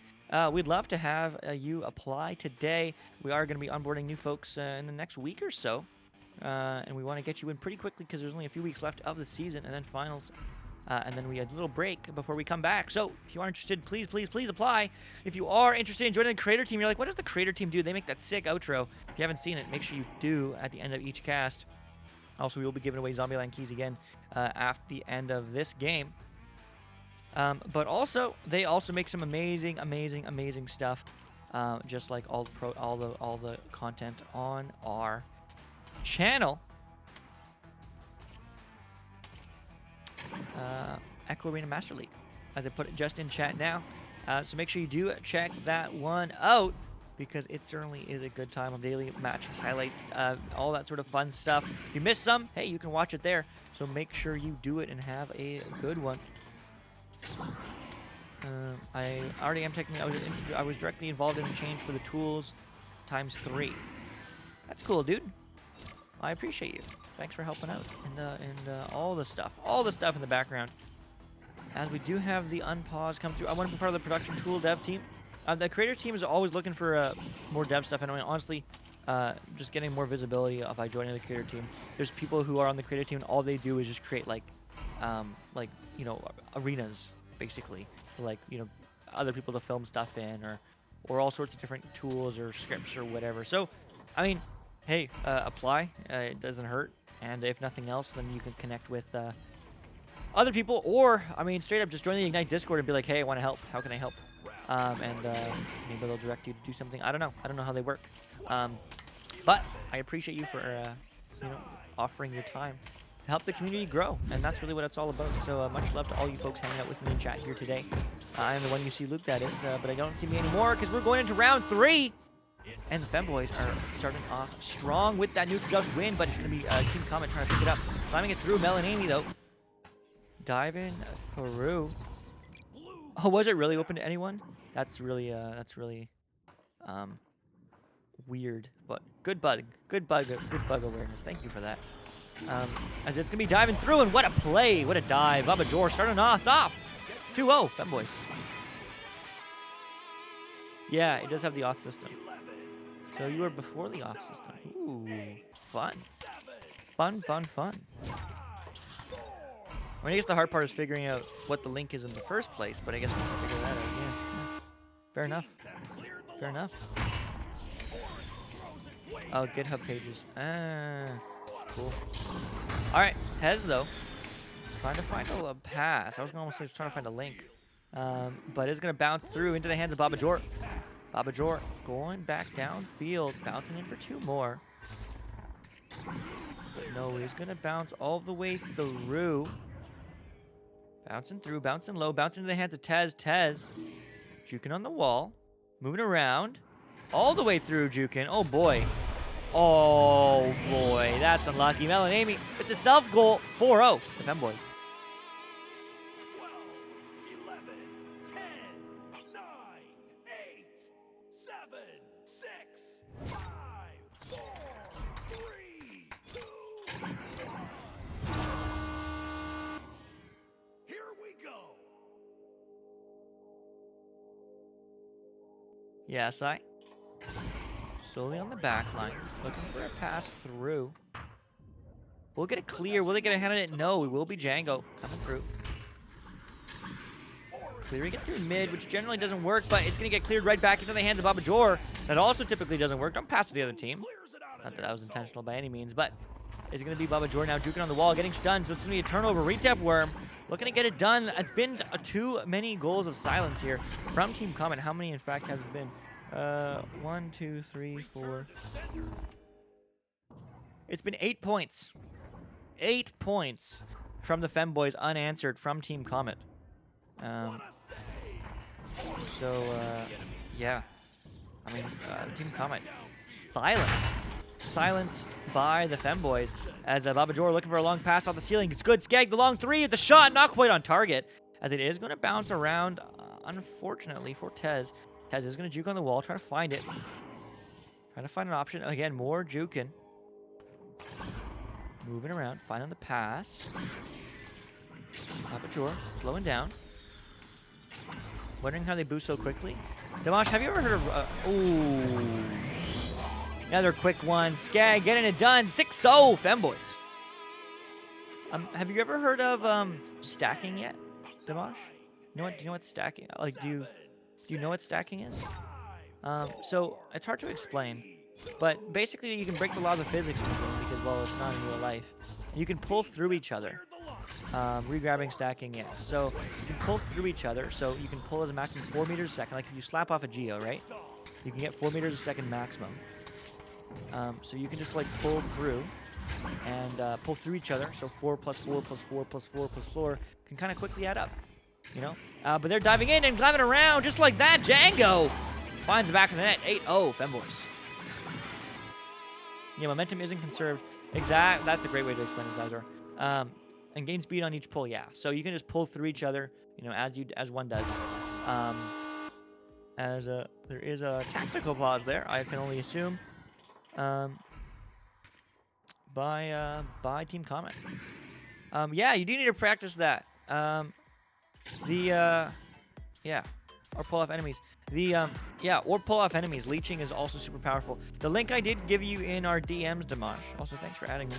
We'd love to have you apply today. We are going to be onboarding new folks in the next week or so. And we want to get you in pretty quickly because there's only a few weeks left of the season and then finals. And then we had a little break before we come back. So if you are interested, please, please, please apply. If you are interested in joining the creator team, you're like, what does the creator team do? They make that sick outro. If you haven't seen it, make sure you do at the end of each cast. Also, we will be giving away Zombieland keys again after the end of this game. But also, they also make some amazing, amazing, amazing stuff, just like all the content on our channel. Echo Arena Master League, as I put it just in chat now. So make sure you do check that one out, because it certainly is a good time of daily match highlights, all that sort of fun stuff. If you missed some, hey, you can watch it there. So make sure you do it and have a good one. I already am taking. I was directly involved in the change for the tools ×3. That's cool, dude. I appreciate you. Thanks for helping out and all the stuff in the background. As we do have the unpause come through, I want to be part of the production tool dev team. The creator team is always looking for more dev stuff, and I mean, honestly, just getting more visibility by joining the creator team. There's people who are on the creator team, and all they do is just create like you know, arenas basically, for, like, you know, other people to film stuff in, or all sorts of different tools or scripts or whatever. So, I mean, hey, apply. It doesn't hurt, and if nothing else, then you can connect with other people, or I mean, straight up just join the Ignite Discord and be like, hey, I want to help. How can I help? Maybe they'll direct you to do something. I don't know how they work. But I appreciate you for you know, offering your time to help the community grow, and that's really what it's all about. So much love to all you folks hanging out with me in chat here today. I am the one you see, Luke, that is, but I don't see me anymore because we're going into round 3. And the Femboys are starting off strong with that Nuke Gust win, but it's going to be Team Comet trying to pick it up. Slamming it through Mel and Amy, though. Diving through. Oh, was it really open to anyone? That's really weird, but good bug awareness. Thank you for that. As it's gonna be diving through, and what a play, what a dive. Baba Jor starting us off 2-0 Femboys. Yeah, it does have the auth system. So you were before the auth system. Ooh, fun. Fun. I mean, I guess the hard part is figuring out what the link is in the first place, but I guess we can figure that out. Yeah. Fair enough. Oh, GitHub pages. Cool. All right, Tez though, trying to find a pass. I was almost say trying to find a link, but it's gonna bounce through into the hands of Baba Jor. Baba Jor going back downfield, bouncing in for 2 more. But no, he's gonna bounce all the way through. Bouncing through, bouncing low, bouncing into the hands of Tez. Tez, juking on the wall, moving around, all the way through juking. Oh boy. Oh boy, that's unlucky. Mel and Amy with the self goal. 4-0, the Femboys. 12, 11, 10, 9, 8, 7, 6, 5, 4, 3, 2, 1. Here we go. Yeah, Sai. Slowly on the back line, looking for a pass through. We'll get it clear. Will they get a hand on it? No, we will be Django coming through. Clearing it through mid, which generally doesn't work, but it's going to get cleared right back into the hands of Baba Jor. That also typically doesn't work. Don't pass to the other team. Not that that was intentional by any means, but it's going to be Baba Jor now juking on the wall, getting stunned, so it's going to be a turnover. Retap Worm looking to get it done. It's been too many goals of silence here from Team Comet. How many, in fact, has it been? 1, 2, 3, 4. It's been 8 points. 8 points from the Femboys unanswered from Team Comet. Yeah. I mean, Team Comet silenced by the Femboys as Baba Jor looking for a long pass off the ceiling. It's good. Skag the long 3 at the shot, not quite on target, as it is going to bounce around, unfortunately for Tez. Tez is going to juke on the wall, try to find it. Trying to find an option. Again, more juking. Moving around, finding the pass. Papa slowing down. Wondering how they boost so quickly. Dimash, have you ever heard of... ooh. Another quick one. Skag getting it done. 6-0, Femboys. Have you ever heard of stacking yet, Dimash? Do you know what stacking? Like, do you know what stacking is? So it's hard to explain, but basically you can break the laws of physics in the game because, well, it's not in real life. You can pull through each other. Regrabbing, stacking, yeah. So you can pull through each other. So you can pull as a maximum 4 meters a second. Like if you slap off a Geo, right? You can get 4 meters a second maximum. So you can just like pull through and pull through each other. So 4 plus 4 plus 4 plus 4 plus 4 can kind of quickly add up, you know? But they're diving in and climbing around just like that. Django finds the back of the net. 8-0, Femboys. Yeah, momentum isn't conserved. That's a great way to explain it, Zazor. And gain speed on each pull, yeah. So you can just pull through each other, you know, as one does. There is a tactical pause there, I can only assume, by Team Comment. Yeah, you do need to practice that. Yeah, or pull off enemies. Yeah, or pull off enemies. Leeching is also super powerful. The link I did give you in our DMs, Dimash. Also, thanks for adding me.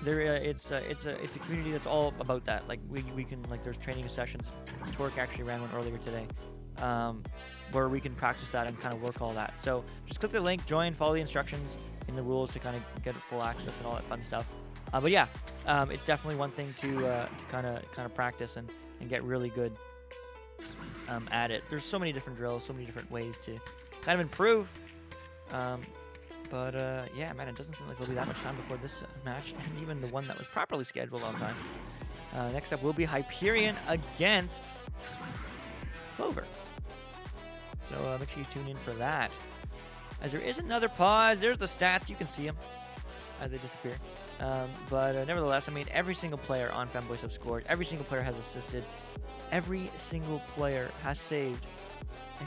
It's a community that's all about that. Like we can, like, there's training sessions. Torque actually ran one earlier today, where we can practice that and kind of work all that. So just click the link, join, follow the instructions in the rules to kind of get full access and all that fun stuff. But yeah, it's definitely one thing to kind of practice and get really good at it. There's so many different drills, so many different ways to kind of improve. But yeah, man, it doesn't seem like there'll be that much time before this match, and even the one that was properly scheduled on time. Next up will be Hyperion against Clover. So make sure you tune in for that. As there is another pause, there's the stats. You can see them as they disappear. But nevertheless, I mean, every single player on Femboys have scored. Every single player has assisted. Every single player has saved,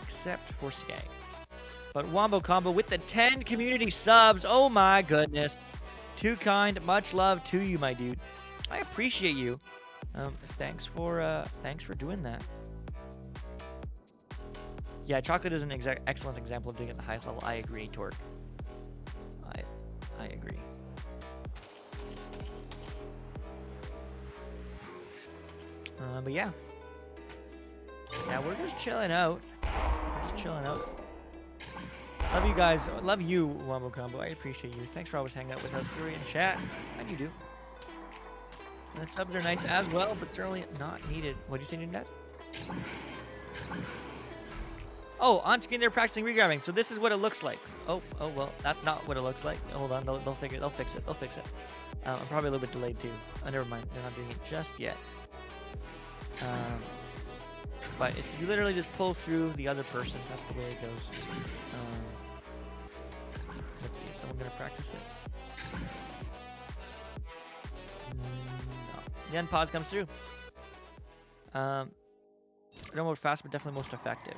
except for Skag. But Wombo Combo with the 10 community subs. Oh my goodness. Too kind. Much love to you, my dude. I appreciate you. Thanks for doing that. Yeah, chocolate is an excellent example of doing it at the highest level. I agree, Torque. I agree. But yeah. Yeah, we're just chilling out. Love you guys. Love you, Wombo Combo. I appreciate you. Thanks for always hanging out with us here in chat. How do you do? And the subs are nice as well, but certainly not needed. What do you say, Ned? Oh, on screen they're practicing regrabbing. So this is what it looks like. Oh well, that's not what it looks like. Hold on, they'll fix it. I'm probably a little bit delayed too. Oh, never mind. They're not doing it just yet. But if you literally just pull through the other person, that's the way it goes. Let's see, is someone gonna practice it? No. The unpause comes through. No more fast, but definitely most effective.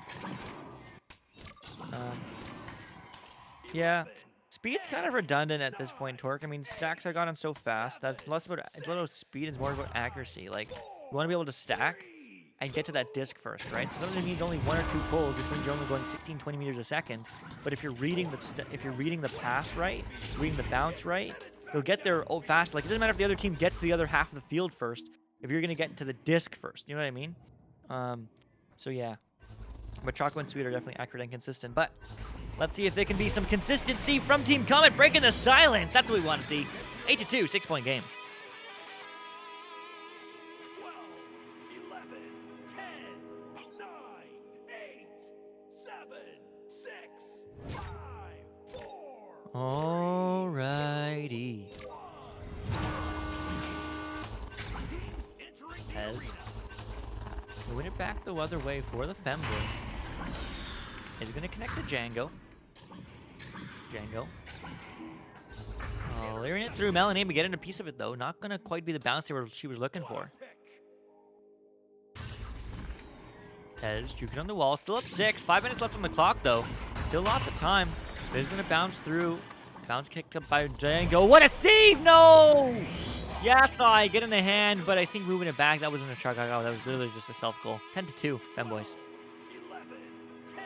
Yeah, speed's kind of redundant at this point, Torque. I mean, stacks are gotten so fast that it's less about speed, it's more about accuracy. Like, you want to be able to stack and get to that disc first, right? So sometimes it needs only 1 or 2 pulls, which means you're only going 16, 20 meters a second. But if you're reading the pass right, reading the bounce right, you'll get there fast. Like, it doesn't matter if the other team gets to the other half of the field first, if you're gonna get to the disc first. You know what I mean? So yeah. But Choco and Sweet are definitely accurate and consistent. But let's see if there can be some consistency from Team Comet, breaking the silence. That's what we want to see. 8-2, 6-point game. 12, 11, 10, 9, 8, 7, 6, 5, 4. Alrighty. As we win it back the other way for the Femboys. Is going to connect to Django. Leering it through. Melanie, but getting a piece of it though. Not going to quite be the bounce she was looking for. Tez juking on the wall. Still up 6. 5 minutes left on the clock though. Still lots of time. He's gonna bounce through. Bounce kicked up by Django. What a save! No! Yes, I get in the hand, but I think moving it back, that wasn't a Chicago. That was literally just a self goal. 10-2, Femboys. 11, 10,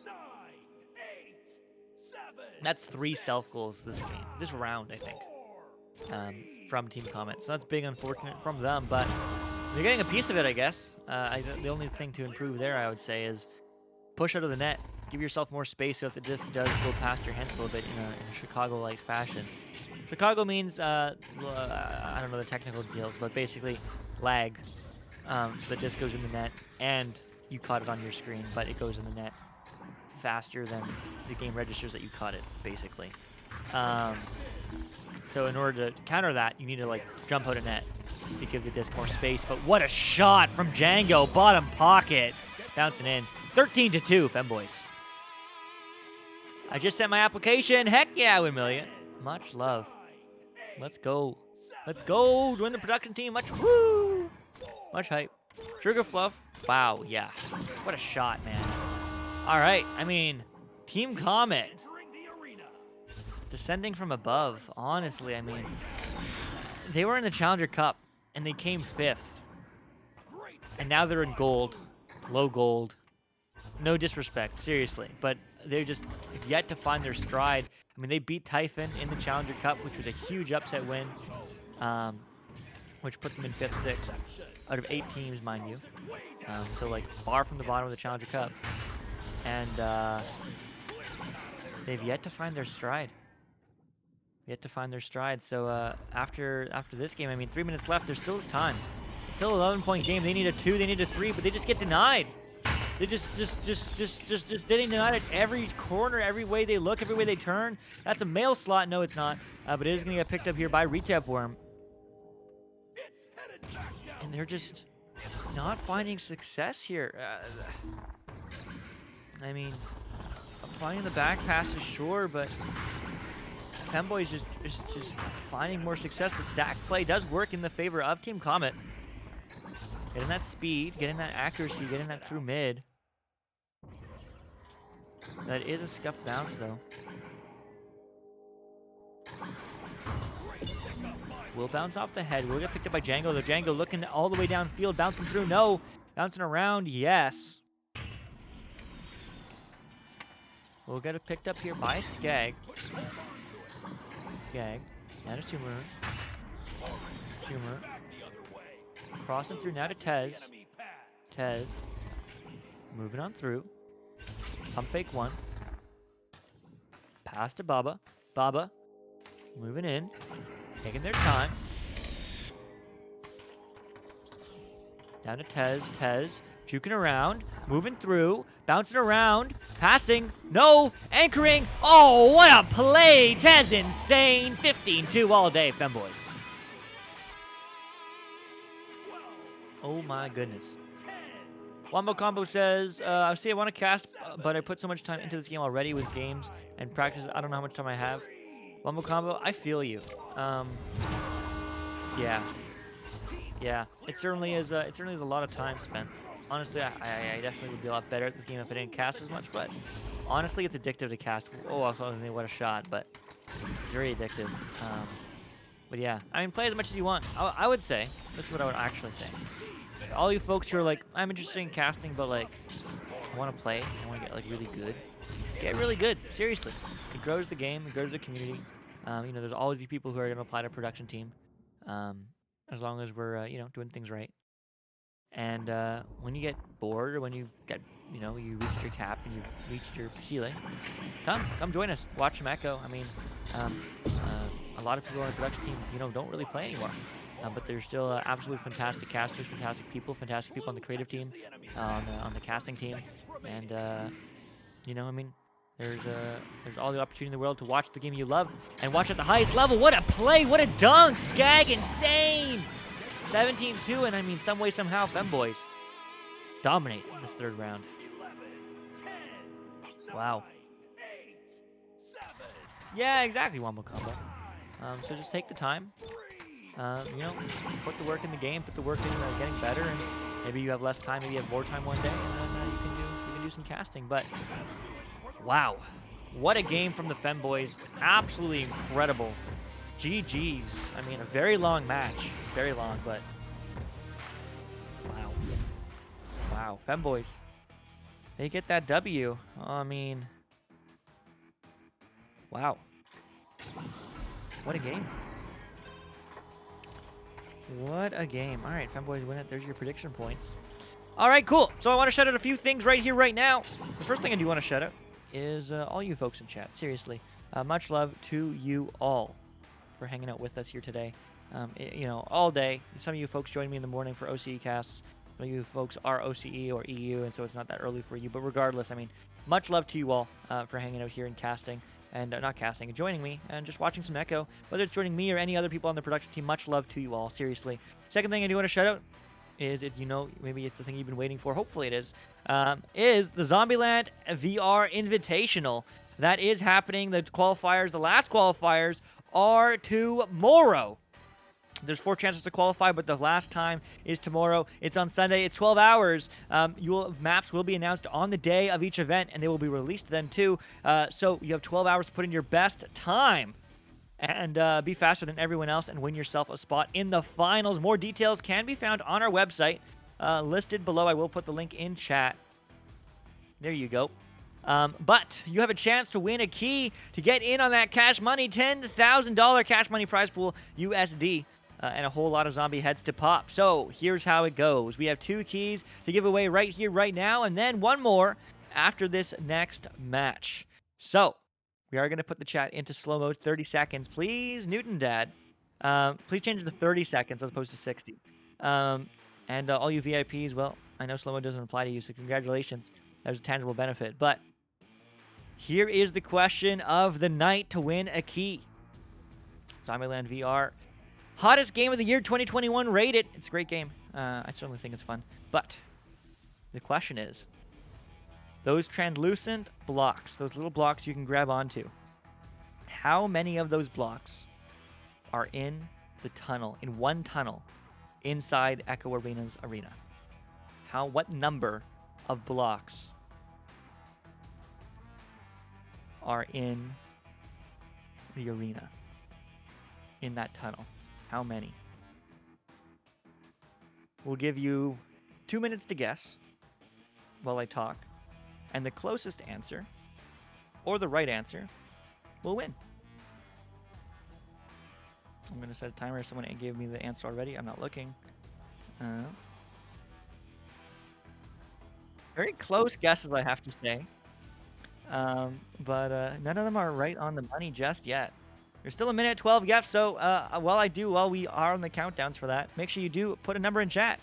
9, 8, 7. That's 3 self goals this game, this round, I think, from Team Comet. So that's big, unfortunate from them, but they're getting a piece of it, I guess. The only thing to improve there, I would say, is push out of the net. Give yourself more space so if the disc does go past your hands a little bit in a Chicago-like fashion. Chicago means, I don't know the technical details, but basically lag. So the disc goes in the net, and you caught it on your screen, but it goes in the net faster than the game registers that you caught it, basically. So in order to counter that, you need to like jump out of net to give the disc more space. But what a shot from Django, bottom pocket, bouncing in. 13-2, Femboys. I just sent my application. Heck yeah, Windmillion. Much love. Let's go. Let's go. Join the production team. Much woo. Much hype. Sugar Fluff. Wow, yeah. What a shot, man. All right. I mean, Team Comet. Descending from above. Honestly, I mean, they were in the Challenger Cup, and they came 5th. And now they're in gold. Low gold. No disrespect, seriously. But they're just yet to find their stride. I mean, they beat Typhon in the Challenger Cup, which was a huge upset win, which put them in 5th, 6th out of 8 teams, mind you. So, like, far from the bottom of the Challenger Cup. And they've yet to find their stride. Yet to find their stride. So, after this game, I mean, 3 minutes left. There still is time. It's still an 11-point game. They need a 2. They need a 3, but they just get denied. They just getting denied at every corner, every way they look, every way they turn. That's a mail slot. No, it's not. But it is going to get picked up here by Retap Worm. And they're just not finding success here. I mean, finding the back passes, sure, but Femboys just finding more success. The stack play does work in the favor of Team Comet. Getting that speed, getting that accuracy, getting that through mid. That is a scuffed bounce, though. Will bounce off the head. Will get picked up by Django. The Django looking all the way downfield, bouncing through. No. Bouncing around. Yes. We'll get it picked up here by Skag. Skag. Now to Sumer. Sumer. Crossing through now to Tez. Tez. Moving on through. Pump fake 1. Pass to Baba. Baba. Moving in. Taking their time. Down to Tez. Tez. Juking around. Moving through. Bouncing around. Passing. No. Anchoring. Oh, what a play. Tez insane. 15-2 all day, Femboys. Oh my goodness. Wombo Combo says, I want to cast, but I put so much time into this game already with games and practice. I don't know how much time I have. Wombo Combo, I feel you. Yeah. Yeah. It certainly is a lot of time spent. Honestly, I definitely would be a lot better at this game if I didn't cast as much, but honestly, it's addictive to cast. Oh, I thought, what a shot, but it's very addictive. But yeah, I mean, play as much as you want. I would say, this is what I would actually say. All you folks who are like, I'm interested in casting, but like, I want to play, I want to get like really good. Get really good, seriously. It grows the game, it grows the community. You know, there's always be people who are going to apply to production team, as long as we're, you know, doing things right. And when you get bored, or when you get, you know, you reached your cap and you've reached your ceiling, come join us. Watch some Echo. I mean, a lot of people on the production team, you know, don't really play anymore. But there's still absolutely fantastic casters, fantastic people on the creative team, on the casting team, and you know, I mean, there's all the opportunity in the world to watch the game you love and watch at the highest level. What a play! What a dunk! Skag insane! 17-2, and I mean, some way somehow, Femboys dominate this third round. Wow. Yeah, exactly, Wombo Combo. So just take the time. You know, put the work in the game, put the work in getting better, and maybe you have less time, maybe you have more time one day, and then you can do some casting. But wow, What a game from the Femboys. Absolutely incredible. GG's. I mean, a very long match. Very long, but wow. Wow, Femboys. They get that W. I mean, wow. What a game. What a game. All right, Femboys win it. There's your prediction points. All right, cool. So I want to shout out a few things right here, right now. The first thing I do want to shout out is all you folks in chat. Seriously, much love to you all for hanging out with us here today. You know, all day. Some of you folks join me in the morning for OCE casts. Some of you folks are OCE or EU, and so it's not that early for you. But regardless, I mean, much love to you all for hanging out here and casting. And not casting, joining me and just watching some Echo. Whether it's joining me or any other people on the production team, much love to you all, seriously. Second thing I do want to shout out is, if you know, maybe it's the thing you've been waiting for, hopefully it is the Zombieland VR Invitational. That is happening. The qualifiers, the last qualifiers, are tomorrow. There's 4 chances to qualify, but the last time is tomorrow. It's on Sunday. It's 12 hours. Maps will be announced on the day of each event, and they will be released then too. So you have 12 hours to put in your best time and be faster than everyone else and win yourself a spot in the finals. More details can be found on our website, listed below. I will put the link in chat. There you go. But you have a chance to win a key to get in on that cash money, $10,000 cash money prize pool USD. And a whole lot of zombie heads to pop. So here's how it goes. We have 2 keys to give away right here, right now, and then 1 more after this next match. So we are going to put the chat into slow mode, 30 seconds. Please, Newton Dad, please change it to 30 seconds as opposed to 60. And all you VIPs, well, I know slow mode doesn't apply to you, so congratulations. There's a tangible benefit. But here is the question of the night to win a key. Zombieland VR. Hottest game of the year 2021 rated. It's a great game. I certainly think it's fun. But the question is, those translucent blocks, those little blocks you can grab onto, how many of those blocks are in the tunnel, in one tunnel, inside Echo Arena's arena? What number of blocks are in the arena, in that tunnel? How many? We'll give you 2 minutes to guess while I talk. And the closest answer, or the right answer, will win. I'm going to set a timer. Someone gave me the answer already. I'm not looking. Very close guesses, I have to say. But none of them are right on the money just yet. There's still a minute 12 left, so while we are on the countdowns for that, make sure you do put a number in chat.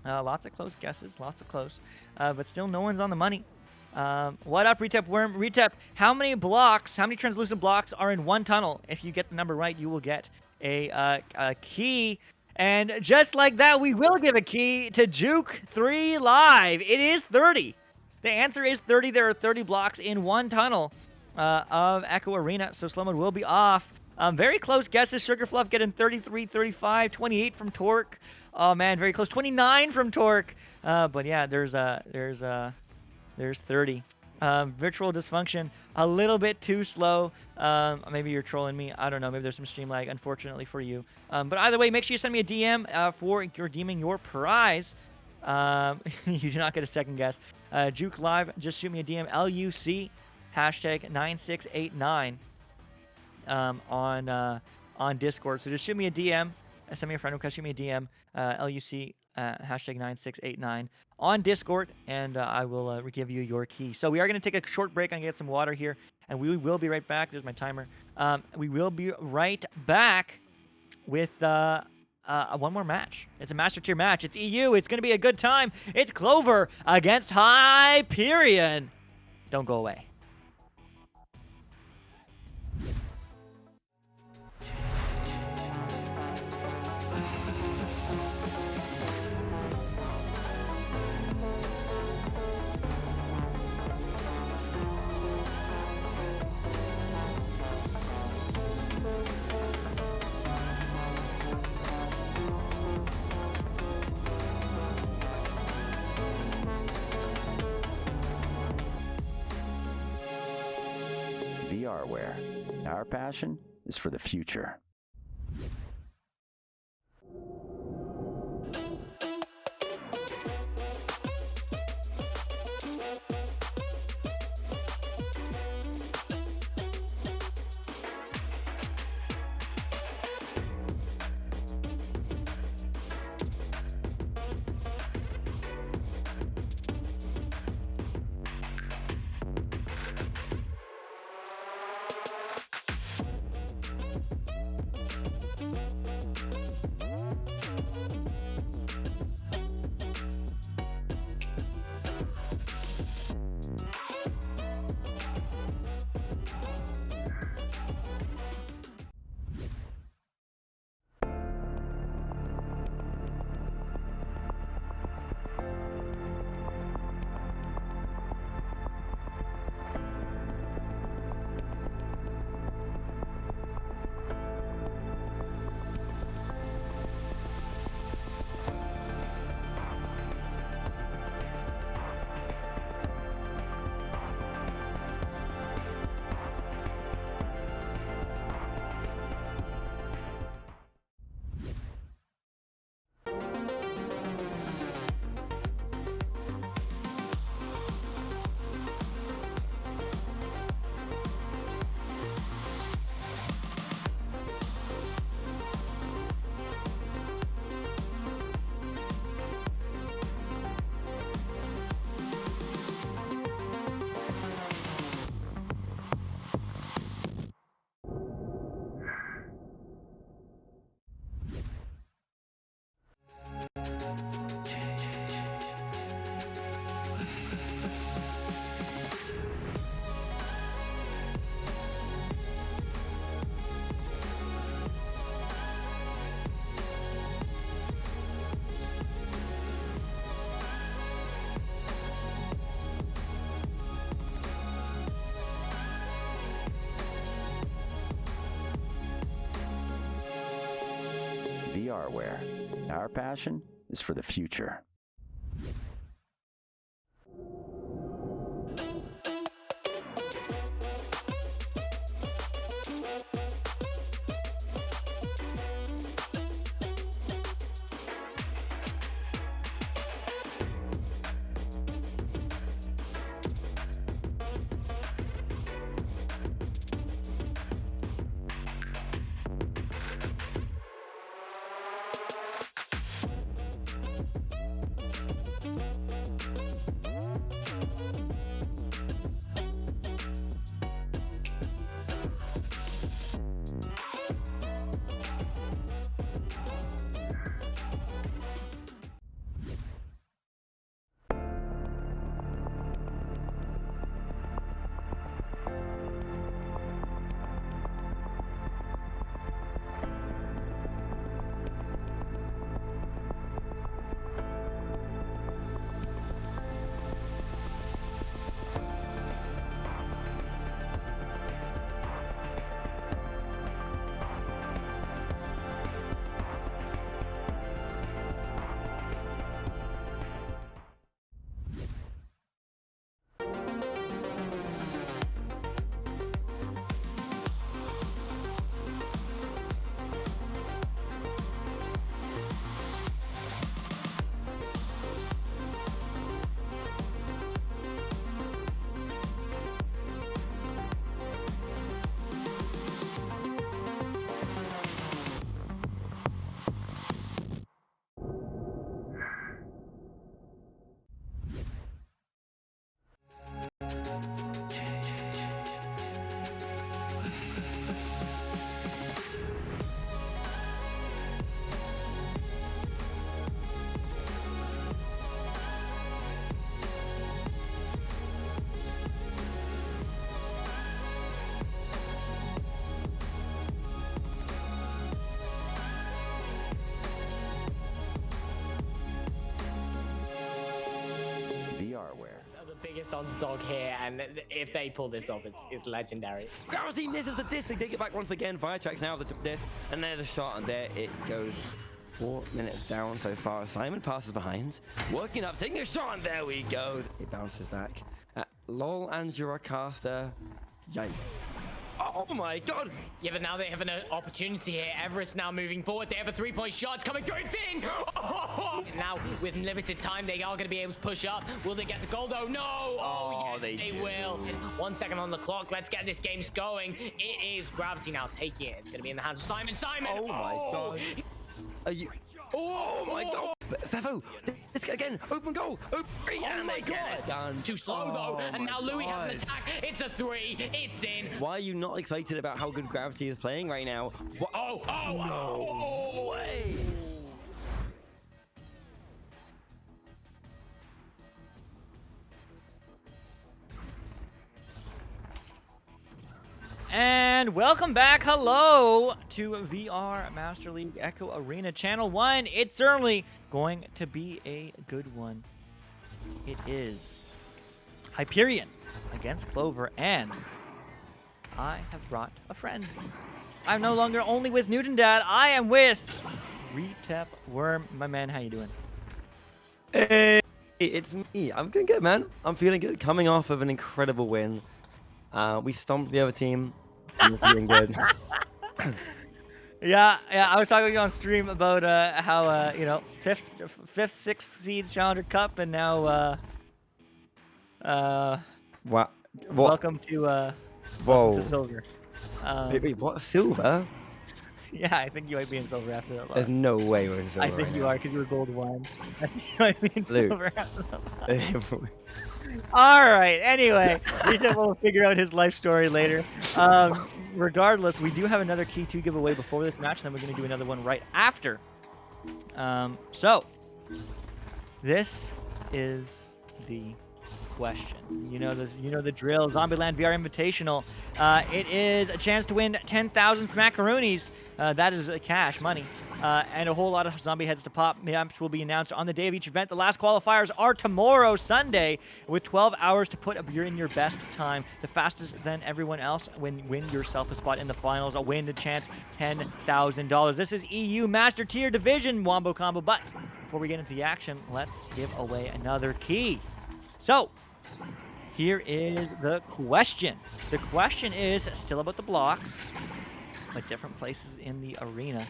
Lots of close guesses, lots of close, but still no one's on the money. What up, Retep Worm? Retep, how many translucent blocks are in one tunnel? If you get the number right, you will get a key. And just like that, we will give a key to Juke 3 Live. It is 30. The answer is 30. There are 30 blocks in one tunnel of Echo Arena, so slow mode will be off. Very close guesses. Sugarfluff getting 33, 35, 28 from Torque. Oh man, very close. 29 from Torque. But yeah, there's 30. Virtual Dysfunction, a little bit too slow. Maybe you're trolling me. I don't know. Maybe there's some stream lag, unfortunately for you. But either way, make sure you send me a DM for redeeming your prize. You do not get a second guess. Juke Live, just shoot me a DM. LUC hashtag 9689 on Discord. So just shoot me a DM. Send me a friend request. Shoot me a DM. LUC hashtag 9689 on Discord, and I will give you your key. So we are going to take a short break and get some water here, and we will be right back. There's my timer. We will be right back with one more match. It's a Master Tier match. It's EU. It's going to be a good time. It's Clover against Hyperion. Don't go away. VRware. Our passion is for the future. VRware. Our passion is for the future. biggest underdog here, and if they pull this off, it's legendary. Ground team misses the disc. They take it back once again. Viatrax now the disc, and there's a shot, and there it goes. 4 minutes down so far. Simon passes behind, working up, taking a shot, and there we go. It bounces back. Lol and Juracaster. Yikes. Oh my god! Yeah, but now they have an opportunity here. Everest now moving forward. They have a 3-point shot. It's coming through. It's in! Oh! Now, with limited time, they are going to be able to push up. Will they get the goal, though? No! Oh, yes, they will. 1 second on the clock. Let's get this game going. It is Gravity now taking it. It's going to be in the hands of Simon. Simon! Oh my god. Are you... Oh my god! Sefo, this again, open goal, open three, Oh my god! Done. Too slow though, and now Louis has an God. attack. It's a 3. It's in. Why are you not excited about how good Gravity is playing right now? What? Oh! No way! And welcome back. Hello to VR Master League Echo Arena Channel 1. It's certainly going to be a good one. It is Hyperion against Clover, and I have brought a friend. I'm no longer only with Newton Dad. I am with Retep Worm. My man, how you doing? Hey, it's me. I'm doing good, man. I'm feeling good. Coming off of an incredible win. We stomped the other team. I'm feeling good. Yeah, I was talking to you on stream about how you know, fifth, sixth seed Challenger Cup, and now What? welcome to Whoa. welcome to silver. Wait, what? Silver? Yeah, I think you might be in silver after that loss. There's no way we're in silver. I think right you now. are because you were gold 1. I think you might be in Luke. silver after that loss. All right. Anyway, we'll figure out his life story later. Regardless, we do have another key 2 giveaway before this match. Then we're going to do another one right after. So this is the question. You know the drill. Zombieland VR Invitational. It is a chance to win 10,000 smackaroonies. That is cash money. And a whole lot of zombie heads to pop. Maps will be announced on the day of each event. The last qualifiers are tomorrow, Sunday, with 12 hours to put up in your best time. The fastest than everyone else. Win yourself a spot in the finals. A win to chance $10,000. This is EU Master Tier Division Wombo Combo. But before we get into the action, let's give away another key. So, here is the question. The question is still about the blocks, but different places in the arena.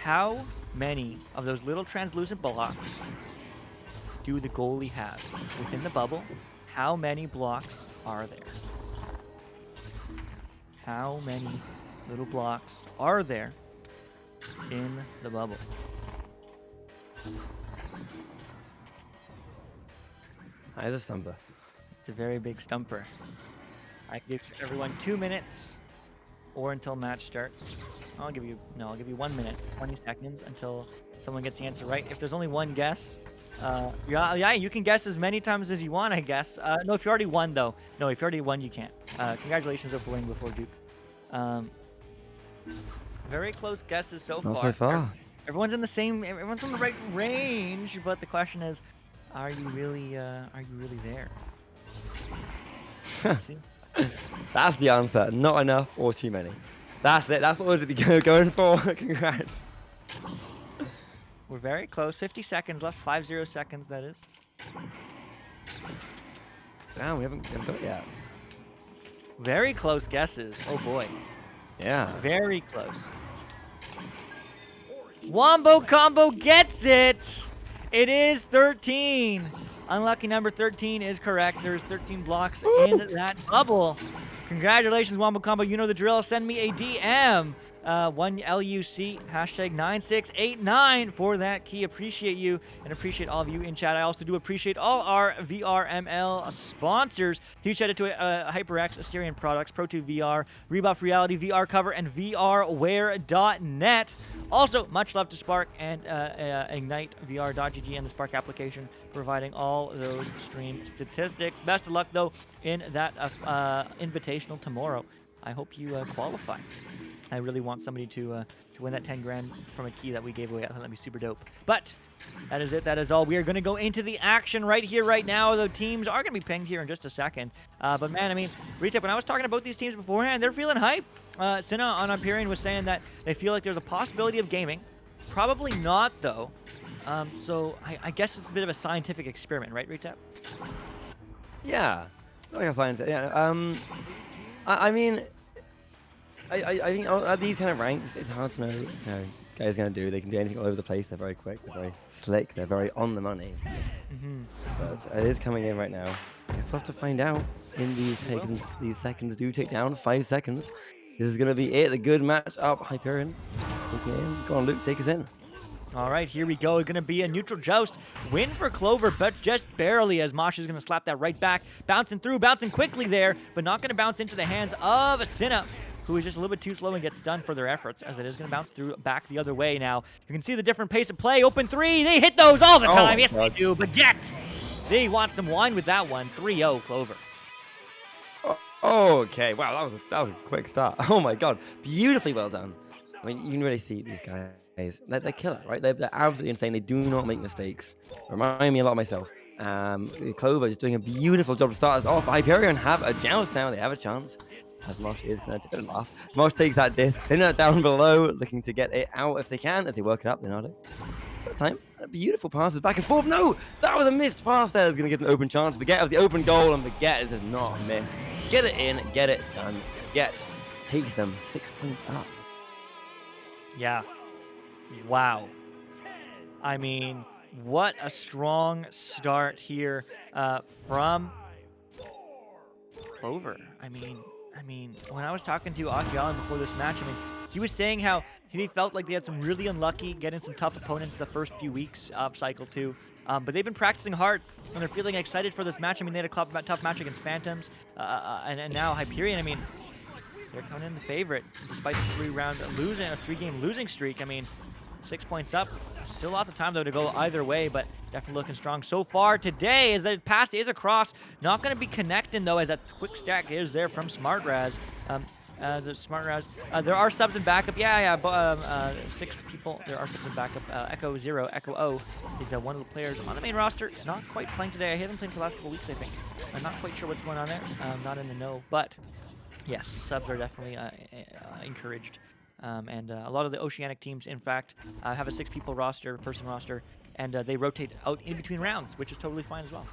How many of those little translucent blocks do the goalie have within the bubble? How many blocks are there? How many little blocks are there in the bubble? That is a stumper. It's a very big stumper. I give everyone 2 minutes or until match starts. I'll give you 1 minute, 20 seconds until someone gets the answer right. If there's only one guess, yeah, you can guess as many times as you want, I guess. No, if you already won, though. No, if you already won, you can't. Congratulations for winning before Duke. Very close guesses so far. Not so far. Everyone's in the right range, but the question is, are you really there? Let's see. That's the answer. Not enough or too many. That's it. That's what we're going for. Congrats. We're very close. 50 seconds left. 50 seconds, that is. Damn, we haven't got it yet. Very close guesses. Oh boy. Yeah. Very close. Wombo Combo gets it! It is 13. Unlucky number 13 is correct. There's 13 blocks in that bubble. Congratulations, Wombo Combo. You know the drill. Send me a DM. 1LUC, hashtag 9689 for that key. Appreciate you and appreciate all of you in chat. I also do appreciate all our VRML sponsors. Huge shout out to HyperX, Asterion Products, Pro2 VR, Rebuff Reality, VR Cover, and VRware.net. Also, much love to Spark and Ignite VR.gg and the Spark application, providing all those stream statistics. Best of luck, though, in that invitational tomorrow. I hope you qualify. I really want somebody to win that 10 grand from a key that we gave away. I thought that'd be super dope. But that is it. That is all. We are going to go into the action right here, right now. The teams are going to be pinged here in just a second. But man, I mean, Retip, when I was talking about these teams beforehand, they're feeling hype. Cinna on Hyperion was saying that they feel like there's a possibility of gaming. Probably not, though. So I guess it's a bit of a scientific experiment, right, Retip? Yeah. Like a scientist. Yeah. I mean, I think at these kind of ranks, it's hard to know. Guys gonna do. They can do anything all over the place. They're very quick. They're very slick. They're very on the money. But it is coming in right now. It's tough to find out in these seconds. These seconds do tick down. 5 seconds. This is gonna be it. The good match up. Hyperion. Take it in. Go on, Luke. Take us in. All right, here we go. It's going to be a neutral joust. Win for Clover, but just barely, as Mosh is going to slap that right back. Bouncing through, bouncing quickly there, but not going to bounce into the hands of Cinna, who is just a little bit too slow and gets stunned for their efforts, as it is going to bounce through back the other way now. You can see the different pace of play. Open three. They hit those all the time. Yes, they do. But yet, they want some wine with that one. 3-0 Clover. Okay. Wow, that was a quick start. Oh my God. Beautifully well done. I mean, you can really see these guys. They're killer, right? They're absolutely insane. They do not make mistakes. Remind me a lot of myself. Clover is doing a beautiful job to start us off. Hyperion have a joust now. They have a chance. As Mosh is going to take a laugh. Mosh takes that disc. Cinna down below, looking to get it out if they can. If they work it up, Leonardo. That time, beautiful passes back and forth. No, that was a missed pass there. It's going to get an open chance. Baguette of the open goal, and Baguette does not miss. Get it in, get it done. Baguette takes them 6 points up. Yeah. Wow. I mean, what a strong start here from Clover. I mean, when I was talking to Aki Allen before this match, I mean, he was saying how he felt like they had some really unlucky getting some tough opponents the first few weeks of Cycle 2. But they've been practicing hard, and they're feeling excited for this match. I mean, they had a tough match against Phantoms, and now Hyperion. I mean, they're coming in the favorite, despite the 3-game losing streak. I mean, 6 points up. Still lots of time, though, to go either way, but definitely looking strong so far today as the pass is across. Not going to be connecting, though, as that quick stack is there from SmartRaz. As a SmartRaz, there are subs in backup. 6 people. There are subs in backup. Echo 0, Echo O is one of the players on the main roster. Not quite playing today. I haven't played for the last couple weeks, I think. I'm not quite sure what's going on there. Not in the know, but yes, subs are definitely encouraged. And a lot of the Oceanic teams, in fact, have a 6-person roster, and they rotate out in between rounds, which is totally fine as well.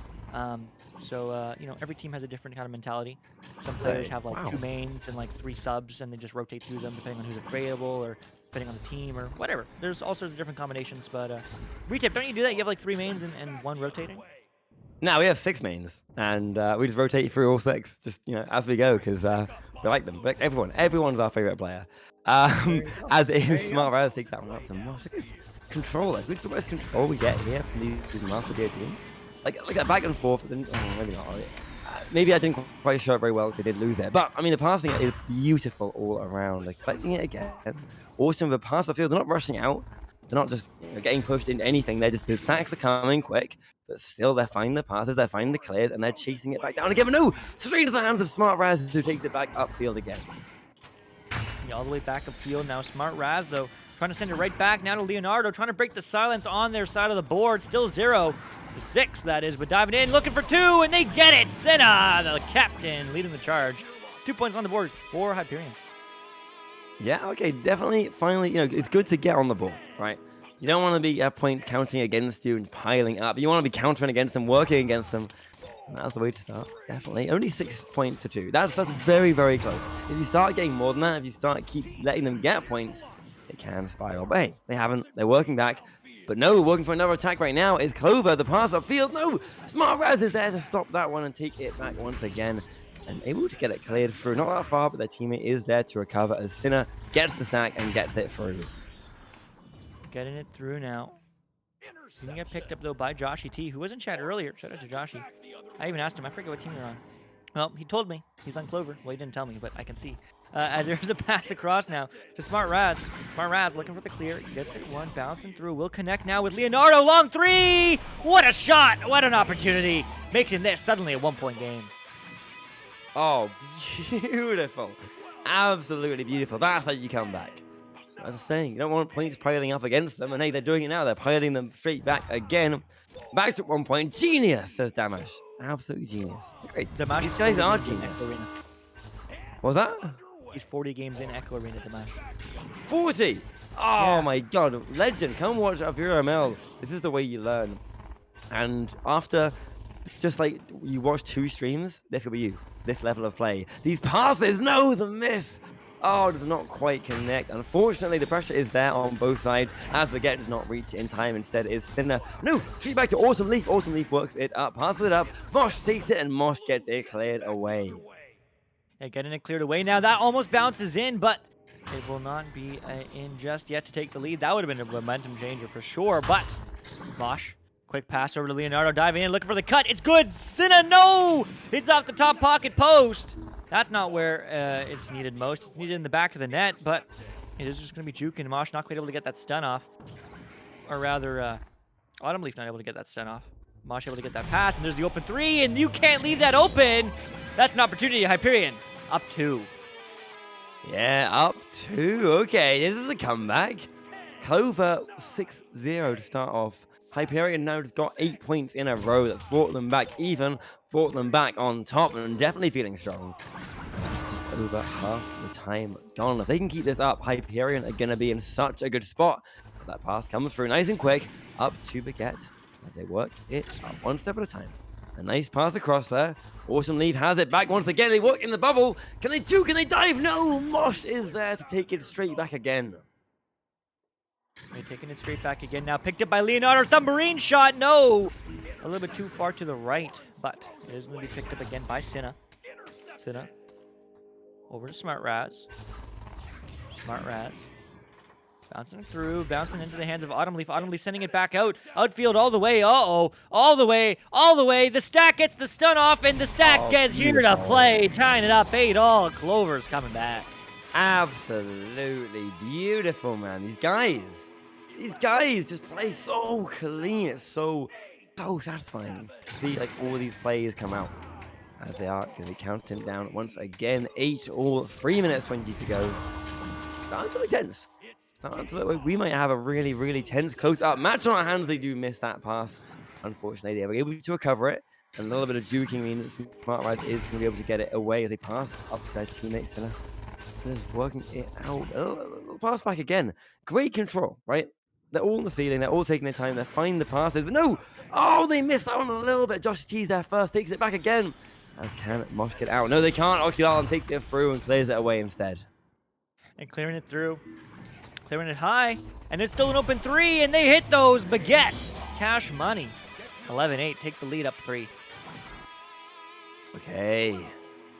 Every team has a different kind of mentality. Some players have like 2 mains and like 3 subs, and they just rotate through them depending on who's available or depending on the team or whatever. There's all sorts of different combinations, but Retip, don't you do that? You have like 3 mains and 1 rotating? No, we have 6 mains, and we just rotate through all 6, just as we go, because we like them. Like everyone's our favorite player. As is SmartRaz takes that one up some more. Control, like the most control we get here from these master tier teams. Like that back and forth. Maybe not. Maybe I didn't quite show it very well if they did lose it. But I mean, the passing is beautiful all around. Like collecting it again, awesome. But pass the field, they're not rushing out. They're not just getting pushed into anything. They're just the stacks are coming quick, but still they're finding the passes, they're finding the clears, and they're chasing it back down again. But no, straight to the hands of SmartRaz, who takes it back upfield again. Yeah, all the way back upfield now. SmartRaz though trying to send it right back now to Leonardo, trying to break the silence on their side of the board. Still 0. 6, that is, but diving in, looking for 2, and they get it! Cinna, the captain, leading the charge. 2 points on the board for Hyperion. Yeah, okay, definitely, finally, it's good to get on the ball, right? You don't want to be at points counting against you and piling up. You want to be countering against them, working against them. And that's the way to start, definitely. Only 6 points to 2. That's very, very close. If you start getting more than that, if you keep letting them get points, it can spiral. But hey, they haven't. They're working back. But no, working for another attack right now is Clover, the pass upfield. No, SmartRaz is there to stop that one and take it back once again. And able to get it cleared through. Not that far, but their teammate is there to recover as Cinna gets the sack and gets it through. Getting it through now. Didn't get picked up, though, by Joshy T, who was in chat earlier. Shout out to Joshy. I even asked him. I forget what team you're on. Well, he told me. He's on Clover. Well, he didn't tell me, but I can see. As there's a pass across now to SmartRaz. SmartRaz looking for the clear. Gets it 1, bouncing through. Will connect now with Leonardo. Long 3! What a shot! What an opportunity! Making this suddenly a 1-point game. Oh, beautiful. Absolutely beautiful. That's how you come back. As I was saying, you don't want points piling up against them. And hey, they're doing it now. They're piling them straight back again. Back to 1 point. Genius, says Damash. Absolutely genius. Great. Damash, these guys are genius. What's that? He's 40 games in Echo Arena, Damash. 40? Oh my god. Legend. Come watch our VRML. This is the way you learn. And after just like you watch 2 streams, this will be you. This level of play. These passes, no, the miss. Oh, does not quite connect. Unfortunately, the pressure is there on both sides as Baguette does not reach it in time. Instead, is Sinner. No, straight back to Awesome Leaf. Awesome Leaf works it up, passes it up. Mosh takes it, and Mosh gets it cleared away. Yeah, getting it cleared away now. That almost bounces in, but it will not be in just yet to take the lead. That would have been a momentum changer for sure, but Mosh, quick pass over to Leonardo, diving in, looking for the cut. It's good. Sinna, no! It's off the top pocket post. That's not where it's needed most. It's needed in the back of the net, but it is just going to be juking. Mosh not quite able to get that stun off. Or rather, Autumn Leaf not able to get that stun off. Mosh able to get that pass, and there's the open three, and you can't leave that open. That's an opportunity, Hyperion. Up 2. Yeah, up 2. Okay, this is a comeback. Clover 6-0 to start off. Hyperion now just got 8 points in a row. That's brought them back even, brought them back on top, and definitely feeling strong. Just over half the time gone. If they can keep this up, Hyperion are going to be in such a good spot. That pass comes through nice and quick, up to Baguette as they work it up one step at a time. A nice pass across there. Awesome Leaf has it back once again. They work in the bubble. Can they do? Can they dive? No! Mosh is there to take it straight back again. They're taking it straight back again now. Picked up by Leonardo. Submarine shot. No! A little bit too far to the right, but it is going to be picked up again by Sinna. Sinna. Over to Smart Raz. Smart Raz. Bouncing through, bouncing into the hands of Autumn Leaf. Autumn Leaf sending it back out. Outfield all the way. Uh-oh. All the way. All the way. The stack gets the stun off, and the stack gets here to play. Tying it up 8-all. Clover's coming back. Absolutely beautiful, man. These guys just play so clean. It's so satisfying to see like all these players come out as they are going to be counting down once again. 8-all, 3 minutes 20 to go. Starting to be tense. We might have a really, really tense close-up match on our hands. They do miss that pass. Unfortunately, they were able to recover it. And a little bit of juking means Smart Rise is going to be able to get it away as they pass up to their teammate Sinner. Sinner's working it out. A little pass back again. Great control, right? They're all on the ceiling. They're all taking their time. They're finding the passes. But no! Oh, they missed that one a little bit. Josh T's there first. Takes it back again. As can Mosh get out? No, they can't. Ocular takes it through and clears it away instead. And clearing it through. Clearing it high, and it's still an open 3, and they hit those. Baguette, cash money. 11-8, take the lead up 3. Okay,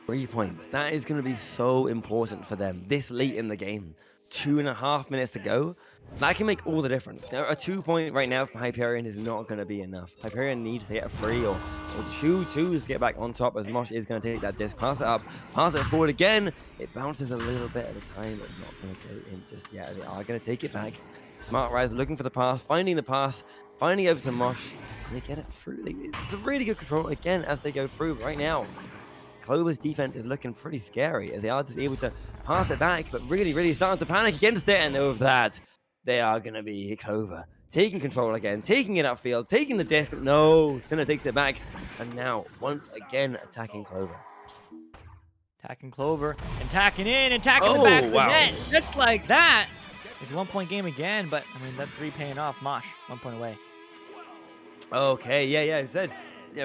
3 points. That is going to be so important for them this late in the game. 2.5 minutes to go. That can make all the difference. Now, a 2 point right now from Hyperion is not going to be enough. Hyperion needs to get a 3 or 2 twos to get back on top, as Mosh is going to take that disc, pass it up, pass it forward again. It bounces a little bit at a time. It's not going to go in just yet. They are going to take it back. Smart Rise looking for the pass, finding over to Mosh. And they get it through. It's a really good control again as they go through right now. Clover's defense is looking pretty scary as they are just able to pass it back, but really, really starting to panic against it. And over that, they are going to be Clover taking control again, taking it upfield, taking the disc. No, Sinner takes it back. And now, once again, attacking Clover. Attacking Clover, and tacking in, and tacking the back of the net. Just like that. It's a 1 point game again, but, I mean, that 3 paying off. Mosh, 1 point away. Okay, yeah, it said,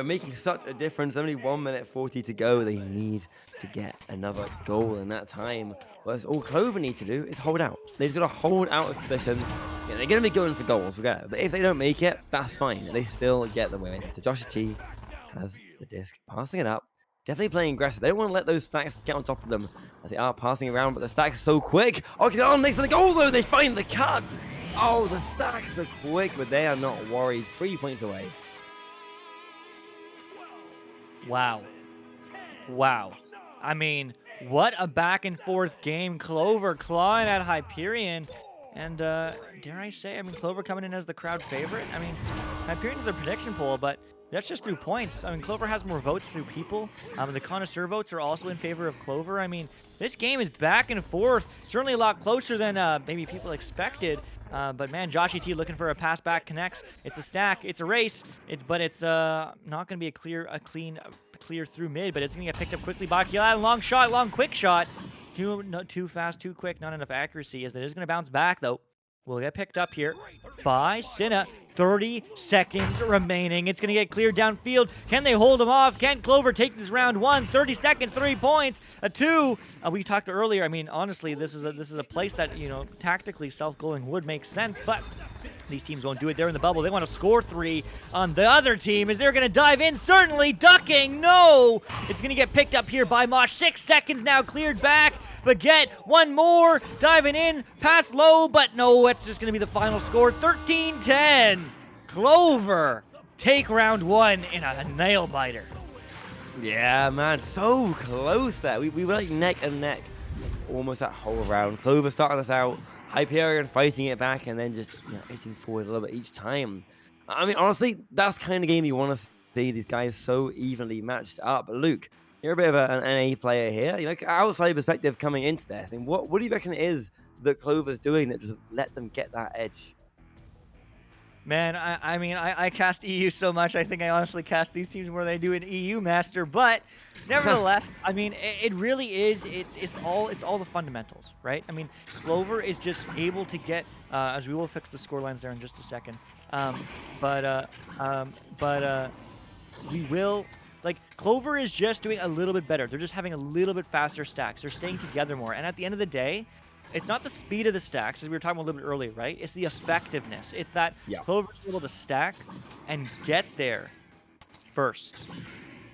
making such a difference. Only 1 minute 40 to go. They need to get another goal in that time. But all Clover need to do is hold out. They just got to hold out as positions. Yeah, they're going to be going for goals, forget it. But if they don't make it, that's fine. They still get the win. So Josh T has the disc, passing it up. Definitely playing aggressive. They don't want to let those stacks get on top of them as they are passing around, but the stacks are so quick. Okay, on next to the goal, though. They find the cut. Oh, the stacks are quick, but they are not worried. 3 points away. Wow. I mean, what a back and forth game. Clover clawing at Hyperion. And dare I say, Clover coming in as the crowd favorite. Hyperion is the prediction poll, but that's just through points. Clover has more votes through people. The connoisseur votes are also in favor of Clover. This game is back and forth. Certainly a lot closer than maybe people expected. But man, Joshy T looking for a pass back connects. It's a stack. It's a race. But it's not going to be a clean clear through mid. But it's going to get picked up quickly by Kiala. Long shot, long quick shot. Too fast, too quick. Not enough accuracy. As it is going to bounce back though. Will get picked up here by Sinna. 30 seconds remaining. It's going to get cleared downfield. Can they hold him off? Can Clover take this round 1? 30 seconds, 3 points, a 2. We talked earlier. I mean, honestly, this is a place that, you know, tactically self-goaling would make sense, but these teams won't do it. They're in the bubble. They want to score 3 on the other team. Is they're going to dive in? Certainly. Ducking. No. It's going to get picked up here by Mosh. 6 seconds now cleared back. Baguette, one more. Diving in. Pass low, but no. It's just going to be the final score. 13-10. Clover take round 1 in a nail biter. Yeah, man, so close there. We were like neck and neck almost that whole round. Clover starting us out, Hyperion fighting it back, and then just, you know, edging forward a little bit each time. I mean, honestly, that's the kind of game you want to see, these guys so evenly matched up. But Luke, you're a bit of an NA player here. You know, outside perspective coming into this, and what do you reckon it is that Clover's doing that just let them get that edge? Man, I mean, I cast EU so much. I think I honestly cast these teams more than I do an EU master. But nevertheless, I mean, it really is. It's all the fundamentals, right? I mean, Clover is just able to get. As we will fix the score lines there in just a second. We will. Like, Clover is just doing a little bit better. They're just having a little bit faster stacks. They're staying together more. And at the end of the day, it's not the speed of the stacks, as we were talking about a little bit earlier, right? It's the effectiveness. It's that Clover's able to stack and get there first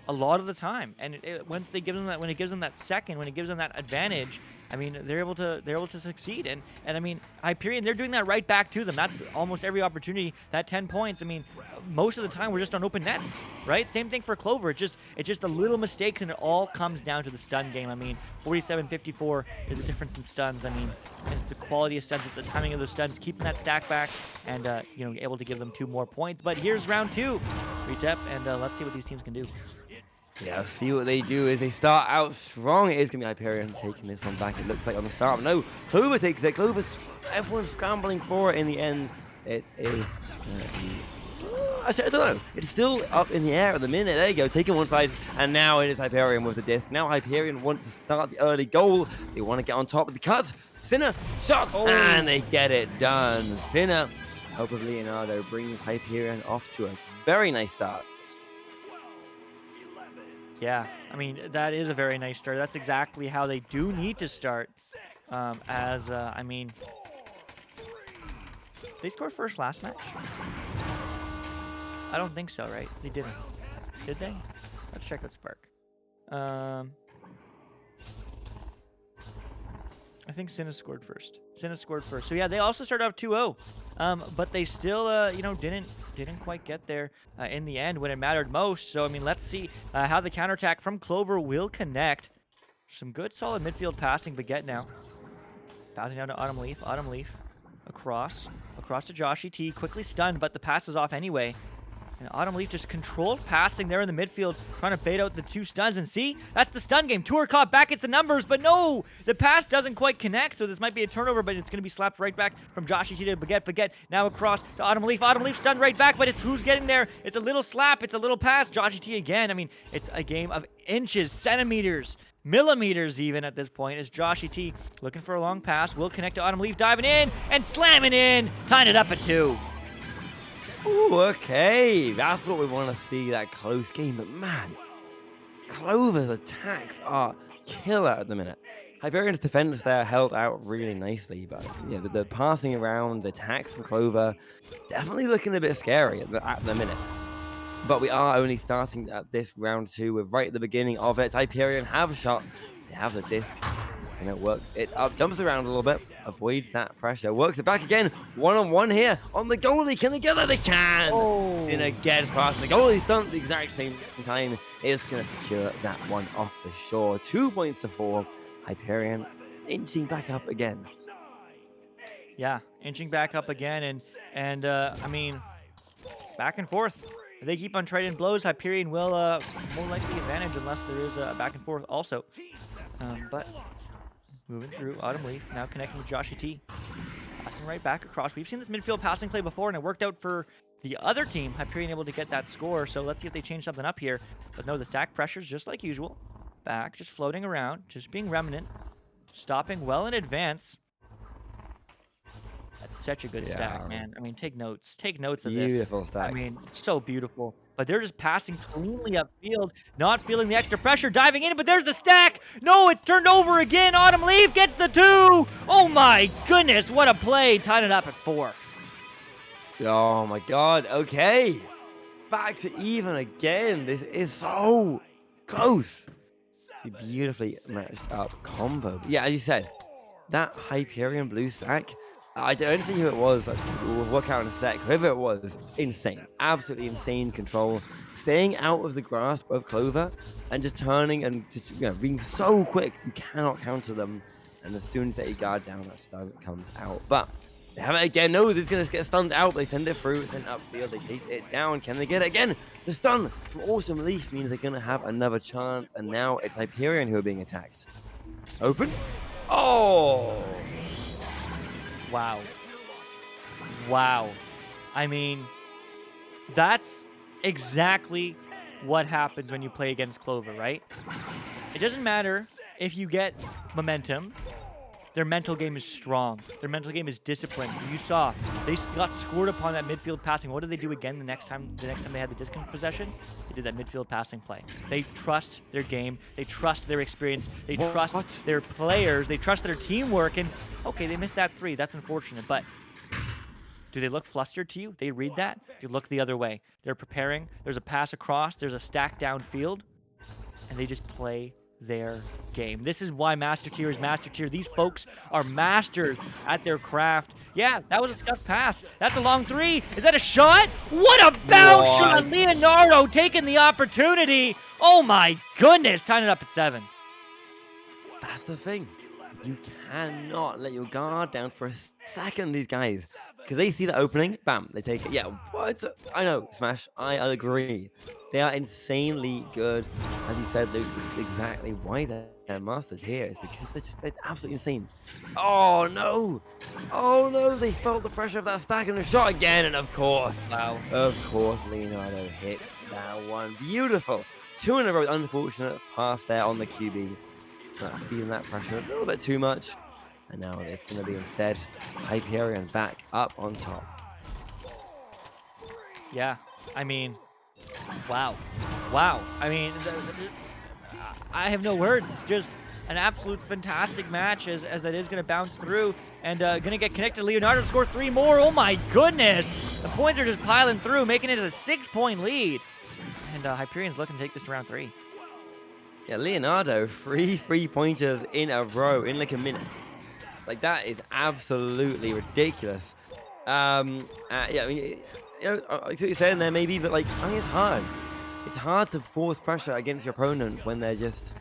a lot of the time. And once they give them that, when it gives them that second, when it gives them that advantage, I mean, they're able to succeed. And I mean, Hyperion, they're doing that right back to them. That's almost every opportunity. That 10 points. I mean, most of the time we're just on open nets, right? Same thing for Clover. It's just a little mistakes, and it all comes down to the stun game. I mean, 47-54 is the difference in stuns. I mean, and it's the quality of stuns, it's the timing of those stuns, keeping that stack back, and you know, able to give them 2 more points. But here's round 2, retep, and let's see what these teams can do. Yeah, see what they do is they start out strong. It is going to be Hyperion taking this one back, it looks like, on the start. No, Clover takes it. Everyone's scrambling for it in the end. It is... I don't know. It's still up in the air at the minute. There you go, taking one side, and now it is Hyperion with the disc. Now Hyperion want to start the early goal. They want to get on top of the cut. Sinner, shots, and they get it done. Sinner, hope of Leonardo, brings Hyperion off to a very nice start. Yeah, I mean, that is a very nice start. That's exactly how they do need to start. I mean, they scored first last match? I don't think so, right? They didn't. Did they? Let's check out Spark. I think Sinna scored first. So yeah, they also started off 2-0. But they still, you know, didn't quite get there in the end when it mattered most. So, I mean, let's see how the counterattack from Clover will connect. Some good, solid midfield passing. Baguette now. Passing down to Autumn Leaf. Across to Joshy T. Quickly stunned, but the pass was off anyway. And Autumn Leaf just controlled passing there in the midfield, trying to bait out the 2 stuns. And see, that's the stun game. Tour caught back at the numbers, but no, the pass doesn't quite connect. So this might be a turnover, but it's going to be slapped right back from Joshy T to Baguette. Baguette now across to Autumn Leaf. Autumn Leaf stunned right back, but it's who's getting there. It's a little slap. It's a little pass. Joshy T again. I mean, it's a game of inches, centimeters, millimeters even at this point, as Joshy T looking for a long pass. Will connect to Autumn Leaf, diving in and slamming in. Tying it up at 2. Ooh, okay, that's what we want to see, that close game. But man, Clover's attacks are killer at the minute. Hyperion's defense there held out really nicely, but yeah, the passing around, the attacks from Clover, definitely looking a bit scary at the minute. But we are only starting at this round 2. We're right at the beginning of it. Hyperion have a shot. They have the disc. And it works it up, jumps around a little bit, avoids that pressure, works it back again. 1-on-1 here on the goalie. Can they get it? They can. Sinner gets past the goalie, stunt at the exact same time. Is going to secure that one off the shore. 2 points to 4. Hyperion inching back up again. Yeah, inching back up again, and I mean, back and forth. If they keep on trading blows, Hyperion will more likely advantage unless there is a back and forth also. But moving through, Autumn Leaf now connecting with Joshy T. Passing right back across. We've seen this midfield passing play before, and it worked out for the other team. Hyperion able to get that score, so let's see if they change something up here. But no, the stack pressure's just like usual. Back, just floating around, just being remnant. Stopping well in advance. That's such a good Yeah. stack, man. I mean, take notes. Take notes of this. Beautiful stack. I mean, so beautiful. But they're just passing cleanly upfield, not feeling the extra pressure, diving in. But there's the stack. No, it's turned over again. Autumn Leaf gets the 2. Oh my goodness, what a play. Tying it up at 4. Oh my god, okay. Back to even again. This is so close. It's a beautifully matched up combo. Yeah, as you said, that Hyperion blue stack, I don't see who it was. We'll work out in a sec. Whoever it was, insane. Absolutely insane control. Staying out of the grasp of Clover and just turning and just being so quick. You cannot counter them. And as soon as they guard down, that stun comes out. But they have it again. No, this is going to get stunned out. They send it through. It's sent upfield. They chase it down. Can they get it again? The stun from Awesome Leaf means they're going to have another chance. And now it's Hyperion who are being attacked. Open. Oh! Wow. Wow. I mean, that's exactly what happens when you play against Clover, right? It doesn't matter if you get momentum. Their mental game is strong. Their mental game is disciplined. You saw they got scored upon that midfield passing. What did they do again the next time they had the disc in possession? They did that midfield passing play. They trust their game. They trust their experience. They trust their players. They trust their teamwork. And okay, they missed that 3. That's unfortunate. But do they look flustered to you? They read that? They look the other way. They're preparing. There's a pass across. There's a stack downfield. And they just play their game. This is why Master Tier is Master Tier. These folks are masters at their craft. Yeah, that was a scuffed pass. That's a long 3. Is that a shot? What a bounce shot! Leonardo taking the opportunity. Oh my goodness, tying it up at 7. That's the thing. You cannot let your guard down for a second, these guys. Because they see the opening, bam, they take it. Yeah, what? I know, Smash, I agree. They are insanely good. As you said, Luke, this is exactly why they're masters here. Is because they're absolutely insane. Oh, no. Oh, no, they felt the pressure of that stack and the shot again. And of course, Leonardo hits that one. Beautiful. 2 in a row. Unfortunate pass there on the QB. Not feeling that pressure a little bit too much. And now it's going to be instead Hyperion back up on top. Yeah, I mean, wow. Wow. I mean, I have no words. Just an absolute fantastic match as that is going to bounce through and going to get connected. Leonardo score 3 more. Oh my goodness. The points are just piling through, making it a 6-point lead. And Hyperion's looking to take this to round 3. Yeah, Leonardo, 3 3-pointers in a row in like a minute. Like, that is absolutely ridiculous. Yeah, I mean, I see what you're saying there, maybe, but, like, I think it's hard. It's hard to force pressure against your opponents when they're just,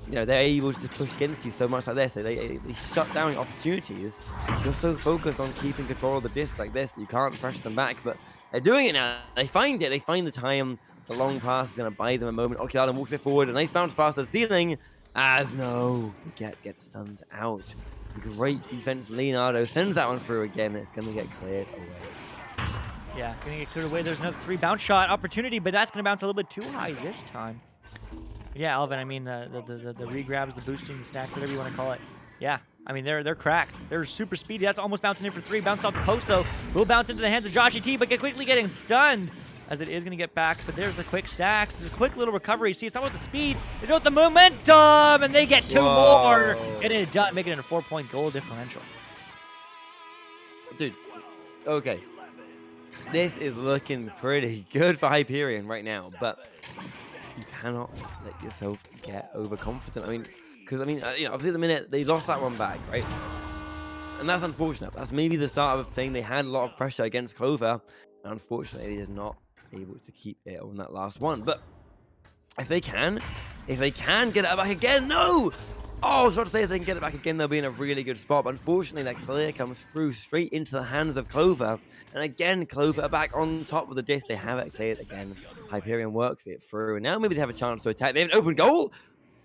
they're able to push against you so much like this. They shut down opportunities. You're so focused on keeping control of the disc like this, you can't pressure them back, but they're doing it now. They find it. They find the time. The long pass is going to buy them a moment. Okiada walks it forward. A nice bounce past the ceiling. As no, gets stunned out. Great defense. Leonardo sends that one through again. It's going to get cleared away. Yeah, going to get cleared away. There's another 3 bounce shot opportunity, but that's going to bounce a little bit too high this time. Yeah, Alvin, I mean, the regrabs, the boosting, the stacks, whatever you want to call it. Yeah, I mean, they're cracked. They're super speedy. That's almost bouncing in for 3. Bounced off the post, though. Will bounce into the hands of Joshy T, but quickly getting stunned. As it is going to get back, but there's the quick stacks. There's a quick little recovery. See, it's not with the speed, it's with the momentum, and they get 2 more. Getting it done, making it a 4-point goal differential. Dude, okay. This is looking pretty good for Hyperion right now, but you cannot let yourself get overconfident. I mean, because, obviously at the minute, they lost that one back, right? And that's unfortunate. That's maybe the start of a thing. They had a lot of pressure against Clover, and unfortunately, he is not able to keep it on that last one. But if they can get it back again, no! Oh, I was about to say if they can get it back again, they'll be in a really good spot. But unfortunately, that clear comes through straight into the hands of Clover. And again, Clover are back on top of the disc. They have it cleared again. Hyperion works it through. And now maybe they have a chance to attack. They have an open goal.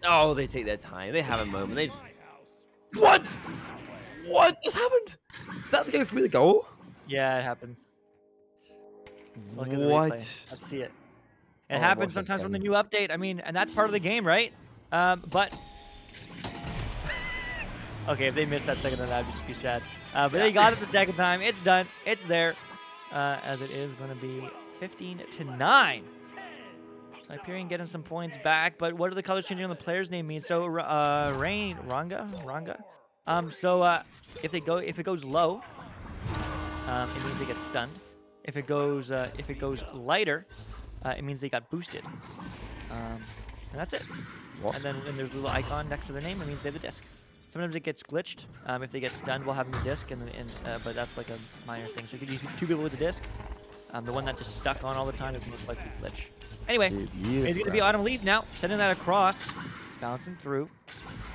Oh, they take their time. They have a moment. What? What just happened? That's go through the goal? Yeah, it happens. Look at the What? replay. Let's see it. It happens sometimes from the new update. I mean, and that's part of the game, right? But okay, if they missed that second, then that'd just be sad. But they got it the second time. It's done. It's there. As it is going to be 15-9. So Hyperion getting some points back, but what are the colors changing on the player's name mean? So Ranga. So if it goes low, it means they get stunned. If it goes lighter, it means they got boosted. And that's it. And then when there's a little icon next to their name, it means they have the disc. Sometimes it gets glitched. If they get stunned while having the disc, but that's like a minor thing. So you could use 2 people with the disc. The one that just stuck on all the time is most likely glitch. Anyway, it's going to be Autumn Leaf now. Sending that across. Bouncing through.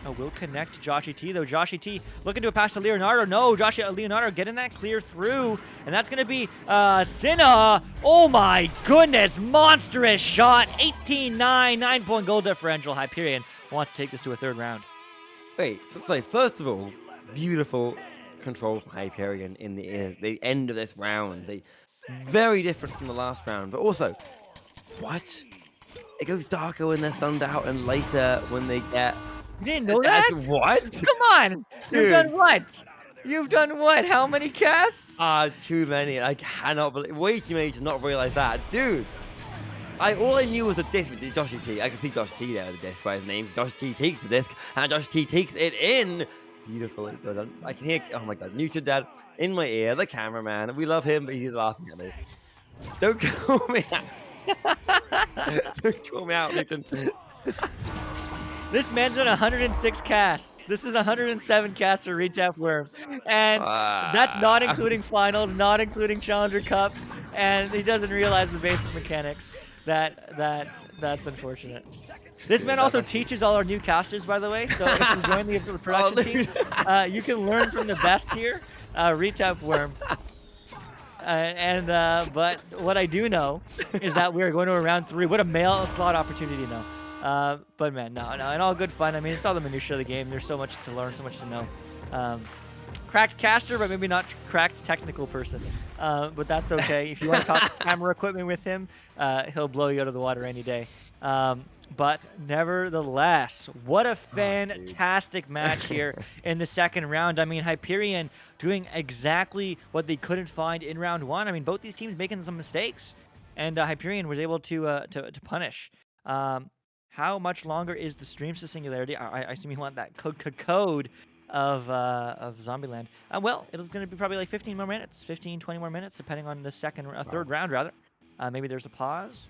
Oh, will connect to Joshy T, though. Joshy T looking to a pass to Leonardo. No, Leonardo getting that clear through. And that's going to be Sinha. Oh, my goodness. Monstrous shot. 18-9. 9-point goal differential. Hyperion wants to take this to a 3rd round. Wait, so first of all, beautiful control from Hyperion in the end of this round. Very different from the last round, but also, what? It goes darker when they're stunned out and lighter when they get... You didn't know that? What? Come on! You've done what? You've done what? How many casts? Too many. I cannot believe... Way too many to not realize that. Dude! All I knew was a disc with Joshy T. I can see Josh T there with the disc by his name. Josh T takes the disc, and Josh T takes it in. Beautifully done. I can hear, oh my god, Newton Dad in my ear, the cameraman. We love him, but he's laughing at me. Don't call me out. Don't call me out, Newton. This man's done 106 casts. This is 107 casts for Retap Worm. And that's not including finals, not including Challenger Cup. And he doesn't realize the basic mechanics. That's unfortunate. This man also teaches all our new casters, by the way. So if you join the production team, you can learn from the best here, Retap Worm. But what I do know is that we are going to a round 3. What a mail slot opportunity now. But man, no, and all good fun. I mean, it's all the minutia of the game. There's so much to learn, so much to know. Cracked caster, but maybe not cracked technical person. But that's okay. If you want to talk camera equipment with him, he'll blow you out of the water any day. But nevertheless, what a fantastic match here in the 2nd round. I mean, Hyperion doing exactly what they couldn't find in round 1. I mean, both these teams making some mistakes, and Hyperion was able to punish. How much longer is the streams to Singularity? I assume you want that code of Zombieland. Well, it's going to be probably like 15 more minutes, 15, 20 more minutes, depending on the 3rd round, rather. Maybe there's a pause.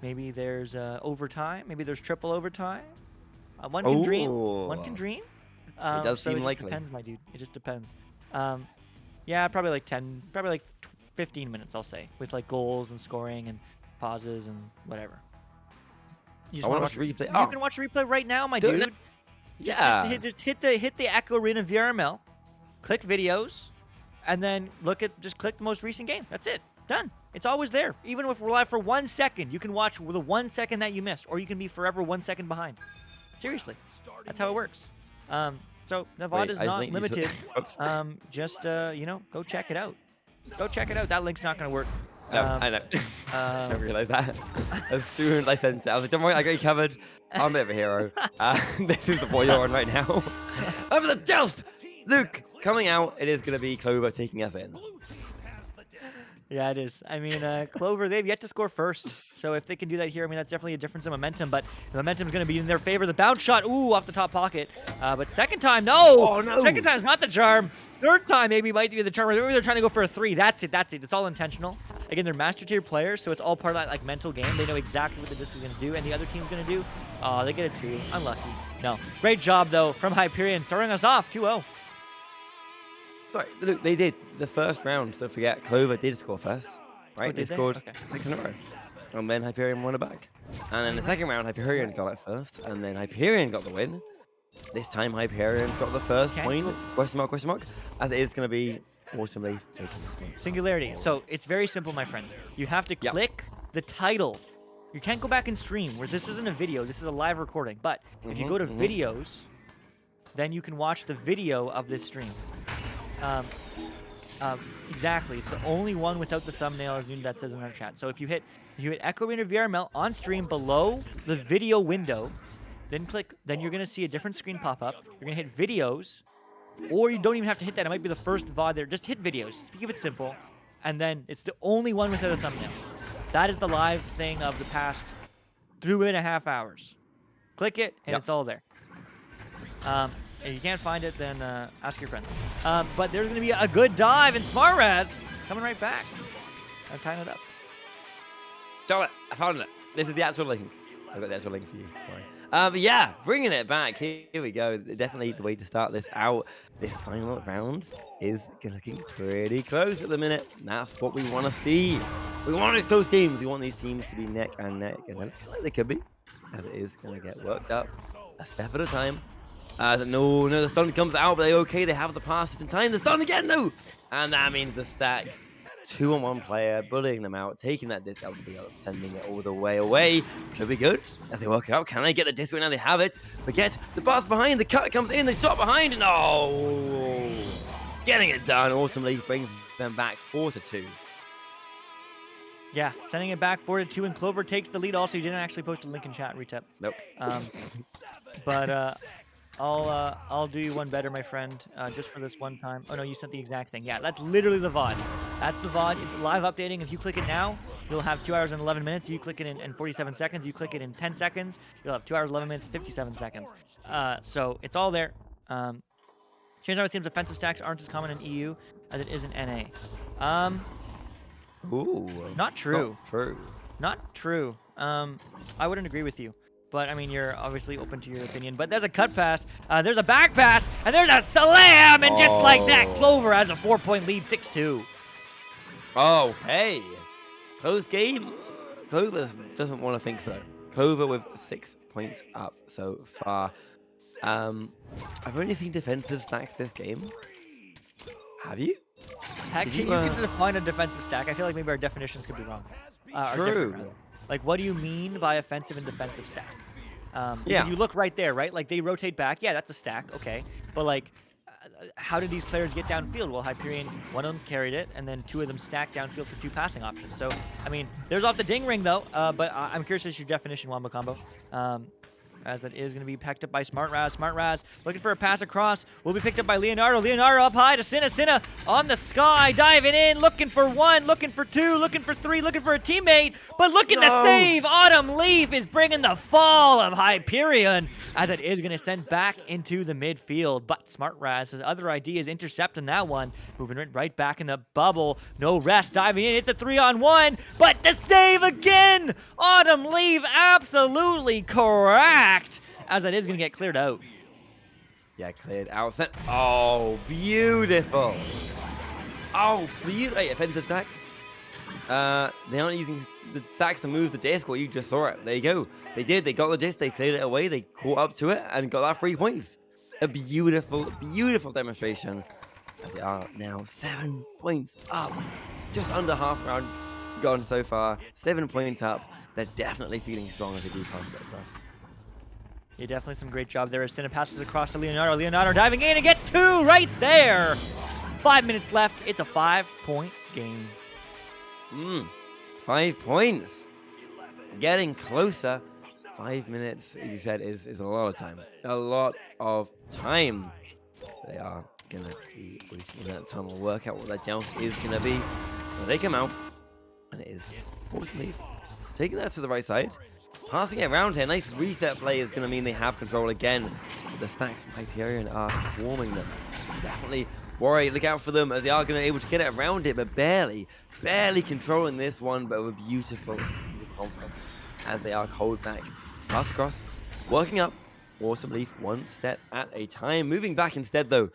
Maybe there's overtime. Maybe there's triple overtime. One can dream. One can dream. It does seem likely. It depends, my dude. It just depends. Yeah, probably like 15 minutes, I'll say, with like goals and scoring and pauses and whatever. You I want to watch replay. You can watch the replay right now, my dude. Yeah. Just hit the Echo Arena VRML, click videos, and then just click the most recent game. That's it. Done. It's always there. Even if we're live for 1 second, you can watch the 1 second that you missed, or you can be forever 1 second behind. Seriously, that's how it works. So Nevada's not limited. Just go check it out. Go check it out. That link's not gonna work. No, I know. I realized that. As soon as I sent it, I was like, don't worry, I got you covered. I'm a bit of a hero. This is the boy you're on right now. Over the joust! Luke, coming out, it is going to be Clover taking us in. Yeah, it is. I mean, Clover, they've yet to score first. So if they can do that here, I mean, that's definitely a difference in momentum. But the momentum is going to be in their favor. The bounce shot, ooh, off the top pocket. But second time, no! Oh, no! Second time's not the charm. Third time maybe might be the charm. Maybe they're trying to go for a 3. That's it. It's all intentional. Again, they're master tier players, so it's all part of that like mental game. They know exactly what the disc is going to do, and the other team's going to do. Oh, they get a 2. Unlucky. No. Great job, though, from Hyperion, starting us off 2-0. Sorry, look, they did the first round. Don't forget, Clover did score first. Right? They scored 6 in a row. And then Hyperion won it back. And then the second round, Hyperion got it first. And then Hyperion got the win. This time, Hyperion's got the first point. Question mark. As it is going to be awesomely taken. Singularity. So it's very simple, my friend. You have to click the title. You can't go back and stream, where this isn't a video. This is a live recording. But if you go to videos, then you can watch the video of this stream. Exactly. It's the only one without the thumbnail, as Nundat says in our chat. So if you hit Echo Arena VRML on stream below the video window, then you're going to see a different screen pop up. You're going to hit videos, or you don't even have to hit that. It might be the first VOD there. Just hit videos. Just keep it simple. And then it's the only one without a thumbnail. That is the live thing of the past 2.5 hours. Click it, and it's all there. If you can't find it, then ask your friends. But there's going to be a good dive, and SmartRaz coming right back. I'm tying it up. Got it. I found it. This is the actual link. I've got the actual link for you. But yeah, bringing it back. Here we go. Definitely the way to start this out. This final round is looking pretty close at the minute. That's what we want to see. We want these close games. We want these teams to be neck and neck. And I feel like they could be, as it is going to get worked up a step at a time. No, the stun comes out, but they're okay. They have the passes in time. The stun again, no! And that means the stack. 2-on-1 player, bullying them out, taking that disc out of the field, sending it all the way away. Could be good as they work it out. Can they get the disc right now? They have it. Forget the pass behind. The cut comes in. The shot behind. And oh! Getting it done. Awesomely brings them back 4-2. Yeah, sending it back 4-2, and Clover takes the lead. Also, you didn't actually post a link in chat, Retep. Nope. But I'll do you one better, my friend, just for this one time. Oh no, you sent the exact thing. Yeah, that's literally the VOD. That's the VOD. It's live updating. If you click it now, you'll have 2 hours and 11 minutes. You click it in 47 seconds. You click it in 10 seconds. You'll have 2 hours, 11 minutes, 57 seconds. So it's all there. Change out, it seems offensive stacks aren't as common in EU as it is in NA. Ooh. Not true. Not true. Not true. I wouldn't agree with you. But, I mean, you're obviously open to your opinion. But there's a cut pass, there's a back pass, and there's a slam! And just like that, Clover has a 4-point lead, 6-2. Okay. Close game. Clover doesn't want to think so. Clover with 6 points up so far. I've only seen defensive stacks this game. Have you? Heck, can you define a defensive stack? I feel like maybe our definitions could be wrong. True. Like, what do you mean by offensive and defensive stack? Yeah. Because you look right there, right? Like, they rotate back. Yeah, that's a stack. Okay. But, like, how did these players get downfield? Well, Hyperion, one of them carried it, and then 2 of them stacked downfield for 2 passing options. So, I mean, there's off the ding ring, though. But I'm curious as to your definition, Wombo Combo. As that is going to be picked up by SmartRaz. SmartRaz looking for a pass across. Will be picked up by Leonardo. Leonardo up high to Cinna. Cinna on the sky. Diving in. Looking for 1. Looking for 2. Looking for 3. Looking for a teammate. But look at the save. Autumn Leaf is bringing the fall of Hyperion. As it is going to send back into the midfield. But SmartRaz's other idea is intercepting that one. Moving it right back in the bubble. No rest. Diving in. It's a 3-on-1. But the save again. Autumn Leaf absolutely correct. As that is going to get cleared out. Yeah, cleared out. Oh, beautiful. Oh, beautiful. Hey, offensive stack. They aren't using the stacks to move the disc. Well, you just saw it. There you go. They did. They got the disc. They cleared it away. They caught up to it and got that 3 points. A beautiful, beautiful demonstration. And they are now 7 points up. Just under half round gone so far. 7 points up. They're definitely feeling strong as they do pass it across. Yeah, definitely some great job there as Cinna passes across to Leonardo. Leonardo diving in and gets 2 right there. 5 minutes left. It's a 5-point game. 5 points. Getting closer. 5 minutes, as you said, is a lot of time. A lot of time. They are going to be waiting in that tunnel, work out what that joust is going to be. When they come out, and it is fortunately taking that to the right side. Passing it around here, nice reset play is going to mean they have control again. The stacks of Hyperion are swarming them. Definitely worry, look out for them as they are going to be able to get it around it, but barely controlling this one, but with beautiful confidence as they are cold back. Pass across, working up. Awesome Leaf 1 step at a time. Moving back instead, though,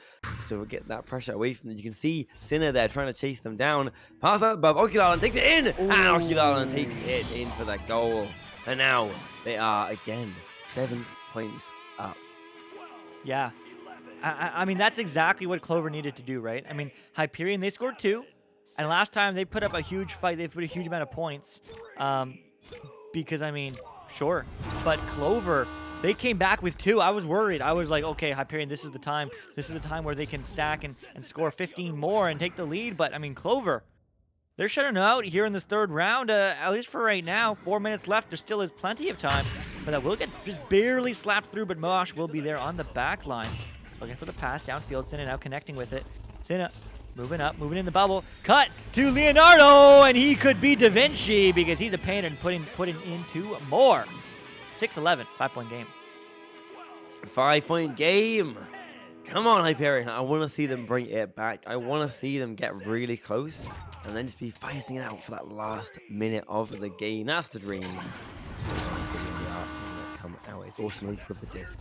to get that pressure away from them. You can see Cinna there trying to chase them down. Pass out above. Ocularland takes it in. And Ocularland takes it in for that goal. And now they are, again, 7 points up. Yeah. I mean, that's exactly what Clover needed to do, right? I mean, Hyperion, they scored 2. And last time they put up a huge fight. They put a huge amount of points. Because, I mean, sure. But Clover, they came back with 2. I was worried. I was like, okay, Hyperion, this is the time. This is the time where they can stack and score 15 more and take the lead. But, I mean, Clover, they're shutting out here in this 3rd round, at least for right now. 4 minutes left. There still is plenty of time. But that will get just barely slapped through, but Moash will be there on the back line. looking for the pass downfield. Senna now connecting with it. Senna moving up, moving in the bubble. Cut to Leonardo, and he could be Da Vinci because he's a pain and putting into more. 6-11, 5-point game. 5-point game. Come on, Hyperion. I want to see them bring it back. I want to see them get really close and then just be fighting it out for that last minute of the game. That's the dream. Come out. It's Awesome Leaf with the disc.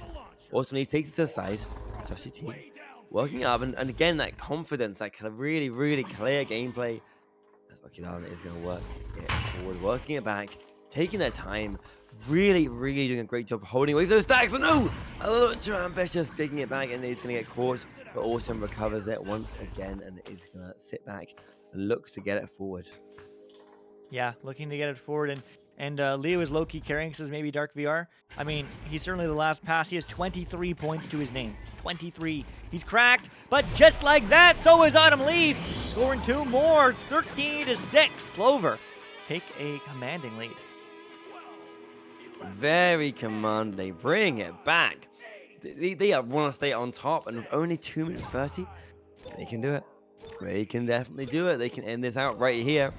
Awesome Leaf takes it to the side. Joshy T working up. And again, that confidence, that kind of really, really clear gameplay. As Lucky Darn is going to work it forward, working it back, taking their time. Really, really doing a great job holding away those stacks, but no! A little too ambitious, taking it back, and he's going to get caught, but Awesome recovers it once again, and is going to sit back and look to get it forward. Yeah, looking to get it forward, and Leo is low-key carrying because maybe Dark VR. I mean, he's certainly the last pass. He has 23 points to his name. 23. He's cracked, but just like that, so is Autumn Leaf, scoring 2 more, 13-6. Clover take a commanding lead. Very commanding. They bring it back. They want to stay on top, and with only 2 minutes 30, they can do it. They can definitely do it. They can end this out right here.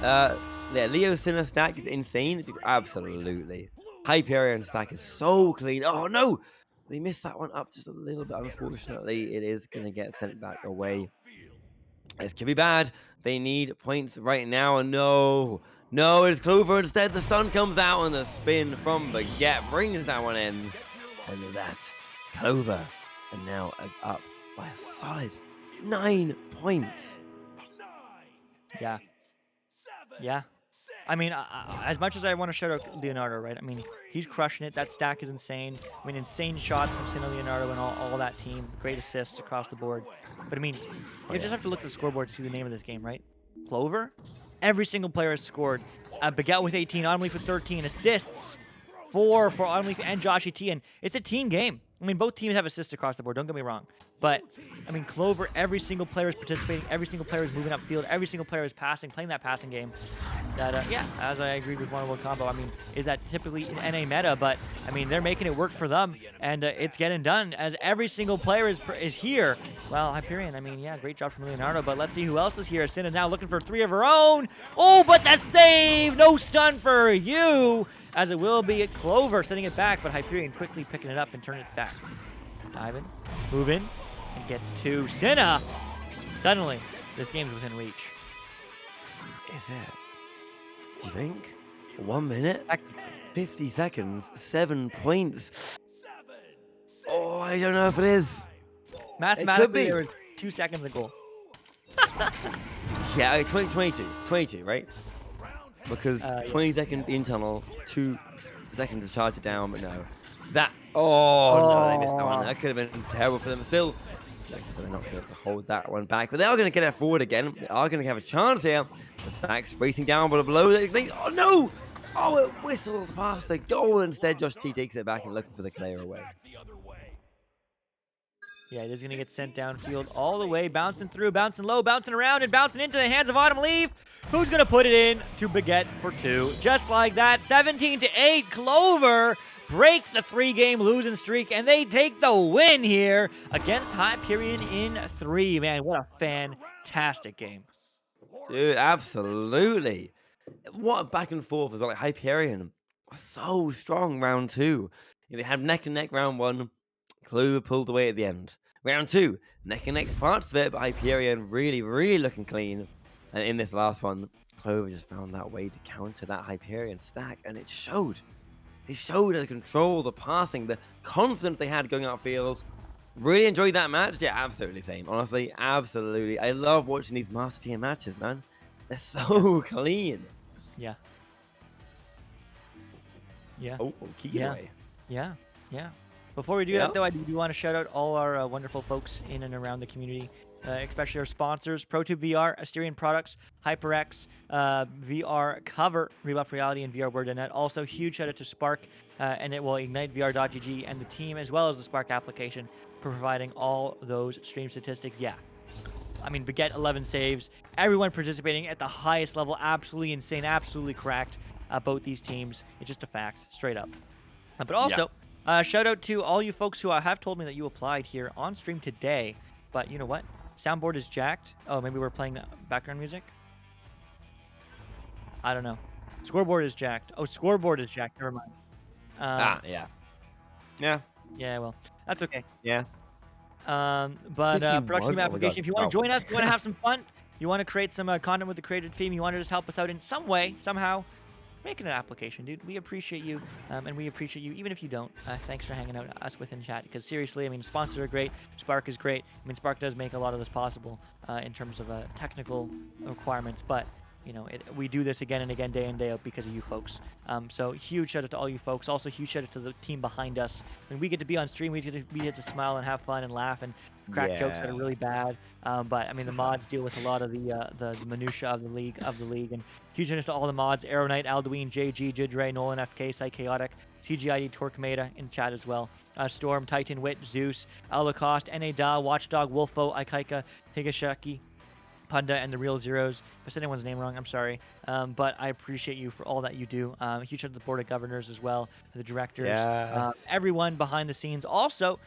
Yeah, Leo's Sinner stack is insane. Absolutely. Hyperion stack is so clean. Oh no! They missed that one up just a little bit. Unfortunately, it is going to get sent back away. This could be bad. They need points right now. And no, it's Clover instead. The stun comes out and the spin from Baguette brings that one in. And that's Clover. And now up by a solid 9 points. Yeah. Yeah. I mean, as much as I want to shout out Leonardo, right? I mean, he's crushing it. That stack is insane. I mean, insane shots from Sino Leonardo and all that team. Great assists across the board. But I mean, you just have to look at the scoreboard to see the name of this game, right? Clover. Every single player has scored. Baguette with 18, Autumn Leaf with 13 assists. 4 for Autumn Leaf and Joshy T. And it's a team game. I mean, both teams have assists across the board. Don't get me wrong. But, I mean, Clover, every single player is participating. Every single player is moving upfield. Every single player is passing, playing that passing game. That, yeah, as I agreed with one-on-one combo, I mean, is that typically an NA meta? But, I mean, they're making it work for them. And it's getting done as every single player is here. Well, Hyperion, I mean, yeah, great job from Leonardo. But let's see who else is here. Sin now looking for 3 of her own. Oh, but the save! No stun for you! As it will be Clover sending it back, but Hyperion quickly picking it up and turning it back. Diving, moving, and gets to Senna. Suddenly, this game's within reach. Is it? Do you think? 1 minute? 50 seconds, 7 points. Oh, I don't know if it is. Mathematically, there was 2 seconds of goal. Yeah, 22, right? Because 20 seconds in tunnel, 2 seconds to charge it down, but no. No, they missed that one. That could have been terrible for them. Still, so they're not going to be able to hold that one back, but they are going to get it forward again. They are going to have a chance here. The Stacks racing down, but below oh no! Oh, it whistles past the goal. Instead, Josh T takes it back and looking for the clear away. Yeah, it is going to get sent downfield all the way, bouncing through, bouncing low, bouncing around, and bouncing into the hands of Autumn Leaf. Who's going to put it in to Baguette for 2? Just like that, 17-8, Clover break the 3-game losing streak, and they take the win here against Hyperion in 3. Man, what a fantastic game. Dude, absolutely. What a back and forth as well. Like Hyperion was so strong round 2. They had neck and neck round 1. Clover pulled away at the end. Round 2, neck and neck parts of it, but Hyperion really, really looking clean. And in this last one, Clover just found that way to counter that Hyperion stack, and it showed. It showed the control, the passing, the confidence they had going outfield. Really enjoyed that match. Yeah, absolutely same. Honestly, absolutely. I love watching these Master Tier matches, man. They're so clean. Yeah. Yeah. Oh, keep it away. Yeah. Yeah. Before we do that, though, I do want to shout out all our wonderful folks in and around the community, especially our sponsors, ProTube VR, Asterion Products, HyperX, VR Cover, Rebuff Reality, and VRWord.net. Also, huge shout out to Spark, and it will IgniteVR.gg and the team, as well as the Spark application, for providing all those stream statistics. Yeah. I mean, Baguette 11 saves, everyone participating at the highest level, absolutely insane, absolutely cracked. Both these teams, it's just a fact, straight up. But also, Shout out to all you folks who have told me that you applied here on stream today. But you know what? Soundboard is jacked. Oh, maybe we're playing background music? I don't know. Scoreboard is jacked. Oh, scoreboard is jacked. Never mind. Yeah. Yeah. Yeah, well, that's okay. Yeah. But If you production want- team oh my application, God. if you want Oh. to join us, you want to have some fun, you want to create some content with the creative team, you want to just help us out in some way, somehow, make an application, dude. We appreciate you, and we appreciate you even if you don't. Thanks for hanging out with us within chat, because seriously, I mean, sponsors are great. Spark is great. I mean, Spark does make a lot of this possible in terms of technical requirements, but you know, we do this again and again, day in, day out, because of you folks. So huge shout out to all you folks. Also, huge shout out to the team behind us. When we get to be on stream, we get to smile and have fun and laugh and crack jokes that are really bad. But I mean, the mods deal with a lot of the minutia of the league. And huge shout out to all the mods: Arrow Knight, Alduin, JG, Jidre, Nolan, FK, Psychaotic, TGID, Torquemada in chat as well. Storm, Titan, Wit, Zeus, Alacost, NA Watchdog, Wolfo, Ikaika, Higashaki, Punda, and the Real Zeros. If I said anyone's name wrong, I'm sorry. But I appreciate you for all that you do. Huge shout out to the board of governors as well, the directors, everyone behind the scenes. Also,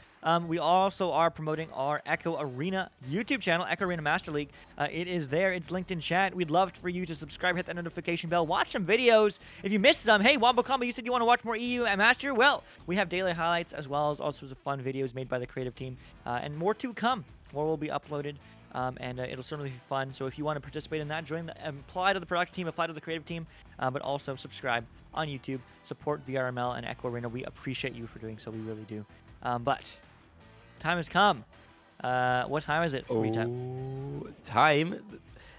we also are promoting our Echo Arena YouTube channel, Echo Arena Master League. It is there. It's linked in chat. We'd love for you to subscribe, hit that notification bell, watch some videos. If you missed some, hey, Wombo Combo, you said you want to watch more EU and Master? Well, we have daily highlights as well as all sorts of fun videos made by the creative team, and more to come. More will be uploaded. And it'll certainly be fun. So if you want to participate in that, join apply to the production team, apply to the creative team, but also subscribe on YouTube, support VRML and Echo Arena. We appreciate you for doing so. We really do. But time has come. What time is it? Time?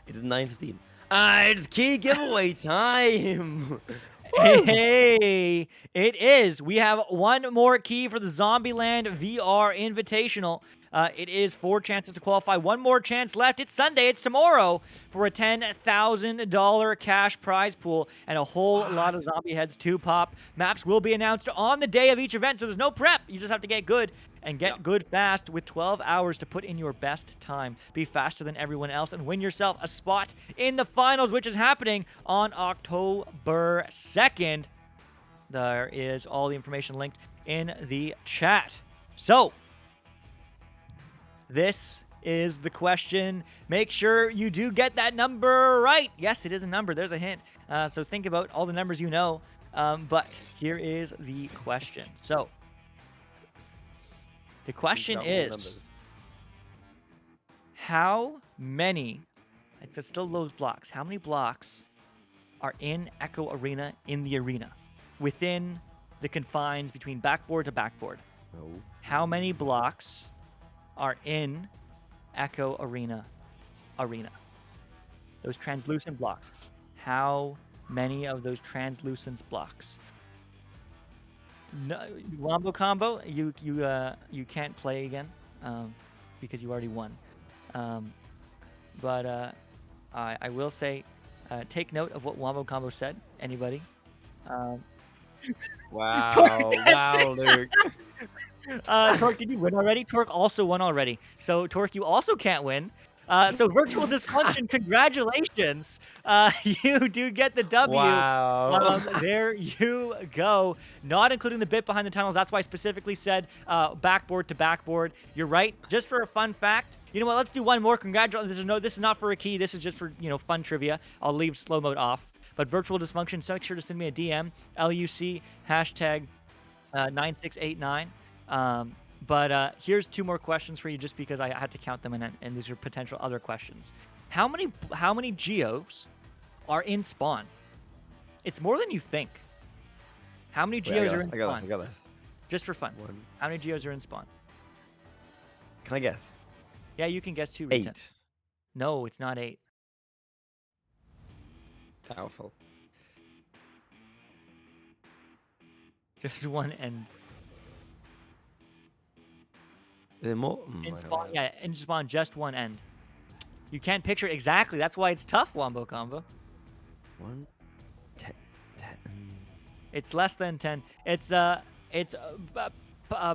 It is 9:15. It's key giveaway time. Hey, it is. We have one more key for the Zombieland VR Invitational. It is 4 chances to qualify. One more chance left. It's Sunday. It's tomorrow for a $10,000 cash prize pool and a whole lot of zombie heads to pop. Maps will be announced on the day of each event, so there's no prep. You just have to get good and get good fast with 12 hours to put in your best time. Be faster than everyone else and win yourself a spot in the finals, which is happening on October 2nd. There is all the information linked in the chat. So, this is the question. Make sure you do get that number right. Yes, it is a number. There's a hint. So think about all the numbers you know. But here is the question. So the question is, how many, it's still those blocks, how many blocks are in Echo Arena in the arena within the confines between backboard to backboard? How many blocks are in Echo Arena? Those translucent blocks. How many of those translucent blocks? No, Wombo Combo, you can't play again because you already won. But I will say, take note of what Wombo Combo said. Anybody? Wow, Luke. Torque, did you win already? Torque also won already. So, Torque, you also can't win. So, Virtual Dysfunction, congratulations. You do get the W. Wow. There you go. Not including the bit behind the tunnels. That's why I specifically said backboard to backboard. You're right. Just for a fun fact. You know what? Let's do one more. Congratulations. This is not for a key. This is just for, fun trivia. I'll leave slow mode off. But Virtual Dysfunction, so make sure to send me a DM, LUC, hashtag 9689. But here's 2 more questions for you just because I had to count them, and these are potential other questions. How many geos are in spawn? It's more than you think. How many geos are in spawn? I got this. Just for fun. How many geos are in spawn? Can I guess? Yeah, you can guess 2. 8. Rita. No, it's not 8. Powerful. Just one end. Is there more? In spawn, yeah, in spawn, just one end. You can't picture it exactly. That's why it's tough, Wombo Combo. 1, 10. It's less than 10.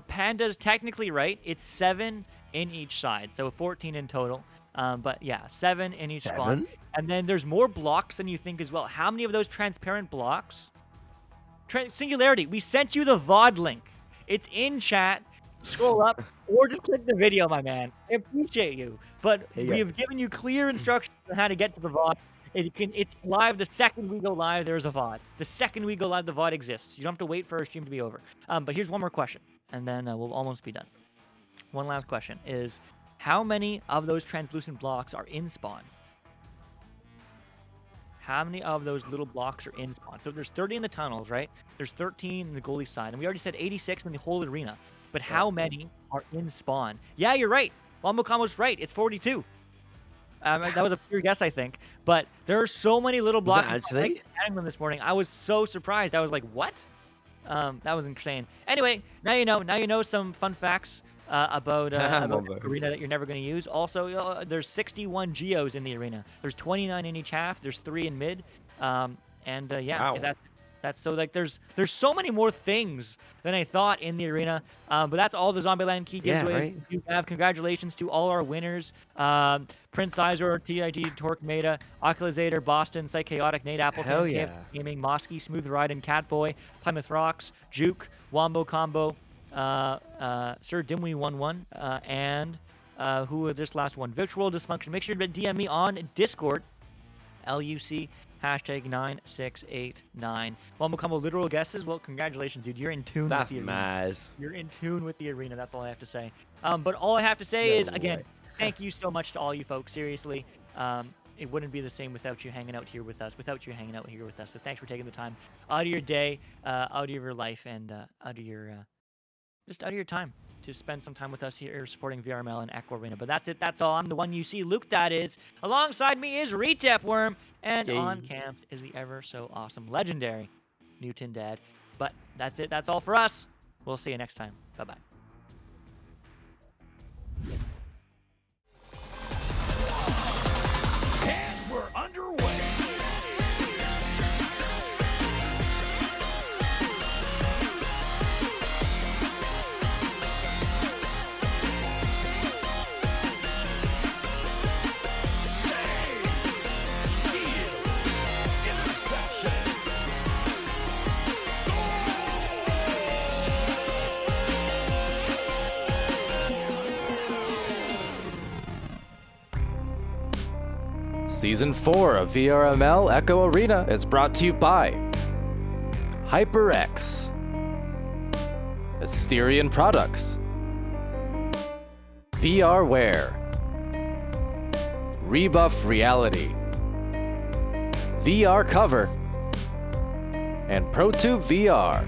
Panda's technically right. It's 7 in each side, so 14 in total. But yeah, 7 in each spawn. And then there's more blocks than you think as well. How many of those transparent blocks? Singularity, we sent you the VOD link. It's in chat. Scroll up or just click the video, my man. I appreciate you. But we have given you clear instructions on how to get to the VOD. It's live the second we go live. There's a VOD. The second we go live, the VOD exists. You don't have to wait for our stream to be over. But here's one more question, and then we'll almost be done. One last question is, how many of those translucent blocks are in spawn? How many of those little blocks are in spawn? So there's 30 in the tunnels, right? There's 13 in the goalie side, and we already said 86 in the whole arena. But how many are in spawn? Yeah, you're right. Wombo Combo's right. It's 42. That was a pure guess, I think. But there are so many little blocks. Actually, adding them this morning. I was so surprised. I was like, what? That was insane. Anyway, now you know. Now you know some fun facts about the arena that you're never going to use. Also, there's 61 geos in the arena. There's 29 in each half. There's 3 in mid. Yeah, wow. That's so like there's so many more things than I thought in the arena. But that's all the Zombieland key giveaways you have. Congratulations to all our winners: Prince Sizor, TIG, Torquemada, Oculazator, Boston, Psychaotic, Nate Appleton, Hell yeah. Gaming, Mosky, Smooth Ride, and Catboy, Plymouth Rocks, Juke, Wombo Combo, Sir Dimwee11, and who was this last one? Virtual Dysfunction. Make sure to DM me on Discord. LUC #9689. Wombo Combo literal guesses. Well, congratulations, dude. You're in tune with the arena. You're in tune with the arena. That's all I have to say. But all I have to say is, again, thank you so much to all you folks. Seriously, it wouldn't be the same without you hanging out here with us. So thanks for taking the time out of your day, out of your life, and out of your time to spend some time with us here supporting VRML and Echo Arena. But that's it. That's all. I'm the one you see. Luke, that is. Alongside me is Retep Worm. And on camps is the ever so awesome, legendary Newton Dad. But that's it. That's all for us. We'll see you next time. Bye-bye. And we're underway. Season 4 of VRML Echo Arena is brought to you by HyperX, Asterion Products, VRware, Rebuff Reality, VR Cover, and ProTube VR.